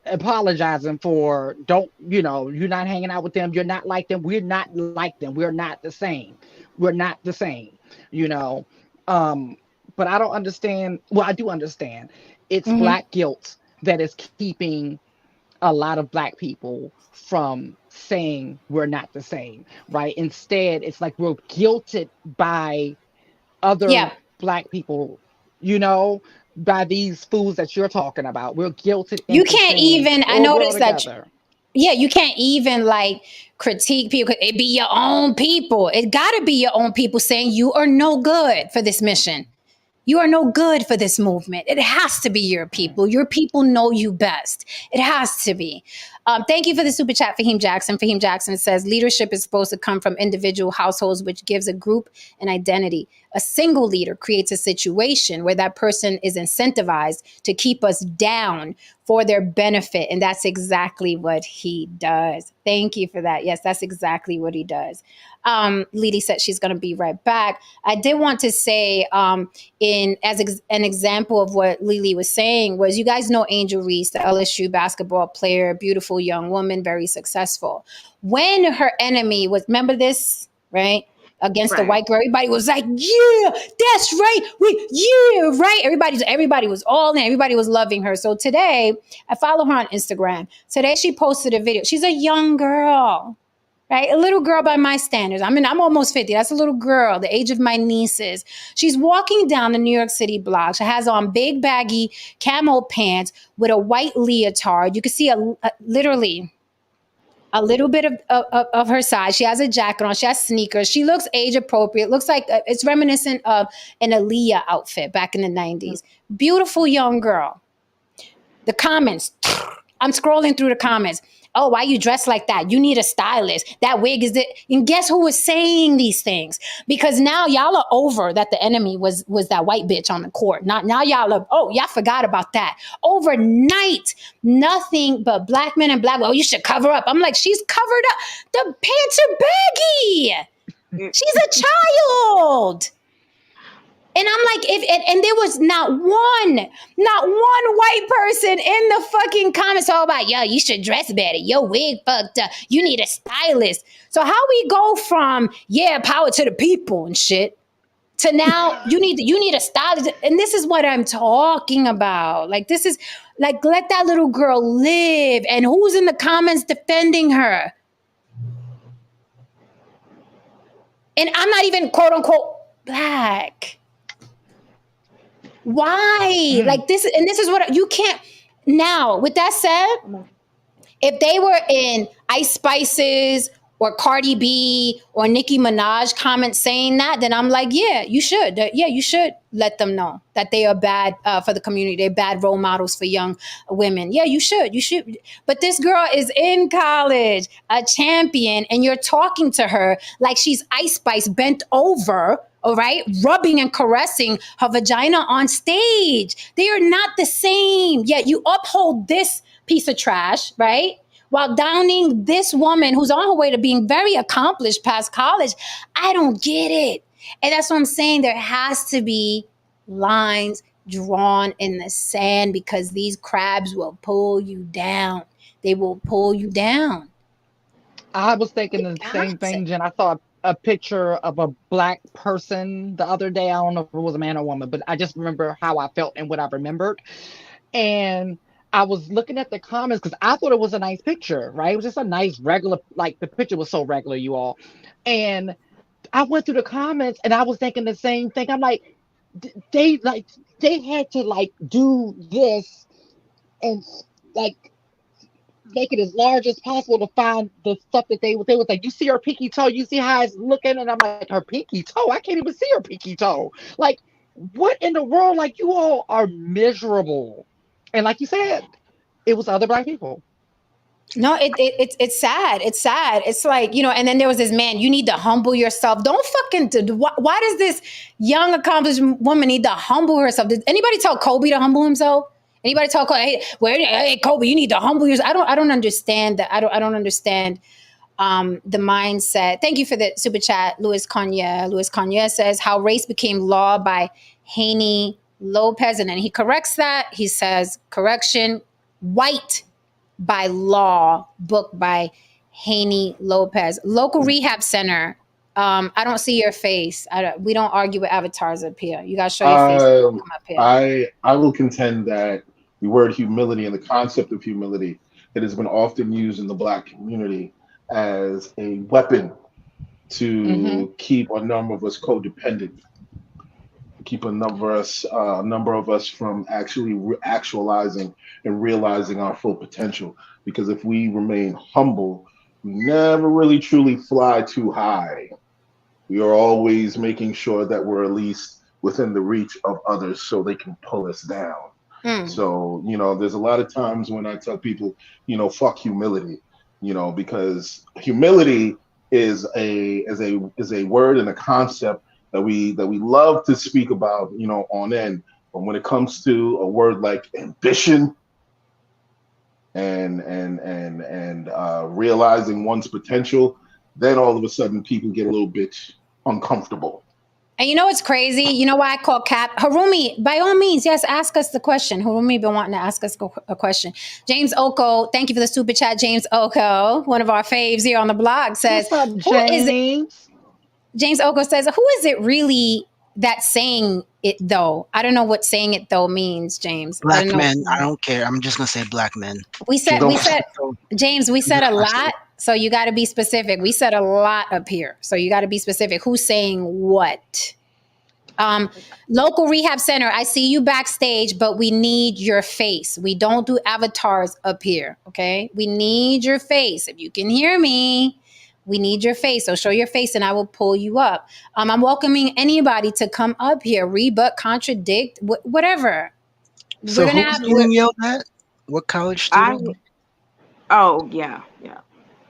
apologizing for, don't, you're not hanging out with them, you're not like them, we're not like them, we're not the same, we're not the same, you know. But I don't understand. Well, I do understand. It's Black guilt that is keeping a lot of Black people from saying we're not the same, right? Instead, it's like we're guilted by other Yeah. Black people, by these fools that you're talking about. We're guilted You into can't saying, even, I oh, we're all noticed that, together. yeah, you can't even like critique people. It be your own people. It got to be your own people saying you are no good for this mission. You are no good for this movement. It has to be your people. Your people know you best. It has to be. Thank you for the super chat, Fahim Jackson. Fahim Jackson says leadership is supposed to come from individual households, which gives a group an identity. A single leader creates a situation where that person is incentivized to keep us down for their benefit. And that's exactly what he does. Thank you for that. Yes, that's exactly what he does. Lily said she's going to be right back. I did want to say, an example of what Lily was saying was, you guys know Angel Reese, the LSU basketball player, beautiful young woman, very successful. When her enemy was, remember this, right? Against the Right. white girl, everybody was like, "Yeah, that's right, yeah, right." Everybody was all in. Everybody was loving her. So today, I follow her on Instagram. Today, she posted a video. She's a young girl, right? A little girl by my standards. I mean, I'm almost 50. That's a little girl, the age of my nieces. She's walking down the New York City block. She has on big baggy camo pants with a white leotard. You can see literally a little bit of her size. She has a jacket on. She has sneakers. She looks age appropriate. Looks like it's reminiscent of an Aaliyah outfit back in the 90s. Beautiful young girl. The comments, I'm scrolling through the comments. Oh, why you dressed like that? You need a stylist. That wig is it. And guess who was saying these things? Because now y'all are over that the enemy was that white bitch on the court. Not now y'all are, oh, y'all forgot about that. Overnight, nothing but Black men and Black. Oh, you should cover up. I'm like, she's covered up. The pants are baggy. She's a child. And I'm like, and there was not one white person in the fucking comments all about, yo, you should dress better. Your wig fucked up. You need a stylist. So how we go from, yeah, power to the people and shit, to now you need a stylist. And this is what I'm talking about. Like, this is like, let that little girl live. And who's in the comments defending her? And I'm not even quote unquote Black. Why? Like this, and this is what you can't. Now, with that said, if they were in Ice Spices or Cardi B or Nicki Minaj comments saying that, then I'm like, yeah, you should. Yeah, you should let them know that they are bad for the community. They're bad role models for young women. Yeah, you should. You should. But this girl is in college, a champion, and you're talking to her like she's Ice Spice bent over, all right, rubbing and caressing her vagina on stage. They are not the same. Yet you uphold this piece of trash, right? While downing this woman who's on her way to being very accomplished past college. I don't get it. And that's what I'm saying. There has to be lines drawn in the sand, because these crabs will pull you down. They will pull you down. I was thinking the same thing, Jen. I saw a picture of a Black person the other day. I don't know if it was a man or woman, but I just remember how I felt and what I remembered. And I was looking at the comments because I thought it was a nice picture, right? It was just a nice regular, like the picture was so regular, you all. And I went through the comments and I was thinking the same thing. I'm like, they like they had to like do this and like make it as large as possible to find the stuff that they was like, you see her pinky toe, you see how it's looking, and I'm like, her pinky toe, I can't even see her pinky toe. Like, what in the world? Like, you all are miserable. And like you said, it was other black people. No, it's sad. It's sad. It's like, and then there was this man, you need to humble yourself. Don't fucking, why does this young accomplished woman need to humble herself? Did anybody tell Kobe to humble himself? Anybody tell Kobe, hey Kobe, you need to humble yourself? I don't understand that. I don't understand the mindset. Thank you for the super chat, Louis Cognier. Louis Cognier says how race became law by Haney Lopez. And then he corrects that. He says, correction, white by law, book by Haney Lopez. Local rehab center. I don't see your face. We don't argue with avatars up here. You guys show your face. Come up here. I will contend that the word humility and the concept of humility, it has been often used in the black community as a weapon to keep a number of us codependent, keep a number of us from actually actualizing and realizing our full potential. Because if we remain humble, we never really truly fly too high. We are always making sure that we're at least within the reach of others so they can pull us down. So, there's a lot of times when I tell people, fuck humility, because humility is a word and a concept that we love to speak about, on end. But when it comes to a word like ambition and realizing one's potential, then all of a sudden people get a little bit uncomfortable. And you know what's crazy? You know why I call Cap? Harumi, by all means, yes, ask us the question. Harumi been wanting to ask us a question. James Oko, thank you for the super chat. James Oko, one of our faves here on the blog, says, "What's up, James?" James Oko says, who is it really that's saying it though? I don't know what saying it though means, James. Black men. I don't care. I'm just gonna say black men. We said, James, we said a lot. So you got to be specific. We said a lot up here. So you got to be specific. Who's saying what? Local rehab center. I see you backstage, but we need your face. We don't do avatars up here. Okay. We need your face. If you can hear me, we need your face. So show your face and I will pull you up. I'm welcoming anybody to come up here, rebut, contradict, whatever. So who's getting yelled at? What college student? Yeah.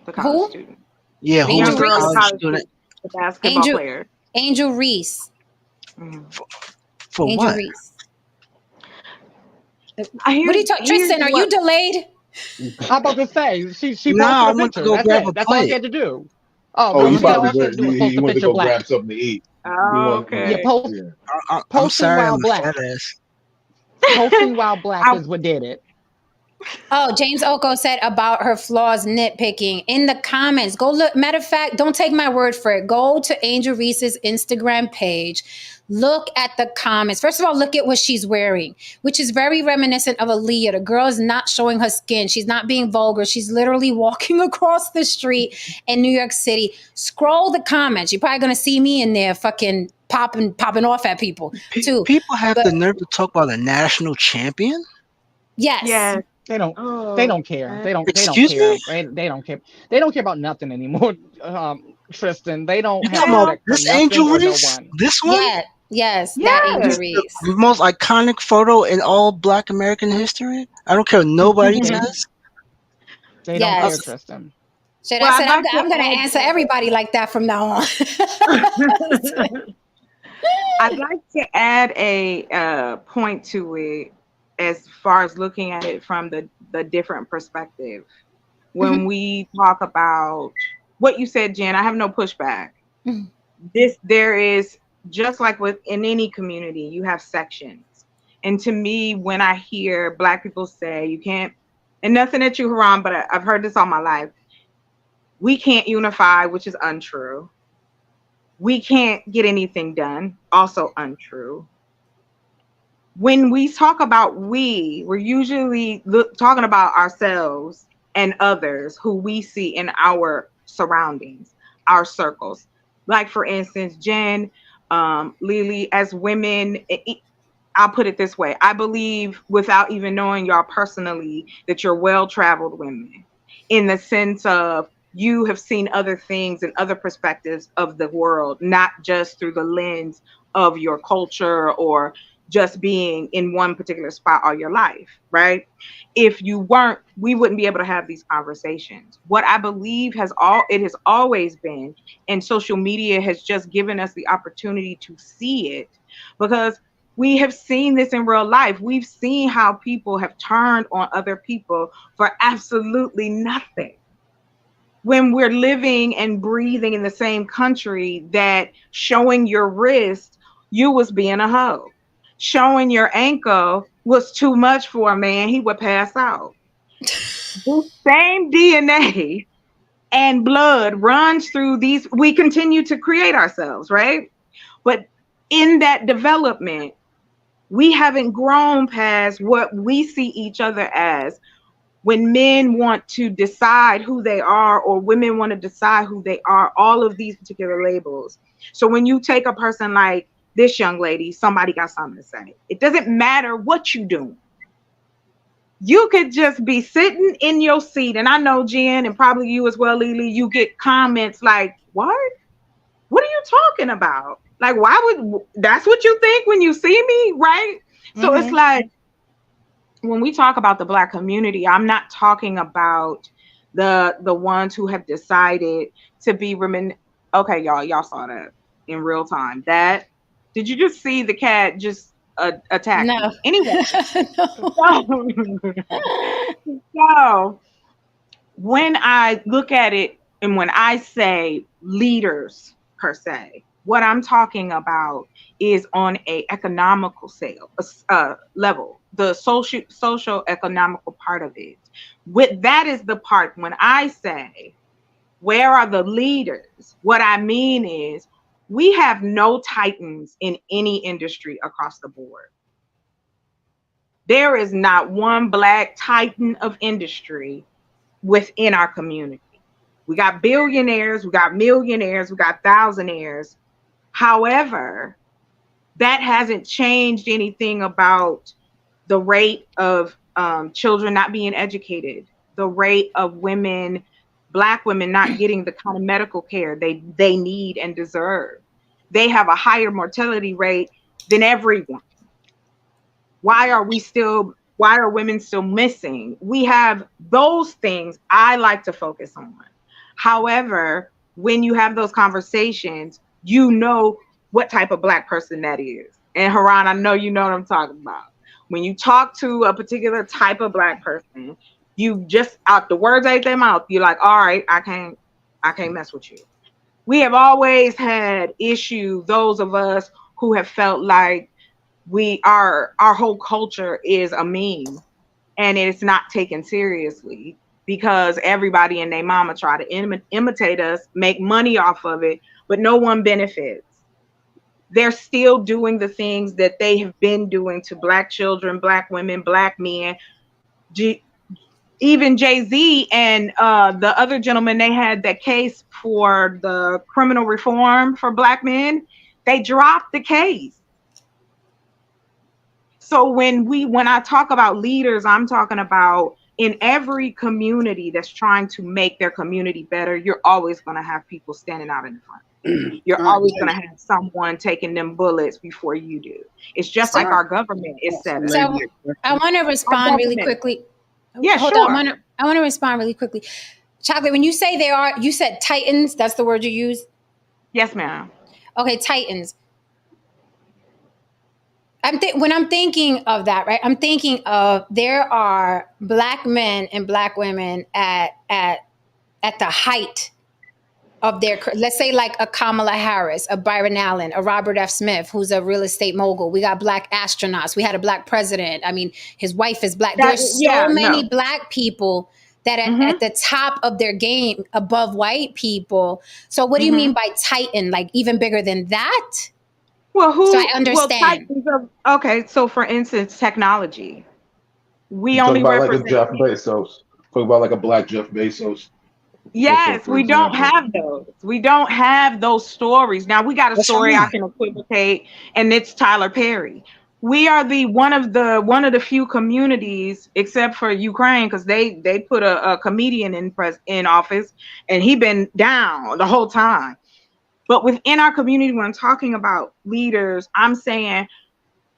The college student. Yeah, who was the college student? The basketball player. Angel Reese. For Angel what? Reese. What are you talking? Tristan, are you delayed? I'm about to say she I posted went to a go picture. grab a That's all plate. you had to do. He went to go grab something to eat. Oh, okay. I'm Posting sorry, while I'm a black. fat ass. Posting while black is what did it. Oh, James Oko said about her flaws nitpicking in the comments. Go look. Matter of fact, don't take my word for it. Go to Angel Reese's Instagram page. Look at the comments. First of all, look at what she's wearing, which is very reminiscent of Aaliyah. The girl is not showing her skin. She's not being vulgar. She's literally walking across the street in New York City. Scroll the comments. You're probably going to see me in there fucking popping off at people too. People have the nerve to talk about a national champion? Yes. Yeah. They don't care. They don't Excuse care. me? They don't care. They don't care about nothing anymore. Tristan, they don't have about respect for this nothing Angel or no Reese? one. This one? Yeah. Yes. That Angel Reese. The most iconic photo in all Black American history? I don't care what nobody says. They don't care, Tristan. Shit, I said I'm going to answer everybody like that from now on. I'd like to add a point to it as far as looking at it from the different perspective. When we talk about what you said, Jen, I have no pushback. There is, just like in any community, you have sections. And to me, when I hear Black people say you can't, and nothing at you, Haram, but I've heard this all my life, we can't unify, which is untrue. We can't get anything done, also untrue. When we talk about we're usually talking about ourselves and others who we see in our surroundings, our circles. And when we talk about we, we're usually talking about ourselves and others who we see in our surroundings, our circles. And when we talk about we, we're usually talking about ourselves and others who we see in our surroundings, our circles. And when we talk about we, we're usually talking about ourselves and others who we see in our Like, for instance, Jen, Lily, as women, I'll put it this way. I believe, without even knowing y'all personally, that you're well-traveled women, in the sense of you have seen other things and other perspectives of the world, not just through the lens of your culture or just being in one particular spot all your life, right? If you weren't, we wouldn't be able to have these conversations. What I believe has always been, and social media has just given us the opportunity to see it, because we have seen this in real life. We've seen how people have turned on other people for absolutely nothing. When we're living and breathing in the same country, that showing your wrist, you was being a hoe. Showing your ankle was too much for a man. He would pass out. The same DNA and blood runs through these. We continue to create ourselves, right? But in that development, we haven't grown past what we see each other as. When men want to decide who they are, or women want to decide who they are, all of these particular labels. So when you take a person like this young lady, somebody got something to say. It doesn't matter what you do. You could just be sitting in your seat, and I know Jen, and probably you as well, Lily, you get comments like, what? What are you talking about? Like, why would, that's what you think when you see me, right? So it's like, when we talk about the Black community, I'm not talking about the ones who have decided to be okay, y'all saw that in real time. That, did you just see the cat just attack No. me? Anyway, so when I look at it, and when I say leaders per se, what I'm talking about is on a economical level, the social economical part of it. With that is the part when I say, where are the leaders? What I mean is, we have no titans in any industry across the board. There is not one Black titan of industry within our community. We got billionaires, we got millionaires, we got thousandaires. However, that hasn't changed anything about the rate of children not being educated, the rate of women, Black women, not getting the kind of medical care they need and deserve. They have a higher mortality rate than everyone. Why are women still missing? We have those things I like to focus on. However, when you have those conversations, you know what type of Black person that is. And Haran, I know you know what I'm talking about. When you talk to a particular type of Black person, you just, out the words out their mouth, you're like, all right, I can't mess with you. We have always had issue, those of us who have felt like our whole culture is a meme and it's not taken seriously, because everybody and their mama try to imitate us, make money off of it, but no one benefits. They're still doing the things that they have been doing to Black children, Black women, Black men. Even Jay-Z and the other gentleman, they had that case for the criminal reform for Black men. They dropped the case. So when I talk about leaders, I'm talking about in every community that's trying to make their community better, you're always going to have people standing out in the front. You're always going to have someone taking them bullets before you do. It's just like our government is set up. So I want to respond really quickly. Yeah, Hold sure. on. I want to respond really quickly. Chocolate, when you say you said titans, that's the word you use? Yes, ma'am. Okay, titans. When I'm thinking of that, right, I'm thinking of there are Black men and Black women at the height of their, let's say like a Kamala Harris, a Byron Allen, a Robert F. Smith, who's a real estate mogul. We got Black astronauts. We had a Black president. I mean, his wife is Black. There's so many Black people that are at the top of their game above white people. So what do you mean by titan? Like even bigger than that? Well, so I understand. Okay, so for instance, technology. We you only talk about represent like a Jeff Bezos. Talk about like a Black Jeff Bezos. Yes, we don't have those. We don't have those stories. Now we got a story I can equivocate, and it's Tyler Perry. We are one of the few communities, except for Ukraine, because they put a comedian in office, and he been down the whole time. But within our community, when I'm talking about leaders, I'm saying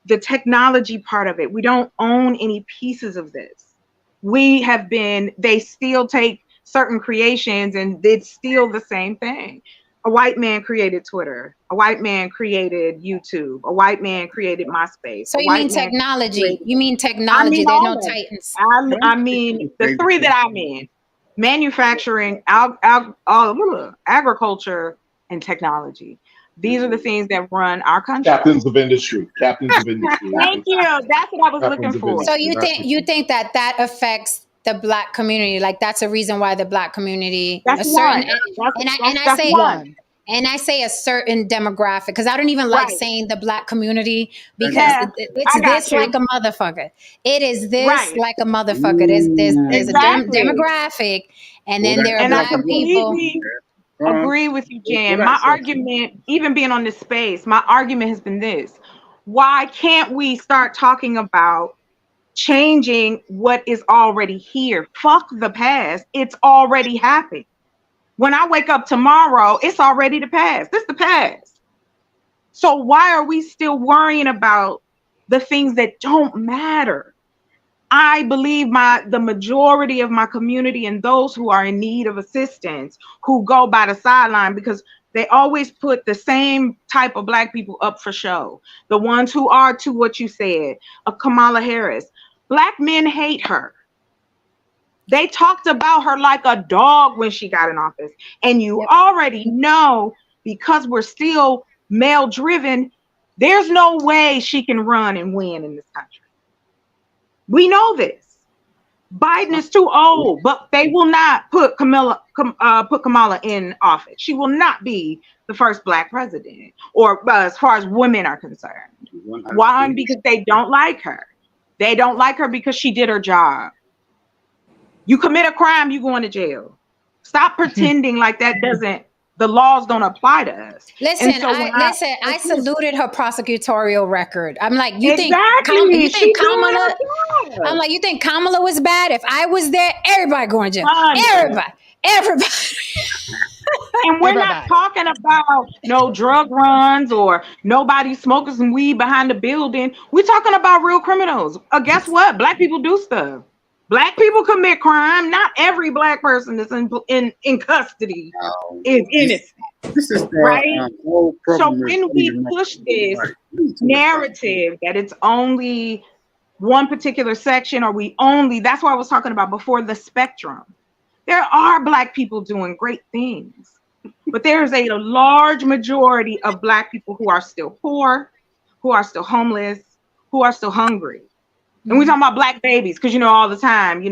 the technology part of it. We don't own any pieces of this. They still take certain creations and it's still the same thing. A white man created Twitter. A white man created YouTube. A white man created MySpace. So you mean technology? You mean I technology? mean, They're no titans. I mean the three that I'm in: manufacturing, agriculture, and technology. These are the things that run our country. Captains of industry. Captains of industry. Thank you. That's what I was looking for. So you think that affects the Black community? Like that's a reason why the Black community, that's a certain, one. And I say a certain demographic, because I don't even like saying the Black community, because it's this like a motherfucker. It is this like a motherfucker. There's a demographic, and then there are Black people. Agree with you, Jan. My argument, even being on this space, my argument has been this: why can't we start talking about changing what is already here? Fuck the past. It's already happened. When I wake up tomorrow, it's already the past. This is the past. So why are we still worrying about the things that don't matter? I believe the majority of my community and those who are in need of assistance, who go by the sideline, because they always put the same type of Black people up for show. The ones who are, to what you said, Kamala Harris. Black men hate her. They talked about her like a dog when she got in office. And you already know, because we're still male driven, there's no way she can run and win in this country. We know this. Biden is too old, but they will not put Kamala in office. She will not be the first Black president, or as far as women are concerned. Why? Because they don't like her. They don't like her because she did her job. You commit a crime, you going to jail. Stop pretending like the laws don't apply to us. Listen, I saluted her prosecutorial record. I'm like, you think Kamala? I'm like, you think Kamala was bad? If I was there, everybody going to jail. Everybody. And we're not talking about no drug runs or nobody smoking some weed behind the building. We're talking about real criminals. Guess what? Black people do stuff. Black people commit crime. Not every Black person that's in custody is innocent. This is right? So when we push this narrative that it's only one particular section, or that's what I was talking about before, the spectrum. There are Black people doing great things, but there's a large majority of Black people who are still poor, who are still homeless, who are still hungry. And we're talking about Black babies, because all the time,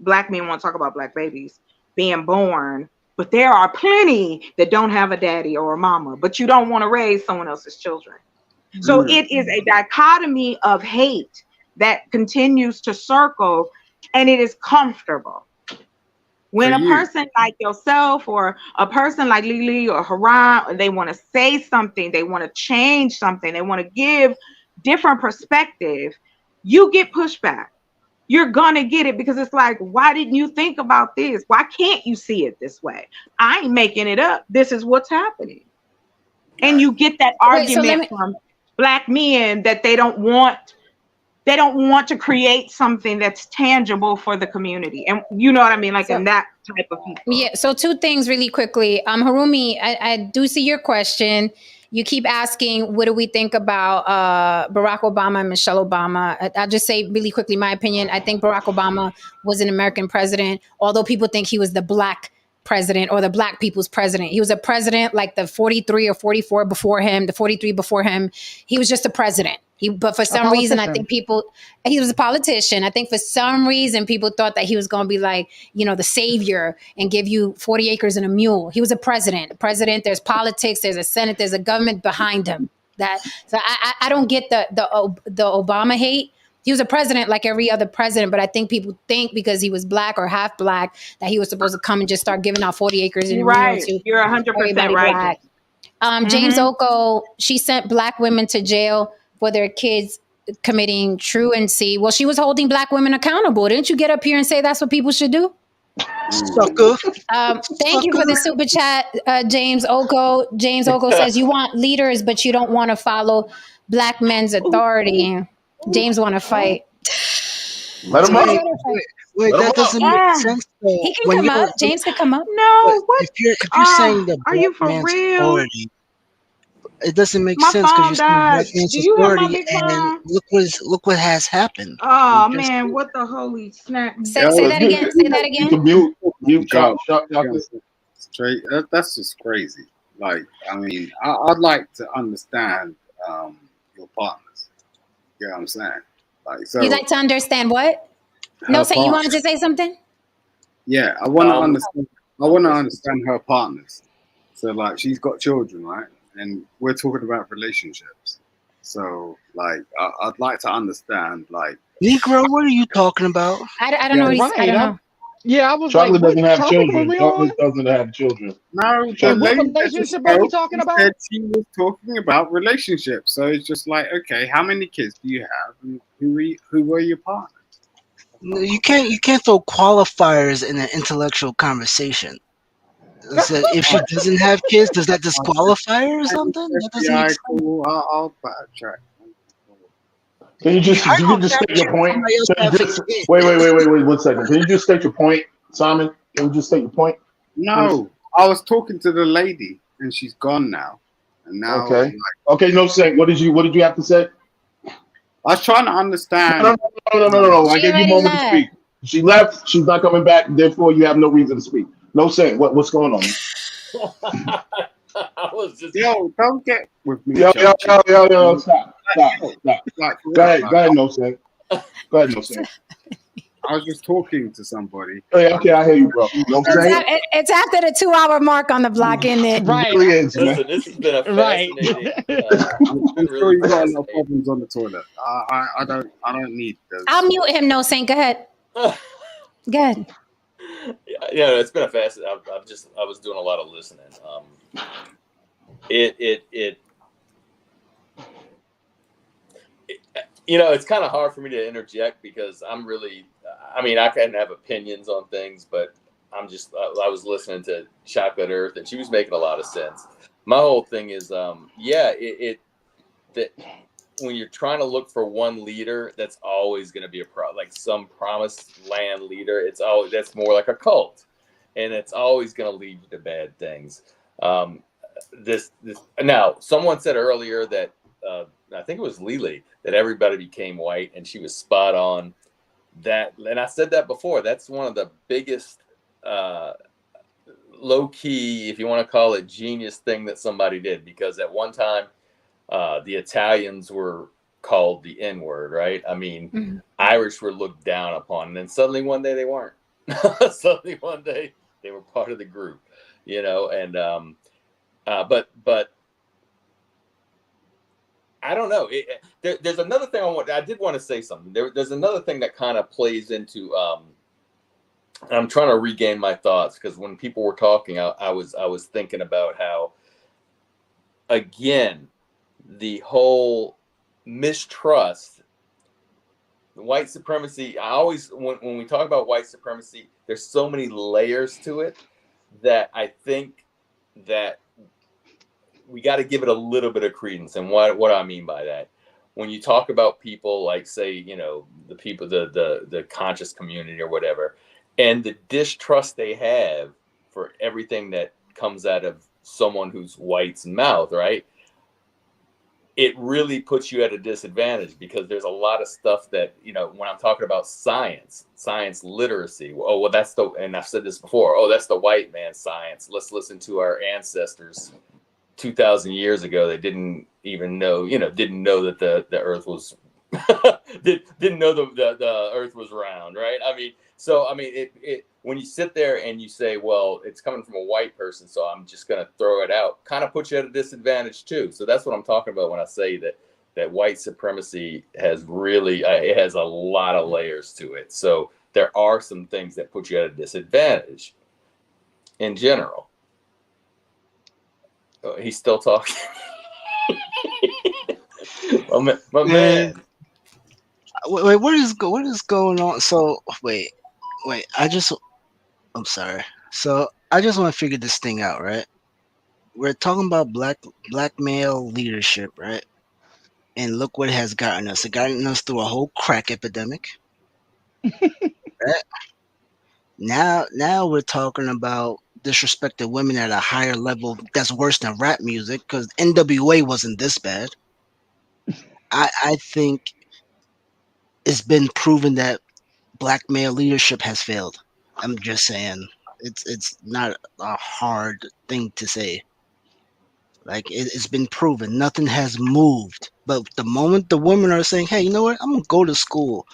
Black men want to talk about Black babies being born, but there are plenty that don't have a daddy or a mama, but you don't want to raise someone else's children. So it is a dichotomy of hate that continues to circle, and it is comfortable. When a person like yourself or a person like Lily or Haran, they want to say something, they want to change something, they want to give different perspective, you get pushback. You're gonna get it, because it's like, why didn't you think about this? Why can't you see it this way? I ain't making it up. This is what's happening. And you get that argument from Black men that they don't want to create something that's tangible for the community. And you know what I mean? Like, in that type of people. Yeah. So two things really quickly. Harumi, I do see your question. You keep asking, what do we think about Barack Obama and Michelle Obama? I'll just say really quickly, my opinion. I think Barack Obama was an American president, although people think he was the Black president or the Black people's president. He was a president like the 43 or 44 before him, the 43 before him. He was just a president. But for some reason, I think he was a politician. I think for some reason, people thought that he was going to be like, the savior and give you 40 acres and a mule. He was a president. There's politics, there's a Senate, there's a government behind him. So I don't get the Obama hate. He was a president like every other president, but I think people think because he was black or half black that he was supposed to come and just start giving out 40 acres and You're right. to You're 100% everybody right. black. James Oko, she sent black women to jail for their kids committing truancy. Well, she was holding black women accountable. Didn't you get up here and say that's what people should do? Sucker. Thank you for the super chat, James Oko. James Oko says you want leaders, but you don't want to follow black men's authority. James want to fight. Let him up. Wait, that doesn't make sense though. He can come up. James can come up. No, what? If you're saying the Are you black for man's real? authority, it doesn't make My sense phone because you're saying died. black man's Do you have my authority, big and phone? look what has happened. Oh We just- man, what the holy snap? Say that again. Say that You can again. mute Go. chocolate. Straight. That's just crazy. Like, I mean, I'd like to understand your partners. You know what I'm saying? Like, so You'd like to understand what? No, say you wanted to say something? yeah, I want to understand. I want to understand her partners. So, like, she's got children, right? And we're talking about relationships. So, like, I'd like to understand, like, Negro, what are you talking about? I don't know what he's. I don't know. Yeah, I was Chocolate like, doesn't what have topic were children. we on? Chocolate doesn't have children. no, the And what lady that just relationship are we spoke, talking she about? said she was talking about relationships. So it's just like, okay, how many kids do you have, and who were your partners? No, you can't throw qualifiers in an intellectual conversation. So if she doesn't have kids, does that disqualify her or something? That doesn't make Yeah, sense. cool. I'll backtrack. Can you just How you you can just gonna state your capture point? somebody else Can you having just, kids? wait 1 second. Can you just state your point, Simon? Can you just state your point? No, I was talking to the lady, and she's gone now. And now, Okay. Okay, no say. What did you have to say? I was trying to understand. No. I She gave you a already moment to left. speak. She left. She's not coming back. Therefore, you have no reason to speak. No saying. What's going on? I was just Yo, don't get with me. Yo. Chochi. Stop. Like, Go ahead, no saying. Go ahead, no saying. I was just talking to somebody. Hey, okay, I hear you, bro. No saying. It's after the 2-hour mark on the block, isn't it? Right. It really is, man. listen. This has been a Right. fascinating. I'm sure really you got a lot of fascinating. problems on the toilet. I don't need those. I'll mute him. No, Saint. Go ahead. Go ahead. Yeah, it's been a fascinating. I was doing a lot of listening. It's kind of hard for me to interject because I'm really. I mean, I can have opinions on things, but I was listening to Chocolate Earth, and she was making a lot of sense. My whole thing is, that when you're trying to look for one leader, that's always going to be a problem. Like some promised land leader, that's more like a cult, and it's always going to lead you to bad things. Now, someone said earlier that I think it was Lily that everybody became white, and she was spot on. That, and I said that before. That's one of the biggest low key, if you want to call it, genius thing that somebody did, because at one time. The Italians were called the N-word, right? I mean, Irish were looked down upon, and then suddenly one day they weren't. Suddenly one day they were part of the group, And but I don't know. There's another thing I did want to say something. There's another thing that kind of plays into. I'm trying to regain my thoughts because when people were talking, I was thinking about how, again, the whole mistrust, white supremacy. I always, when we talk about white supremacy, there's so many layers to it that I think that we got to give it a little bit of credence. And what I mean by that, when you talk about people like, say, the people, the conscious community or whatever, and the distrust they have for everything that comes out of someone who's white's mouth, right? It really puts you at a disadvantage because there's a lot of stuff that, when I'm talking about science literacy, and I've said this before, that's the white man's science. Let's listen to our ancestors 2,000 years ago. They didn't even know, didn't know that the earth was, didn't know the earth was round, right? It when you sit there and you say, well, it's coming from a white person, so I'm just going to throw it out, kind of puts you at a disadvantage too. So that's what I'm talking about when I say that that white supremacy has really, it has a lot of layers to it. So there are some things that put you at a disadvantage in general. Oh, he's still talking. my man. Wait, what is going on? So wait, I'm sorry. So I just want to figure this thing out, right? We're talking about black male leadership, right? And look what it has gotten us. It gotten us through a whole crack epidemic. Right? Now we're talking about disrespecting women at a higher level that's worse than rap music, because NWA wasn't this bad. I think it's been proven that black male leadership has failed. I'm just saying, it's not a hard thing to say. Like it's been proven, nothing has moved. But the moment the women are saying, "Hey, you know what? I'm gonna go to school,"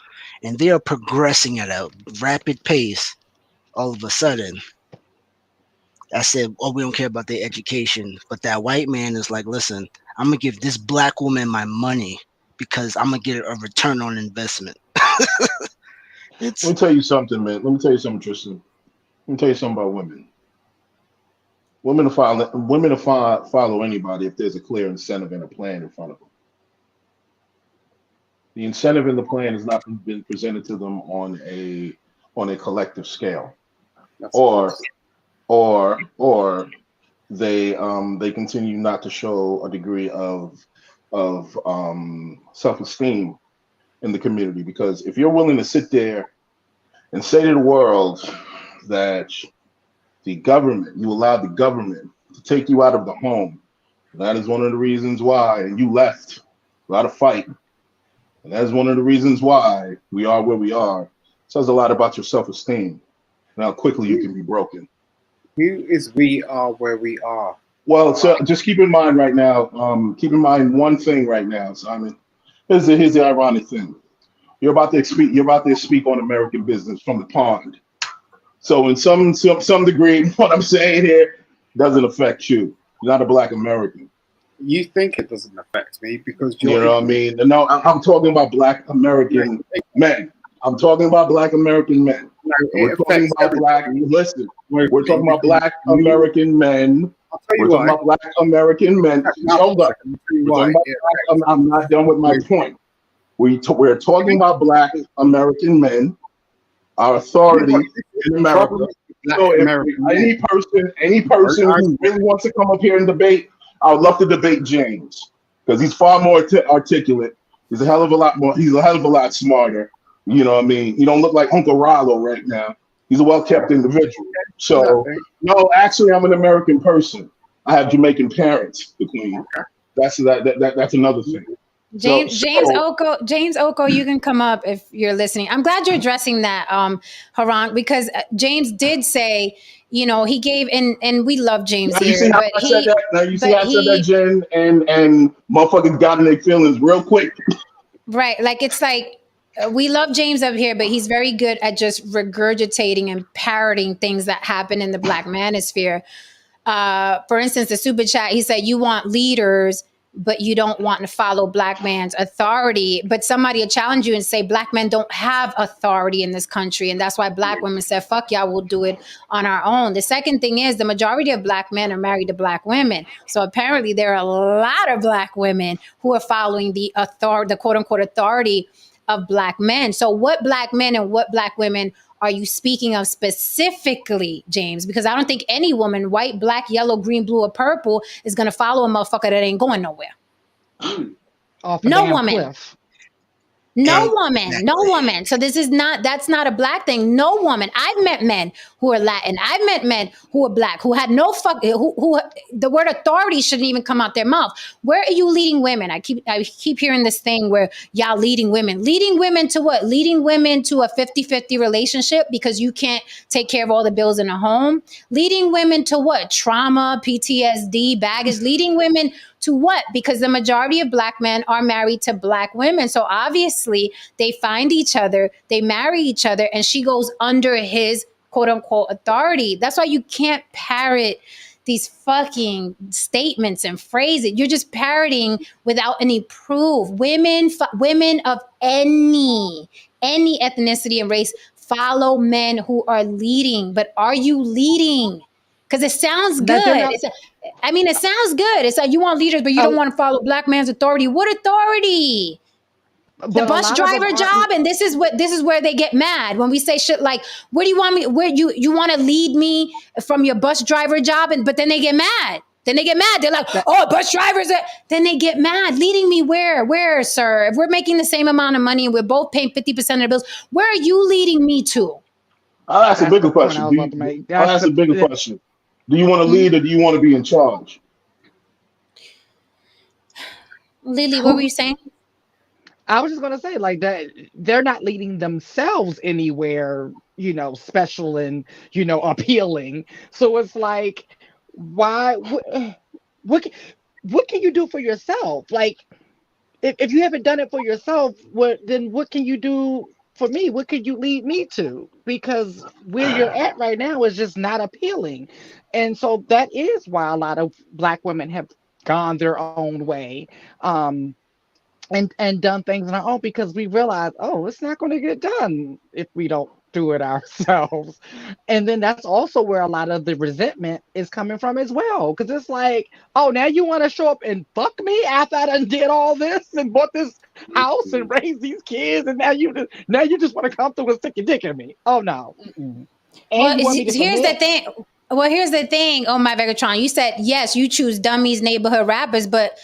and they are progressing at a rapid pace, all of a sudden, I said, "Oh, we don't care about their education." But that white man is like, "Listen, I'm gonna give this black woman my money because I'm gonna get a return on investment." Let me tell you something, man. Let me tell you something, Tristan. Let me tell you something about women. Women will follow anybody if there's a clear incentive and a plan in front of them. The incentive and the plan has not been presented to them on a collective scale, or they continue not to show a degree of self-esteem in the community. Because if you're willing to sit there and say to the world that you allowed the government to take you out of the home, that is one of the reasons why, and you left without a fight, and that is one of the reasons why we are where we are. It says a lot about your self-esteem and how quickly you can be broken. Who is we are where we are? Well, so just keep in mind right now, keep in mind one thing right now, Simon. Here's the ironic thing. You're about to speak on American business from the pond. So in some degree, what I'm saying here doesn't affect you. You're not a black American. You think it doesn't affect me because you know what I mean? No, I'm talking about black American men. I'm talking about black American men. We're talking about listen, we're talking about black American men. We're talking about black American men. Hold up. I'm not done with my point. We're talking about black American men, our authority in America. So if any person who really wants to come up here and debate, I would love to debate James because he's far more articulate. He's a hell of a lot smarter. You know what I mean? He don't look like Uncle Rollo right now. He's a well-kept individual. So no, actually, I'm an American person. I have Jamaican parents, the Queen. That's another thing. James Oko, you can come up if you're listening. I'm glad you're addressing that, Haran, because James did say, he gave, and we love James now here. You see how I said that, Jen, and motherfuckers got in their feelings real quick. Right, like it's like we love James up here, but he's very good at just regurgitating and parroting things that happen in the black manosphere. For instance, the super chat, he said, you want leaders, but you don't want to follow black man's authority. But somebody will challenge you and say, black men don't have authority in this country. And that's why black women said, fuck y'all, we'll do it on our own. The second thing is the majority of black men are married to black women. So apparently there are a lot of black women who are following the quote unquote authority of black men. So what black men and what black women are you speaking of specifically, James? Because I don't think any woman, white, black, yellow, green, blue, or purple, is going to follow a motherfucker that ain't going nowhere. No woman. Cliff. No woman. So that's not a black thing. No woman. I've met men who are Latin. I've met men who are black, who had no who the word authority shouldn't even come out their mouth. Where are you leading women? I keep hearing this thing where y'all leading women. Leading women to what? Leading women to a 50-50 relationship because you can't take care of all the bills in a home. Leading women to what? Trauma, PTSD, baggage. Leading women to what? Because the majority of black men are married to black women. So obviously they find each other, they marry each other, and she goes under his quote unquote authority. That's why you can't parrot these fucking statements and phrases. You're just parroting without any proof. Women of any ethnicity and race follow men who are leading, but are you leading? Because it sounds good. It sounds good. It's like you want leaders, but you don't want to follow black man's authority. What authority? The bus driver job, and this is where they get mad when we say shit like, "Where do you want me? Where you want to lead me from your bus driver job?" But then they get mad. They're like, "Oh, bus drivers." Then they get mad. Leading me where, sir? If we're making the same amount of money and we're both paying 50% of the bills, where are you leading me to? I'll ask a bigger question. I'll ask a bigger question. Do you want to lead or do you want to be in charge? Lily, what were you saying? I was just going to say, like, that they're not leading themselves anywhere, special and, appealing. So it's like, why? What can you do for yourself? Like, if you haven't done it for yourself, then what can you do for me? What could you lead me to? Because where you're at right now is just not appealing. And so that is why a lot of Black women have gone their own way. And done things on our own, because we realize, it's not going to get done if we don't do it ourselves. And then that's also where a lot of the resentment is coming from as well, because it's like, now you want to show up and fuck me after I done did all this and bought this house and raised these kids, and now you just want to come through and stick your dick in me. Oh no. Here's the thing. Well, here's the thing. Oh my Vegatron, you said yes, you choose dummies, neighborhood rappers, but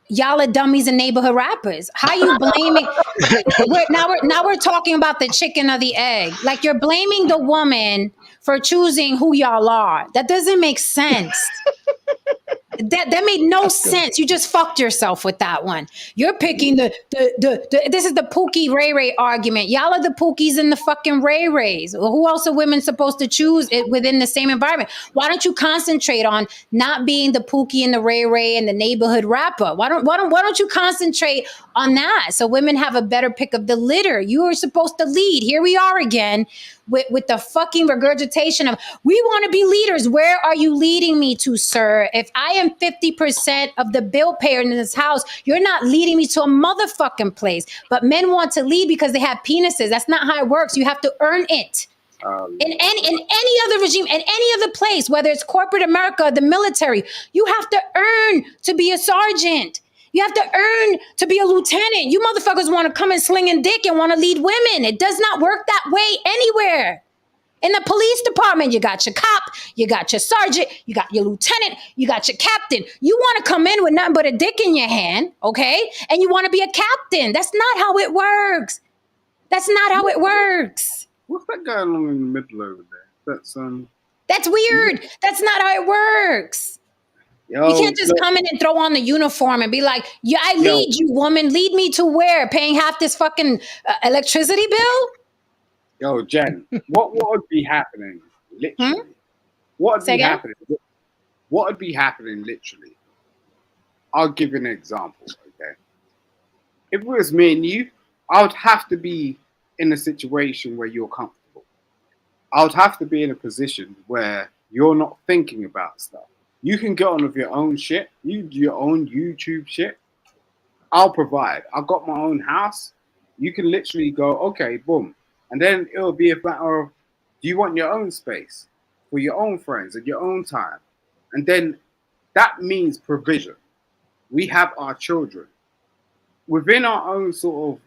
y'all are dummies and neighborhood rappers. How you blaming? now we're talking about the chicken or the egg. Like, you're blaming the woman for choosing who y'all are. That doesn't make sense. That made no sense. You just fucked yourself with that one. You're picking the this is the Pookie Ray Ray argument. Y'all are the Pookies and the fucking Ray Rays. Who else are women supposed to choose it within the same environment? Why don't you concentrate on not being the Pookie and the Ray Ray and the neighborhood rapper? Why don't you concentrate on that, so women have a better pick of the litter? You are supposed to lead. Here we are again with the fucking regurgitation of, we want to be leaders. Where are you leading me to, sir? If I am 50% of the bill payer in this house, you're not leading me to a motherfucking place. But men want to lead because they have penises. That's not how it works. You have to earn it. In any other regime, in any other place, whether it's corporate America or the military, you have to earn to be a sergeant. You have to earn to be a lieutenant. You motherfuckers want to come and slinging dick and want to lead women. It does not work that way anywhere. In the police department, you got your cop, you got your sergeant, you got your lieutenant, you got your captain. You want to come in with nothing but a dick in your hand, okay? And you want to be a captain. That's not how it works. That's not how it works. What's that going on in the middle over there? That's weird. That's not how it works. You can't just come in and throw on the uniform and be like, yeah, I lead you, woman. Lead me to where? Paying half this fucking electricity bill? Yo, Jen, what would be happening literally? What would be happening? What would be happening literally? I'll give you an example, okay? If it was me and you, I would have to be in a situation where you're comfortable. I would have to be in a position where you're not thinking about stuff. You can get on with your own shit. You do your own YouTube shit. I'll provide. I've got my own house. You can literally go, okay, boom. And then it'll be a matter of, do you want your own space for your own friends at your own time? And then that means provision. We have our children. Within our own sort of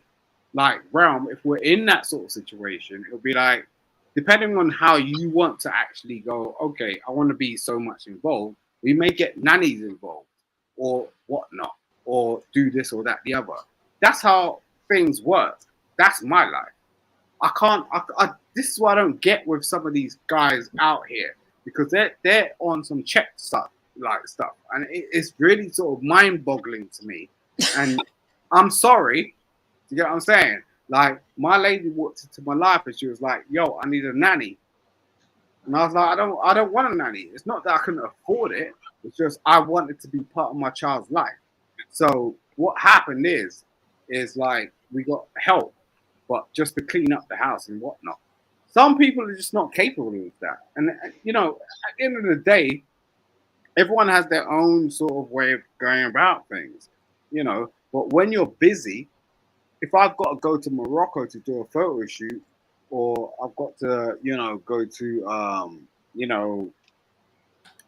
like realm, if we're in that sort of situation, it'll be like, depending on how you want to actually go, okay, I want to be so much involved, we may get nannies involved or whatnot, or do this or that, the other. That's how things work. That's my life. This is what I don't get with some of these guys out here, because they're on some check stuff, and it's really sort of mind-boggling to me. And I'm sorry, you get what I'm saying? Like, my lady walked into my life and she was like, yo, I need a nanny. And I was like, I don't want a nanny. It's not that I couldn't afford it. It's just I wanted to be part of my child's life. So what happened is like, we got help, but just to clean up the house and whatnot. Some people are just not capable of that. And, you know, at the end of the day, everyone has their own sort of way of going about things, you know. But when you're busy, if I've got to go to Morocco to do a photo shoot, or I've got to, you know, go to, you know,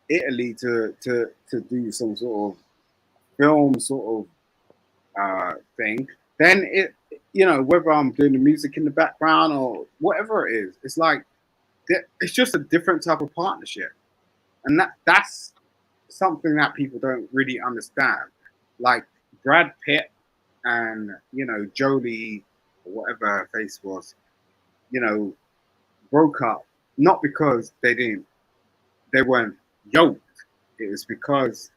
Italy to do some sort of film sort of thing, then it, you know, whether I'm doing the music in the background or whatever it is, it's like it's just a different type of partnership, and that's something that people don't really understand. Like Brad Pitt and, you know, Jolie, or whatever her face was, you know, broke up not because they weren't yoked. It was because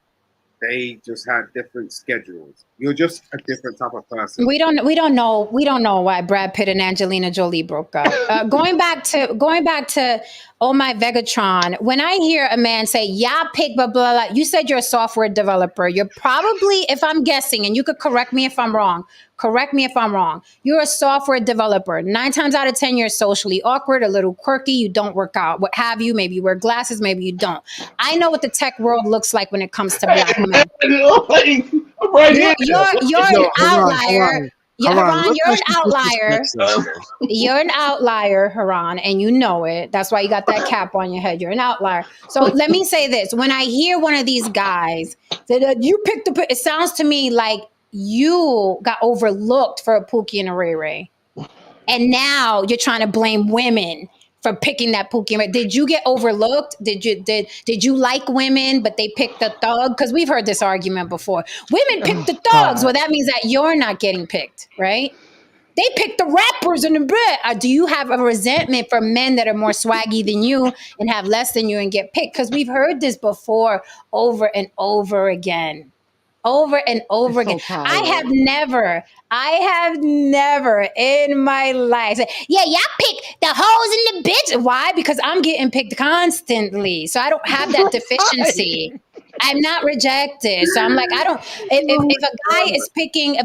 they just had different schedules. You're just a different type of person. We don't know why Brad Pitt and Angelina Jolie broke up. Going back to Oh My Vegatron, when I hear a man say, "Yeah, pick blah blah blah," you said you're a software developer. You're probably, if I'm guessing, and you could correct me if I'm wrong. Correct me if I'm wrong. You're a software developer. 9 times out of 10, you're socially awkward, a little quirky. You don't work out. What have you? Maybe you wear glasses. Maybe you don't. I know what the tech world looks like when it comes to black men. You're an outlier. Haran, you're an outlier. You're an outlier, Haran, and you know it. That's why you got that cap on your head. You're an outlier. So let me say this. When I hear one of these guys that you picked up, it sounds to me like you got overlooked for a Pookie and a Ray Ray. And now you're trying to blame women for picking that Pookie. Did you get overlooked? Did you like women, but they picked the thug? Because we've heard this argument before. Women pick the thugs. Well, that means that you're not getting picked, right? They pick the rappers in the bed. Do you have a resentment for men that are more swaggy than you and have less than you and get picked? Because we've heard this before over and over again. Over and over again. I have never in my life said, yeah, y'all pick the hoes in the bitch. Why? Because I'm getting picked constantly. So I don't have that deficiency. I'm not rejected. So I'm like, I don't, if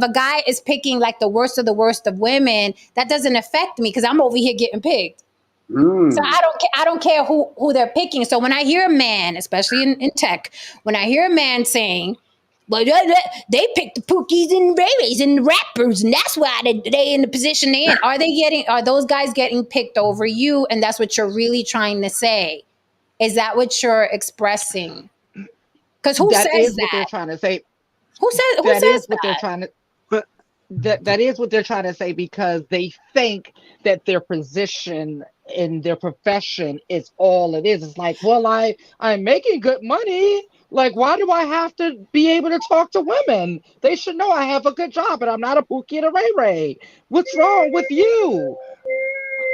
a guy is picking like the worst of women, that doesn't affect me because I'm over here getting picked. So I don't care who they're picking. So when I hear a man, especially in tech, when I hear a man saying, well, they picked the Pookies and Rays and the rappers, and that's why they in the position they in. Are those guys getting picked over you? And that's what you're really trying to say? Is that what you're expressing? Because who says that? What they're trying to say. Who says what they're trying to. That is what they're trying to say because they think that their position in their profession is all it is. It's like, well, I'm making good money. Like, why do I have to be able to talk to women? They should know I have a good job, and I'm not a Pookie and a Ray Ray. What's wrong with you?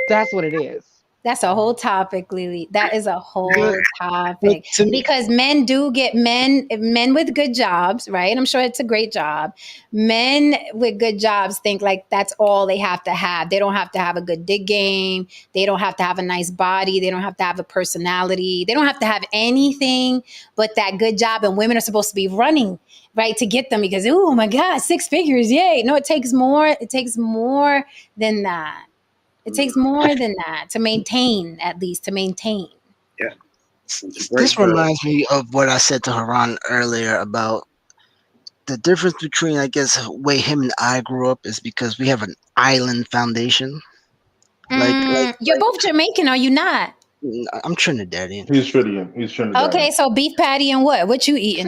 That's what it is. That's a whole topic, Lily. That is a whole topic because men with good jobs, right? I'm sure it's a great job. Men with good jobs think like that's all they have to have. They don't have to have a good dig game. They don't have to have a nice body. They don't have to have a personality. They don't have to have anything but that good job. And women are supposed to be running, right, to get them because, oh my God, 6 figures. Yay. No, it takes more. It takes more than that. It takes more than that to maintain, at least to maintain. Yeah. This reminds me of what I said to Haran earlier about the difference between, I guess, the way him and I grew up is because we have an island foundation. You're both Jamaican, are you not? I'm Trinidadian. He's Trinidadian. Okay, so beef patty and what? What you eating?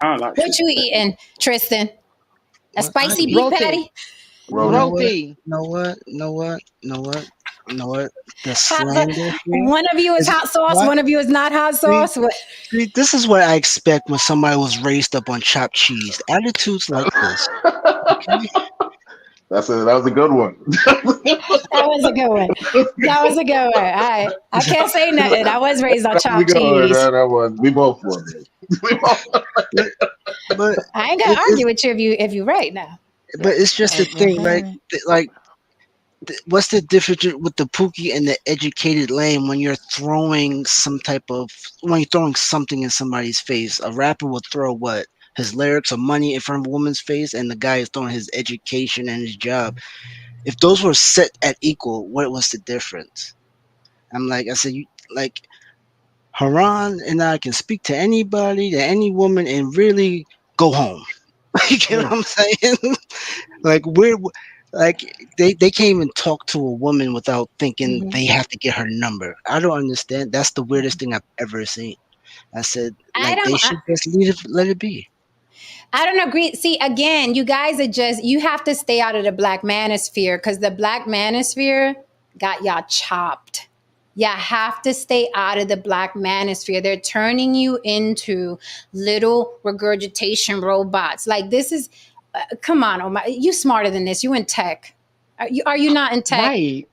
What you eating, Tristan? A spicy beef patty? Roti. Know what? The slander. One of you is hot sauce. One of you is not hot sauce. See, this is what I expect when somebody was raised up on chopped cheese. Attitudes like this. Okay? That was a good one. That was a good one. That was a good one. I can't say nothing. I was raised on chopped cheese. That was. We both won. But I ain't gonna argue with you if you're right now. But it's just a thing, right? Like, what's the difference with the Pookie and the educated lame when you're throwing something in somebody's face? A rapper will throw what? His lyrics or money in front of a woman's face, and the guy is throwing his education and his job. If those were set at equal, what was the difference? I said, Haran and I can speak to anybody, to any woman, and really go home. You get what I'm saying? Like we're like they can't even talk to a woman without thinking they have to get her number. I don't understand. That's the weirdest thing I've ever seen. I said like they should just let it be. I don't agree. See, again, you guys are you have to stay out of the black manosphere because the black manosphere got y'all chopped. You have to stay out of the black manosphere. They're turning you into little regurgitation robots. Like this is, come on, Omar, you smarter than this. You in tech. Are you not in tech? Right.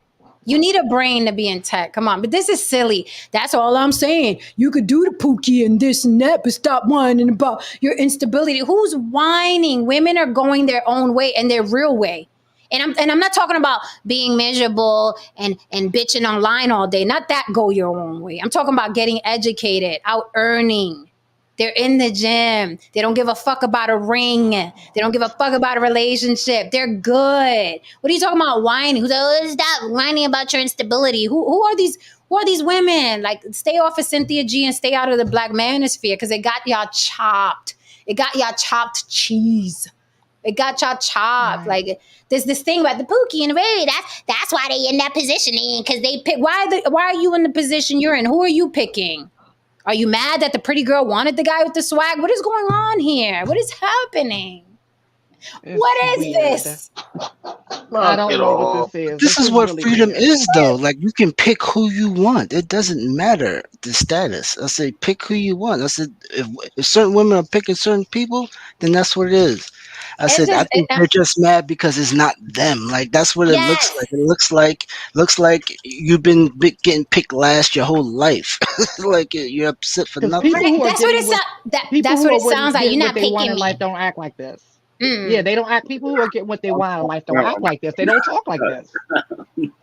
You need a brain to be in tech. Come on. But this is silly. That's all I'm saying. You could do the pookie and this and that, but stop whining about your instability. Who's whining? Women are going their own way and their real way. And I'm not talking about being miserable and bitching online all day. Not that go your own way. I'm talking about getting educated, out earning. They're in the gym. They don't give a fuck about a ring. They don't give a fuck about a relationship. They're good. What are you talking about whining? Who's stop whining about your instability? Who are these? Who are these women? Like, stay off of Cynthia G and stay out of the black manosphere because it got y'all chopped. It got y'all chopped cheese. It got y'all chopped. Right. Like there's this thing about the pookie and the Ray. That's why they in that positioning because they pick. Why are you in the position you're in? Who are you picking? Are you mad that the pretty girl wanted the guy with the swag? What is going on here? What is happening? What is this? I don't know what this is. This is what really freedom is, though. Like, you can pick who you want. It doesn't matter the status. I say pick who you want. I said if certain women are picking certain people, then that's what it is. I said I think they're just mad because it's not them. Like that's what it looks like. It looks like you've been getting picked last your whole life. Like you're upset for nothing. That's what it sounds like. You're not picking me. Life don't act like this. Yeah, they don't act. People who are getting what they want in life don't act like this. They don't talk like this.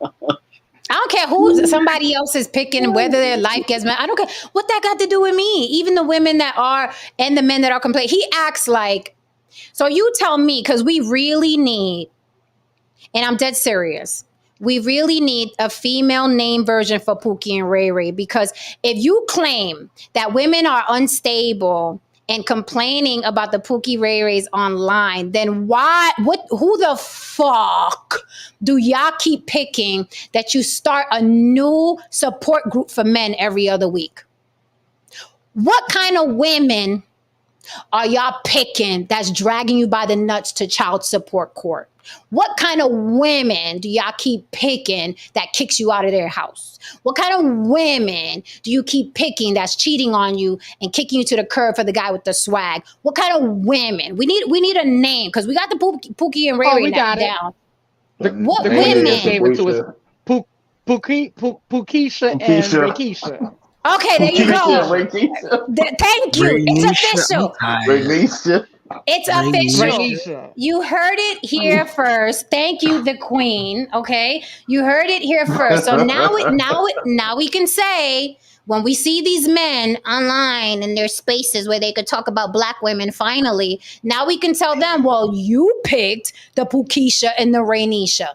I don't care who somebody else is picking, whether their life gets mad. I don't care what that got to do with me. Even the women that are and the men that are complaining. He acts like. So you tell me, because we really need, and I'm dead serious, we really need a female name version for Pookie and Ray Ray. Because if you claim that women are unstable and complaining about the Pookie Ray Rays online, then who the fuck do y'all keep picking that you start a new support group for men every other week? What kind of women are y'all picking that's dragging you by the nuts to child support court? What kind of women do y'all keep picking that kicks you out of their house? What kind of women do you keep picking that's cheating on you and kicking you to the curb for the guy with the swag? What kind of women? We need a name because we got the Pookie and Ray Ray down. What women? Gave it to us. Pookiesha and Rakeisha. Okay, there you go. Thank you. It's official. It's official. You heard it here first. Thank you, the queen. Okay, you heard it here first. So now we can say when we see these men online in their spaces where they could talk about black women, finally, now we can tell them, well, you picked the Pookiesha and the Rainisha.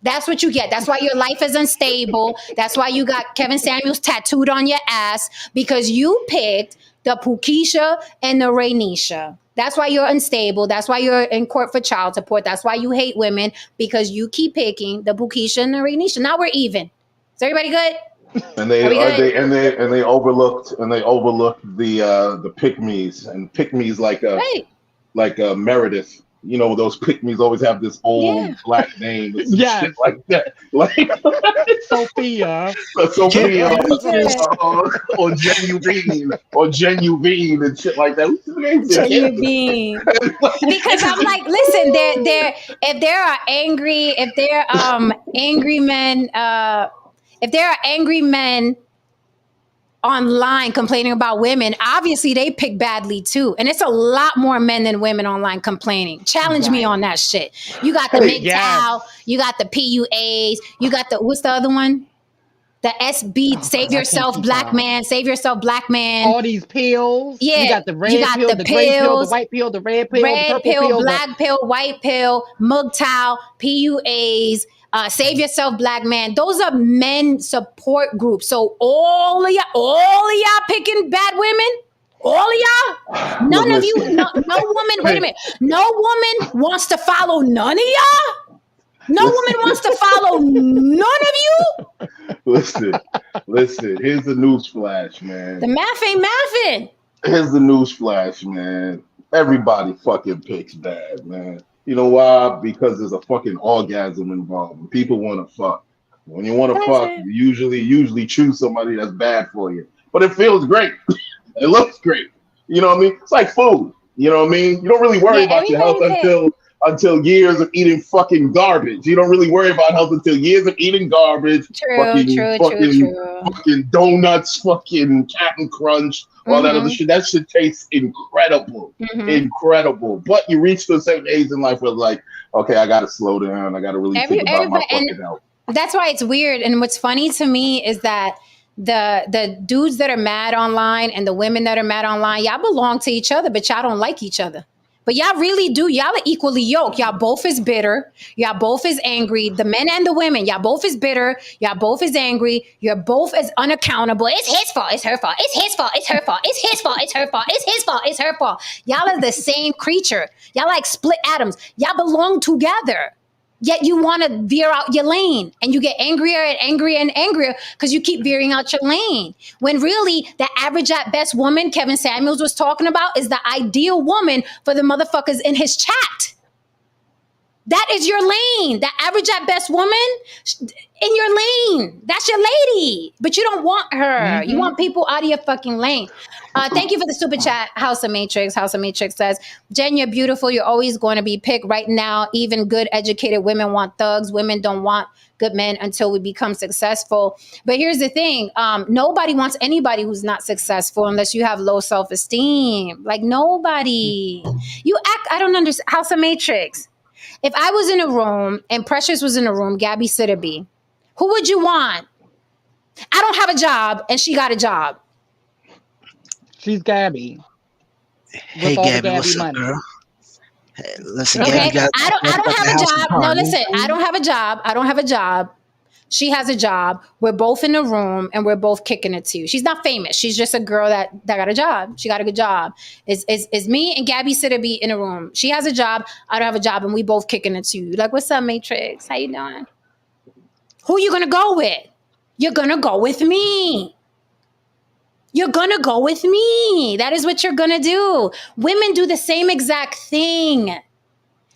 That's what you get. That's why your life is unstable. That's why you got Kevin Samuels tattooed on your ass, because you picked the Pookiesha and the Rainisha. That's why you're unstable. That's why you're in court for child support. That's why you hate women, because you keep picking the Pookiesha and the Rainisha. Now we're even. Is everybody good? And they overlooked the pick-me's, and pick-me's like Meredith. You know, those pick-me's always have this old black name. Shit like that. Like Sophia. Or Genuine and shit like that. Genuine. Because I'm like, listen, if there are angry men online complaining about women, obviously they pick badly too. And it's a lot more men than women online complaining. Challenge me on that shit. You got the MGTOW, you got the PUAs, you got what's the other one? The SB, Save Yourself Black Man, Save Yourself Black Man. All these pills. Yeah. You got the red pill, the gray pill, the white pill, the red pill, the purple pill, black pill, white pill, MGTOW, PUAs, Save Yourself Black Man. Those are men support groups. So all of y'all picking bad women? All of y'all? None of you, no woman, wait a minute. No woman wants to follow none of y'all? No woman wants to follow none of you? Listen, here's the news flash, man. The math ain't mathing. Here's the news flash, man. Everybody fucking picks bad, man. You know why? Because there's a fucking orgasm involved. People want to fuck. When you want to fuck, you usually choose somebody that's bad for you. But it feels great. It looks great. You know what I mean? It's like food. You know what I mean? You don't really worry about your health until years of eating fucking garbage. You don't really worry about health until years of eating garbage. Fucking donuts, fucking Captain Crunch, all that other shit. That shit tastes incredible. Incredible. But you reach to a certain age in life where like, okay, I gotta slow down. I gotta really think about my fucking health. That's why it's weird. And what's funny to me is that the dudes that are mad online and the women that are mad online, y'all belong to each other, but y'all don't like each other. But y'all really do. Y'all are equally yoked. Y'all both is bitter. Y'all both is angry. The men and the women, y'all both is bitter. Y'all both is angry. You're both as unaccountable. It's his fault. It's her fault. It's his fault. It's her fault. It's his fault. It's her fault. It's his fault. It's her fault. Y'all are the same creature. Y'all like split atoms. Y'all belong together. Yet you want to veer out your lane and you get angrier and angrier and angrier because you keep veering out your lane. When really the average at best woman Kevin Samuels was talking about is the ideal woman for the motherfuckers in his chat. That is your lane. The average at best woman in your lane. That's your lady. But you don't want her. You want people out of your fucking lane. Thank you for the super chat, House of Matrix. House of Matrix says, Jen, you're beautiful. You're always going to be picked. Right now, even good educated women want thugs. Women don't want good men until we become successful. But here's the thing. Nobody wants anybody who's not successful unless you have low self-esteem. Like nobody. You act, I don't understand. House of Matrix. If I was in a room and Precious was in a room, Gabby Sitterby, who would you want? I don't have a job and she got a job. She's Gabby. Hey, Gabby, what's up, girl? Hey, listen, Gabby got. I don't have a job. No, listen, I don't have a job. I don't have a job. She has a job. We're both in a room and we're both kicking it too. She's not famous. She's just a girl that got a job. She got a good job. It's me and Gabby Sitterby in a room. She has a job. I don't have a job, and we both kicking it too. Like, what's up, Matrix? How you doing? Who you gonna go with? You're gonna go with me. You're going to go with me. That is what you're going to do. Women do the same exact thing.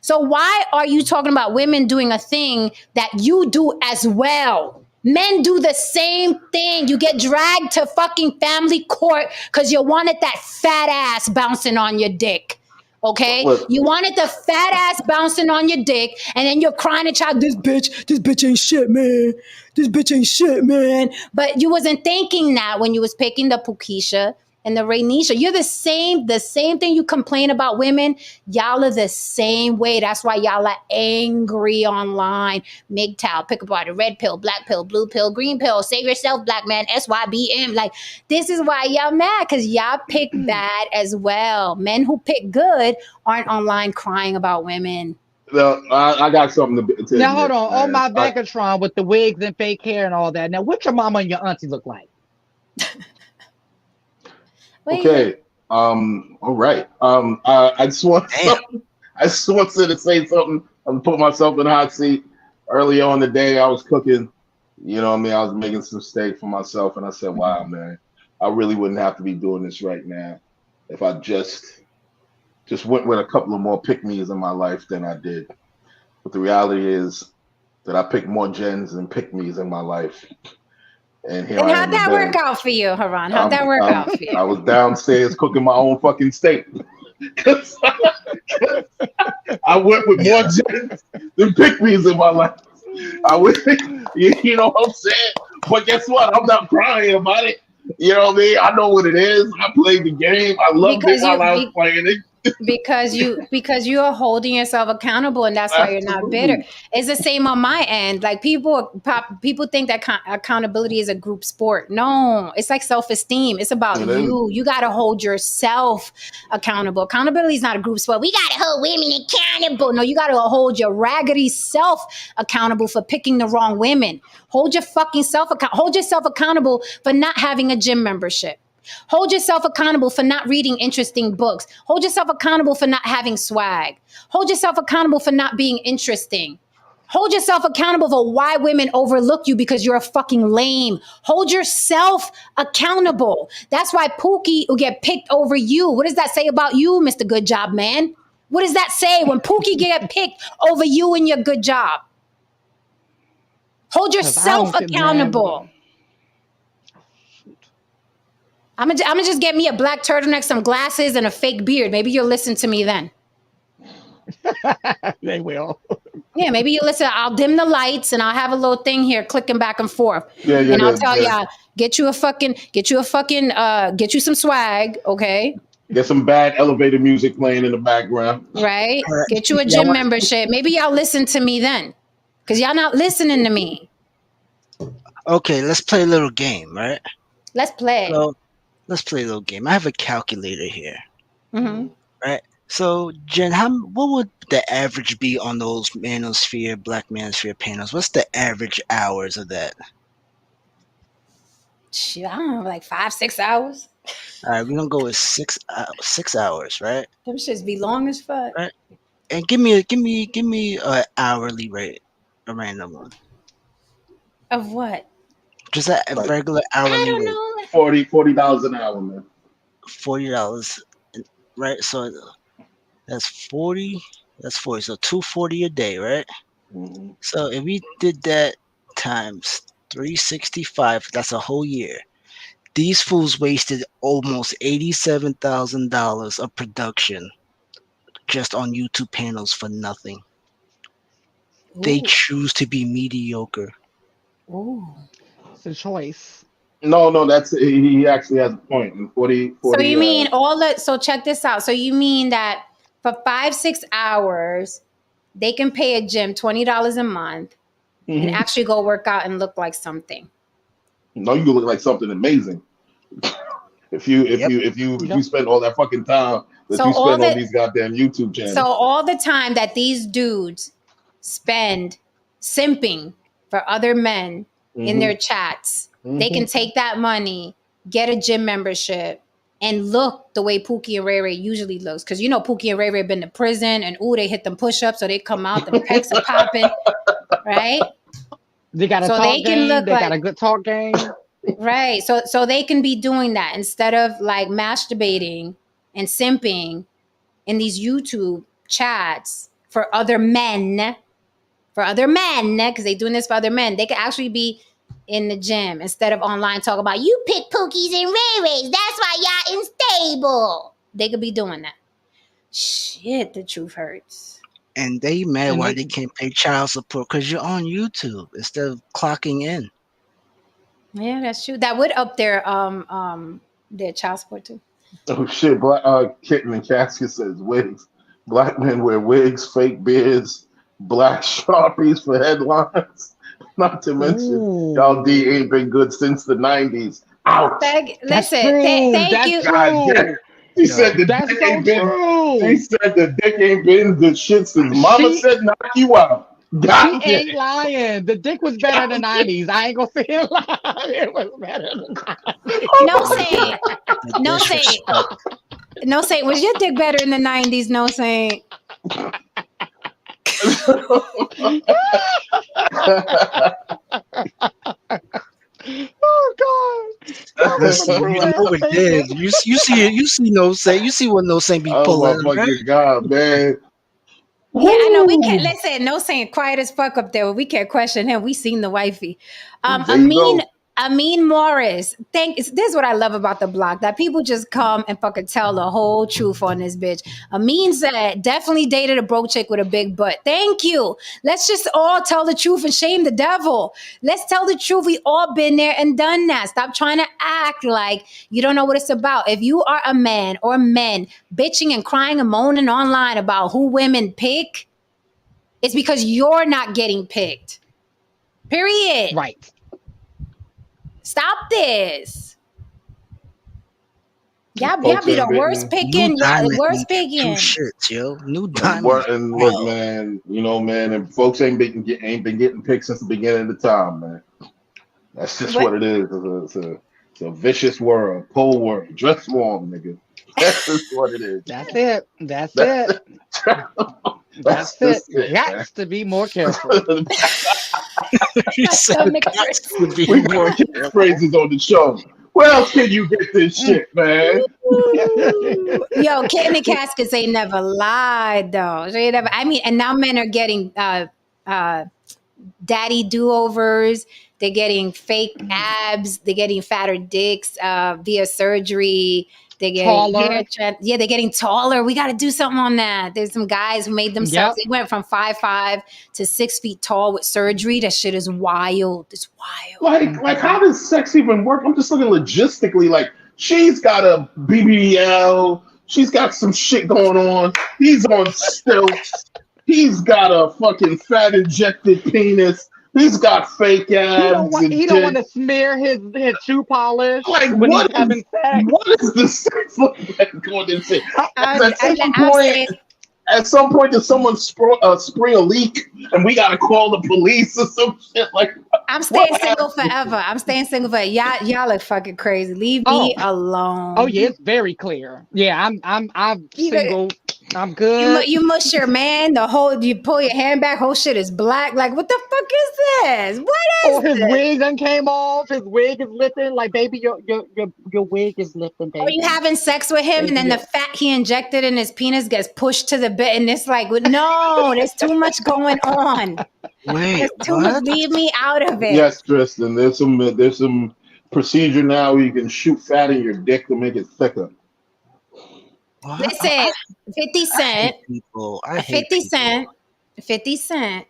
So why are you talking about women doing a thing that you do as well? Men do the same thing. You get dragged to fucking family court because you wanted that fat ass bouncing on your dick. Okay? You wanted the fat ass bouncing on your dick, and then you're crying at child, this bitch ain't shit, man. This bitch ain't shit, man. But you wasn't thinking that when you was picking the Pukisha and the Rainisha. You're the same thing you complain about women. Y'all are the same way. That's why y'all are angry online. MGTOW, pick apart a red pill, black pill, blue pill, green pill, save yourself, black man, SYBM. Like, this is why y'all mad, because y'all pick bad as well. Men who pick good aren't online crying about women. No, I got something to now, hold on. On my Megatron with the wigs and fake hair and all that. Now, what your mama and your auntie look like? Okay. All right. I just wanted to say something. I'm put myself in the hot seat. Early on the day, I was cooking. You know what I mean? I was making some steak for myself, and I said, "Wow, man, I really wouldn't have to be doing this right now if I just went with a couple of more pick-me's in my life than I did." But the reality is that I picked more gens than pick-me's in my life. And how'd that work out for you, Haran? How'd that work out for you? I was downstairs cooking my own fucking steak. I went with more gens than pick-me's in my life. You know what I'm saying? But guess what? I'm not crying about it. You know what I mean? I know what it is. I played the game. I loved it while I was playing it. because you are holding yourself accountable, and that's why you're not bitter. It's the same on my end. Like people think that accountability is a group sport. No, it's like self-esteem. It's about you. You got to hold yourself accountable. Accountability is not a group sport. We got to hold women accountable. No, you got to hold your raggedy self accountable for picking the wrong women. Hold yourself accountable for not having a gym membership. Hold yourself accountable for not reading interesting books. Hold yourself accountable for not having swag. Hold yourself accountable for not being interesting. Hold yourself accountable for why women overlook you because you're a fucking lame. Hold yourself accountable. That's why Pookie will get picked over you. What does that say about you, Mr. Good Job Man? What does that say when Pookie get picked over you and your good job? Hold yourself accountable. I'm gonna just get me a black turtleneck, some glasses, and a fake beard. Maybe you'll listen to me then. They will. Yeah, maybe you listen. I'll dim the lights and I'll have a little thing here clicking back and forth. And I'll tell y'all, get you some swag, okay? Get some bad elevator music playing in the background. Right? Get you a gym membership. Maybe y'all listen to me then. Because y'all not listening to me. Okay, let's play a little game, right? Let's play. So, let's play a little game. I have a calculator here. Mm-hmm. Right? So, Jen, what would the average be on those manosphere, black manosphere panels? What's the average hours of that? Shit, I don't know, like 5-6 hours. All right, we're gonna go with 6 hours, right? Them shits be long as fuck. Right. And give me a hourly rate, a random one. Of what? Just a regular hourly I don't rate. know. $40 an hour, man. $40, right? So that's 40. That's 40. So $240 a day, right? Mm-hmm. So if we did that times 365, that's a whole year. These fools wasted almost $87,000 of production just on YouTube panels for nothing. Ooh. They choose to be mediocre. Ooh. It's a choice. No, he actually has a point. 40 so you mean so check this out. So you mean that for 5-6 hours, they can pay a gym $20 a month and actually go work out and look like something. No, you look like something amazing. if you spend all that fucking time that you spend on these goddamn YouTube channels. So all the time that these dudes spend simping for other men in their chats, they can take that money, get a gym membership, and look the way Pookie and Ray Ray usually looks. Because you know Pookie and Ray Ray been to prison, and they hit them push-ups, so they come out, the pecs are popping, right? They got a talk game. They got a good talk game. Right. So they can be doing that instead of like masturbating and simping in these YouTube chats for other men, because they're doing this for other men. They could actually be in the gym instead of online talking about you pick Pookies and Ray Rays. That's why y'all unstable. They could be doing that. Shit, the truth hurts. And they mad why they can't pay child support because you're on YouTube instead of clocking in. Yeah, that's true. That would up their child support too. Oh shit! Kitten and Casket says wigs. Black men wear wigs, fake beards, black Sharpies for headlines. Not to mention, y'all D ain't been good since the 90s. Ouch! Thank you. God, he said the dick ain't been. He said the dick ain't been the shit since Mama said knock you out. She ain't lying. The dick was better in the 90s. I ain't gonna say it lie. It was better in the 90s. No say. Was your dick better in the 90s? No say. Oh God! Listen, you know it did. You see no say. You see what no say be pulling. Oh my fucking God, man! Yeah, I know we can't listen. No saying quiet as fuck up there. We can't question him. We seen the wifey. Amin Morris, this is what I love about the block, that people just come and fucking tell the whole truth on this bitch. Amin said, definitely dated a broke chick with a big butt. Thank you. Let's just all tell the truth and shame the devil. Let's tell the truth. We all been there and done that. Stop trying to act like you don't know what it's about. If you are a man or men bitching and crying and moaning online about who women pick, it's because you're not getting picked. Period. Right. Stop this. Y'all Folks be the ain't worst been picking. Yeah, the Diamond worst two picking. shirts, yo. New and, Diamond. and look, man, you know, man, and folks ain't been getting picked since the beginning of the time, man. That's just what it is. It's a vicious world, cold world. Dress warm, nigga. That's just what it is. That's it. That's it. That's it. Got to be more careful. We put phrases on the show. Where else can you get this shit, man? Yo, Kitten and Caskets ain't never lied though. She ain't never. I mean, and now men are getting daddy do-overs. They're getting fake abs. They're getting fatter dicks via surgery. They're getting they're getting taller. We got to do something on that. There's some guys who made themselves. They went from 5'5" to 6 feet tall with surgery. That shit is wild. It's wild. Like, how does sex even work? I'm just looking logistically. Like, she's got a BBL. She's got some shit going on. He's on stilts. He's got a fucking fat injected penis. He's got fake abs. He don't want to smear his shoe polish when he's having sex. What is the sex like going in there? At some point, does someone spring a leak and we gotta call the police or some shit? Like, I'm staying single forever. I'm staying single forever. Y'all look fucking crazy. Leave me alone. Oh yeah, it's very clear. Yeah, I'm single. I'm good. You mush your man. You pull your hand back. Whole shit is black. Like, what the fuck is this? What is his wig done came off. His wig is lifting. Like, baby, your wig is lifting, baby. Or you having sex with him, and then the fat he injected in his penis gets pushed to the bed, and it's like, no, there's too much going on. Wait, there's too much. Leave me out of it. Yes, Tristan. There's some procedure now where you can shoot fat in your dick to make it thicker. Listen, 50 Cent. 50 Cent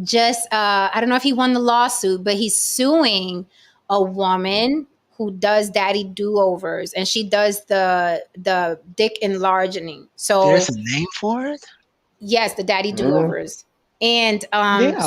just I don't know if he won the lawsuit, but he's suing a woman who does daddy do-overs, and she does the dick enlarging. So there's a name for it? Yes, the daddy do-overs. And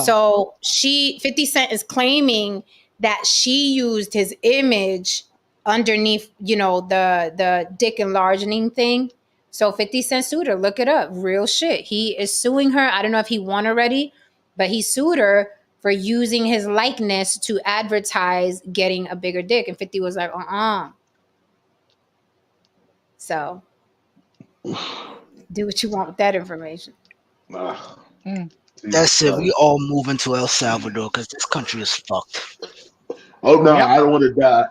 so 50 Cent is claiming that she used his image underneath, the dick enlarging thing. So 50 Cent sued her. Look it up. Real shit. He is suing her. I don't know if he won already, but he sued her for using his likeness to advertise getting a bigger dick. And 50 was like, So do what you want with that information. That's it. We all moving to El Salvador because this country is fucked. Oh no, I don't want to die.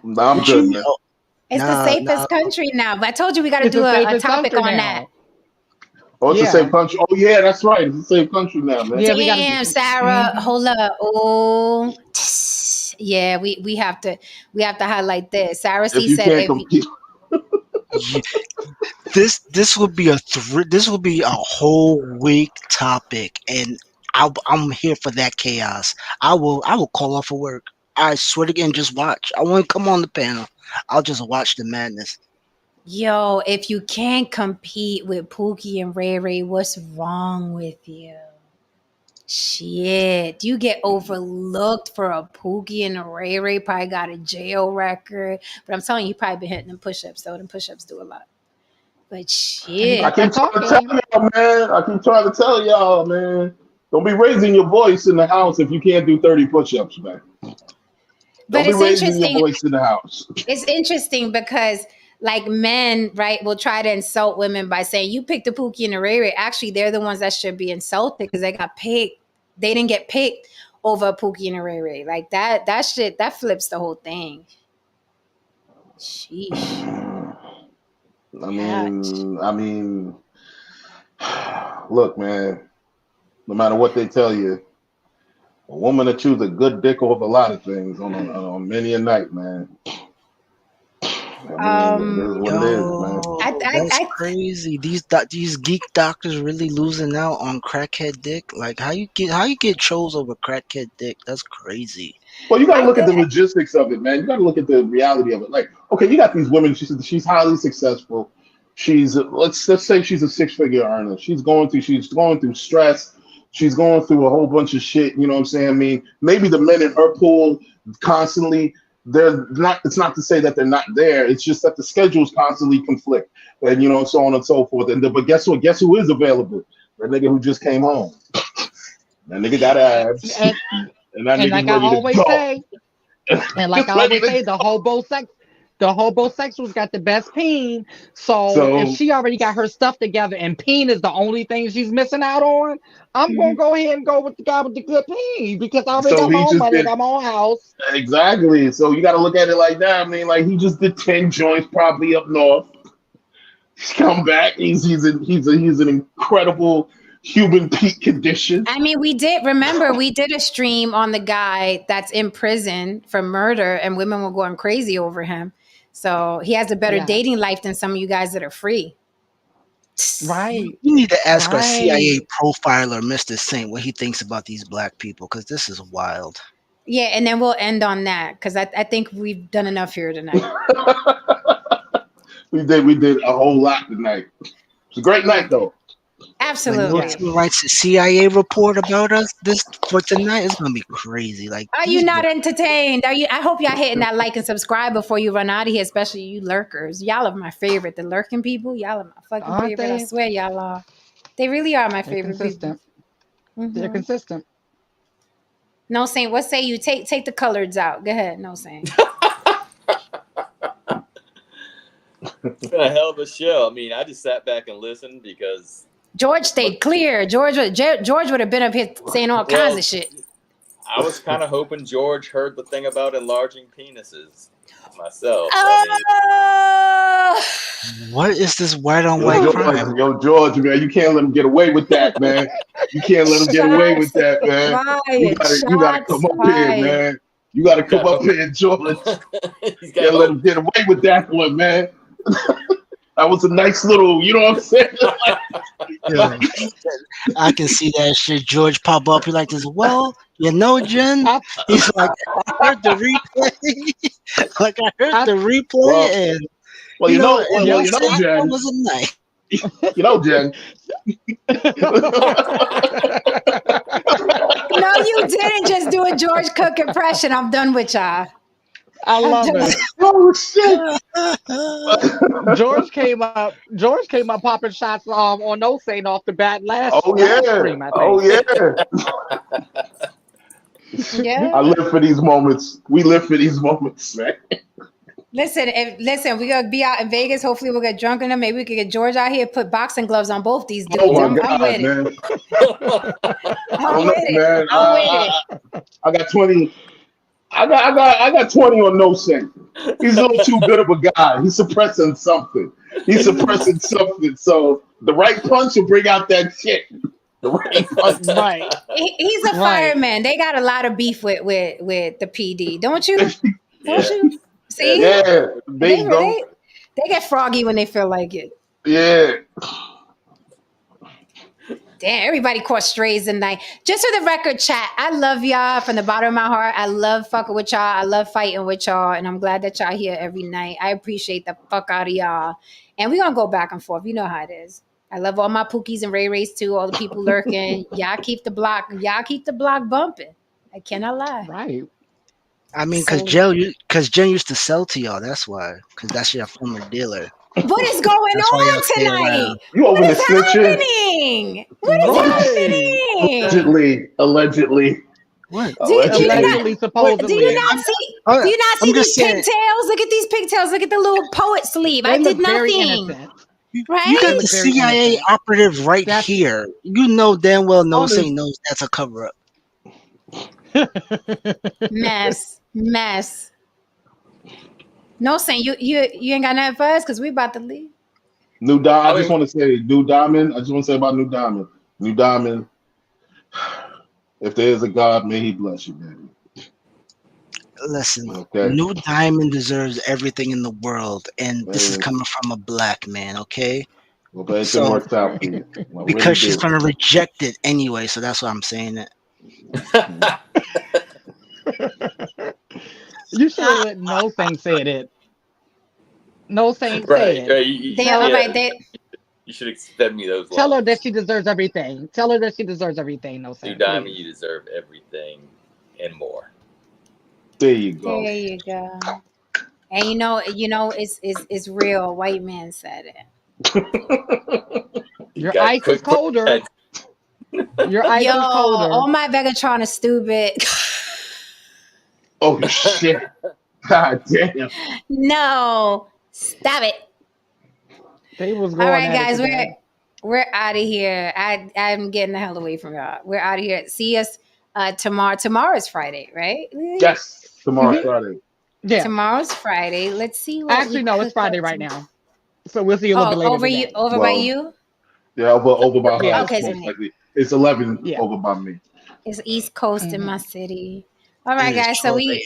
No, I'm good, man. It's the safest country now. But I told you we got to do a topic on that. Oh, it's the same country. Oh yeah, that's right. It's the same country now, man. Yeah, damn, Sarah, hold up. Oh, yeah, we have to highlight this. Sarah C said this would be a whole week topic, and I'm here for that chaos. I will call off of work. I swear to God, just watch. I won't come on the panel. I'll just watch the madness. Yo, if you can't compete with Pookie and Ray Ray, what's wrong with you? Shit, you get overlooked for a Pookie and a Ray Ray. Probably got a jail record, but I'm telling you, you probably been hitting them push-ups. So them push-ups do a lot. But shit, I keep trying to tell y'all, man. I keep trying to tell y'all, man. Don't be raising your voice in the house if you can't do 30 push-ups, man. But it's interesting. Your voice in the house. It's interesting because, like, men, right, will try to insult women by saying, you picked the Pookie and the Ray Ray. Actually, they're the ones that should be insulted because they got picked. They didn't get picked over a Pookie and a Ray Ray. Like, that shit, that flips the whole thing. Sheesh. I mean, look, man, no matter what they tell you, A woman that chooses a good dick over a lot of things on many a night, man. I mean, it is what it is, man. That's crazy. These geek doctors really losing out on crackhead dick. Like how you get chose over crackhead dick? That's crazy. Well, you got to look at the logistics of it, man. You got to look at the reality of it. Like, okay, you got these women. She's highly successful. She's let's say she's a 6-figure earner. She's going through stress. She's going through a whole bunch of shit. You know what I'm saying? I mean, maybe the men in her pool constantly. They're not. It's not to say that they're not there. It's just that the schedules constantly conflict, and so on and so forth. But guess what? Guess who is available? That nigga who just came home. That nigga got abs, and that nigga's like ready I always to go. say, and like I always say, the homosexuals got the best peen. So if she already got her stuff together and peen is the only thing she's missing out on, I'm gonna go ahead and go with the guy with the good peen because I already got my own money, got my own house. Exactly. So you got to look at it like that. I mean, like he just did 10 joints probably up north. He's come back. He's an incredible human peak condition. I mean, we did a stream on the guy that's in prison for murder, and women were going crazy over him. So he has a better dating life than some of you guys that are free. Right. You need to ask our CIA profiler, Mr. Saint, what he thinks about these black people, because this is wild. Yeah, and then we'll end on that because I think we've done enough here tonight. We did a whole lot tonight. It's a great night, though. Absolutely. When writes a CIA report about us for tonight, it's gonna be crazy. Like, are you not entertained? I hope y'all hitting that like and subscribe before you run out of here, especially you lurkers. Y'all are my favorite. The lurking people, y'all are my fucking favorite. I swear y'all are. They really are my favorite people. They're consistent. No Saint, what say you? Take the coloreds out. Go ahead, No Saint. It's been a hell of a show. I mean, I just sat back and listened because George stayed clear. George would have been up here saying all kinds of shit. I was kind of hoping George heard the thing about enlarging penises myself. What is this white on white crime? Yo, George, man, you can't let him get away with that, man. You can't let him get away with that, man. You gotta come up here, man. You gotta come up here, George. You can't let him get away with that one, man. That was a nice little, you know what I'm saying? Yeah. I can see that shit. George pop up. He like this. Well, Jen. He's like, I heard the replay. Like I heard the replay, and you know, Jen. Was a night. You know, Jen. No, you didn't just do a George Cook impression. I'm done with y'all. I love it. Oh shit! George came up popping shots on No Saint off the bat last stream, I think. Oh yeah. Yeah. I live for these moments. We live for these moments, man. Listen, we're gonna be out in Vegas. Hopefully we'll get drunk enough. Maybe we could get George out here, put boxing gloves on both these dudes. I'm with it. I'm with it. I got 20. I got 20 on No Saint. He's a little too good of a guy. He's suppressing something. So the right punch will bring out that shit. The right punch. Right. He's a fireman. They got a lot of beef with the PD. Don't you? Don't you? See? Yeah. They get froggy when they feel like it. Yeah. Damn, everybody caught strays tonight. Just for the record, chat, I love y'all from the bottom of my heart. I love fucking with y'all. I love fighting with y'all. And I'm glad that y'all here every night. I appreciate the fuck out of y'all. And we're going to go back and forth. You know how it is. I love all my Pookies and Ray Rays too. All the people lurking. Y'all keep the block bumping. I cannot lie. Right. I mean, because Jen used to sell to y'all. That's why. Because that's your former dealer. What is going on tonight? You over the happening? What is happening? Allegedly. What? Do you not see these pigtails? Look at these pigtails. Look at the little poet sleeve. I did nothing. Right? You got the CIA operative right here. You know damn well No Saint knows that's a cover up. Mess. No Saint, you ain't got nothing for us because we about to leave. I just want to say New Diamond. I just want to say about New Diamond. New Diamond. If there is a God, may He bless you, baby. Listen, Okay. New Diamond deserves everything in the world, and this is Man, coming from a black man, okay? well, but it didn't So work out for you. I really because she's do. gonna reject it anyway, so that's why I'm saying it. You should have let No Saint said it. No Saint Right. said. They Tell all her, right. You should extend me those tell her that lines. she deserves everything. Tell her that she deserves everything. No New Saint, Diamond, please. you deserve everything and more. There you go. There you go. And it's real. White man said it. You Your got ice is quick colder. Your ice Yo, is colder. all my Vegatron is stupid. Oh shit! God damn! No, stop it. They was All going right, at it guys, today. we're out of here. I'm getting the hell away from y'all. We're out of here. See us tomorrow. Tomorrow is Friday, right? Yes, tomorrow's Mm-hmm. Friday. Yeah. Tomorrow's Friday. Let's see what we Actually, no, it's cook Friday up right to. now. So we'll see you a little bit later Over you, today. over by Well, you. yeah, over by her. Yeah, It's Okay, most so likely it's 11 yeah. over by me. it's East Coast in my Mm-hmm. city. All right, It is guys. So Troy.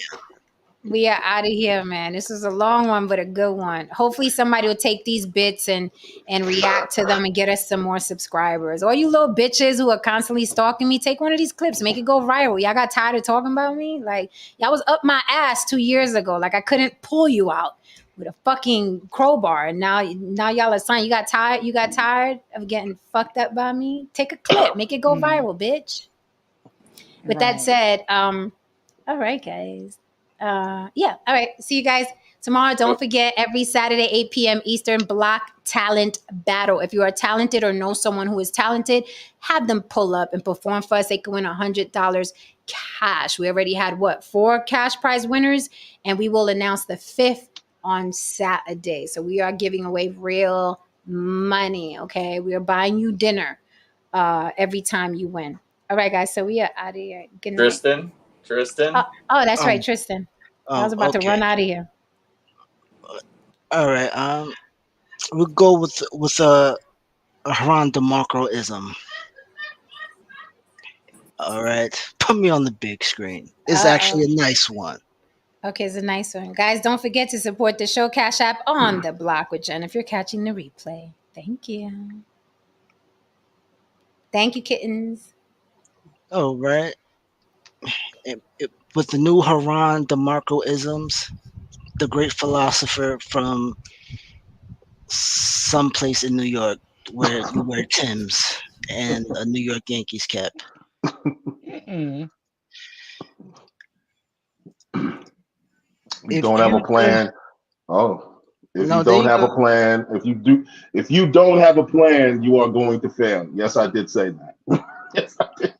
we are out of here, man. This was a long one, but a good one. Hopefully somebody will take these bits and react to them and get us some more subscribers. All you little bitches who are constantly stalking me, take one of these clips, make it go viral. Y'all got tired of talking about me? Like, y'all was up my ass 2 years ago. Like, I couldn't pull you out with a fucking crowbar. And now y'all are saying you got tired of getting fucked up by me? Take a clip, make it go viral, bitch. With that Right. said, all right, guys. Yeah, all right. See you guys tomorrow. Don't forget, every Saturday, 8 p.m. Eastern, Block Talent Battle. If you are talented or know someone who is talented, have them pull up and perform for us. They can win $100 cash. We already had, 4 cash prize winners, and we will announce the 5th on Saturday. So we are giving away real money, okay? We are buying you dinner every time you win. All right, guys. So we are out of here. Good night. Tristan. Oh, that's right, Um, Tristan. I was about to okay. run out of here. All right. We'll go with a Haran DeMarco-ism. All right. Put me on the big screen. It's actually a nice one. Okay, it's a nice one. Guys, don't forget to support the show Cash App on the block with Jen if you're catching the replay. Thank you. Thank you, kittens. All right. With the new Haran DeMarco-isms, the great philosopher from someplace in New York where you wear Timbs and a New York Yankees cap. Mm-mm. You don't have a plan. If you No, there don't you have go. a plan, if you don't have a plan, you are going to fail. Yes, I did say that. Yes, I did.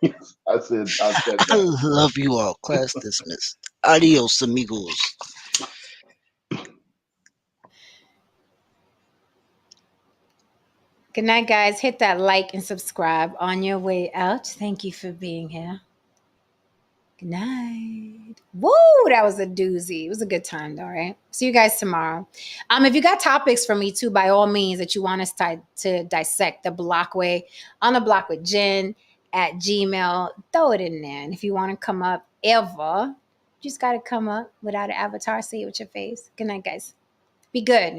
Yes, I said I that. love you all. Class dismissed. Adios, amigos. Good night, guys. Hit that like and subscribe on your way out. Thank you for being here. Good night. Woo, that was a doozy. It was a good time, though, right? See you guys tomorrow. If you got topics for me too, by all means, that you want us to dissect the block way on the block with Jen at Gmail, throw it in there. And if you want to come up ever, you just got to come up without an avatar. Say it with your face. Good night, guys. Be good.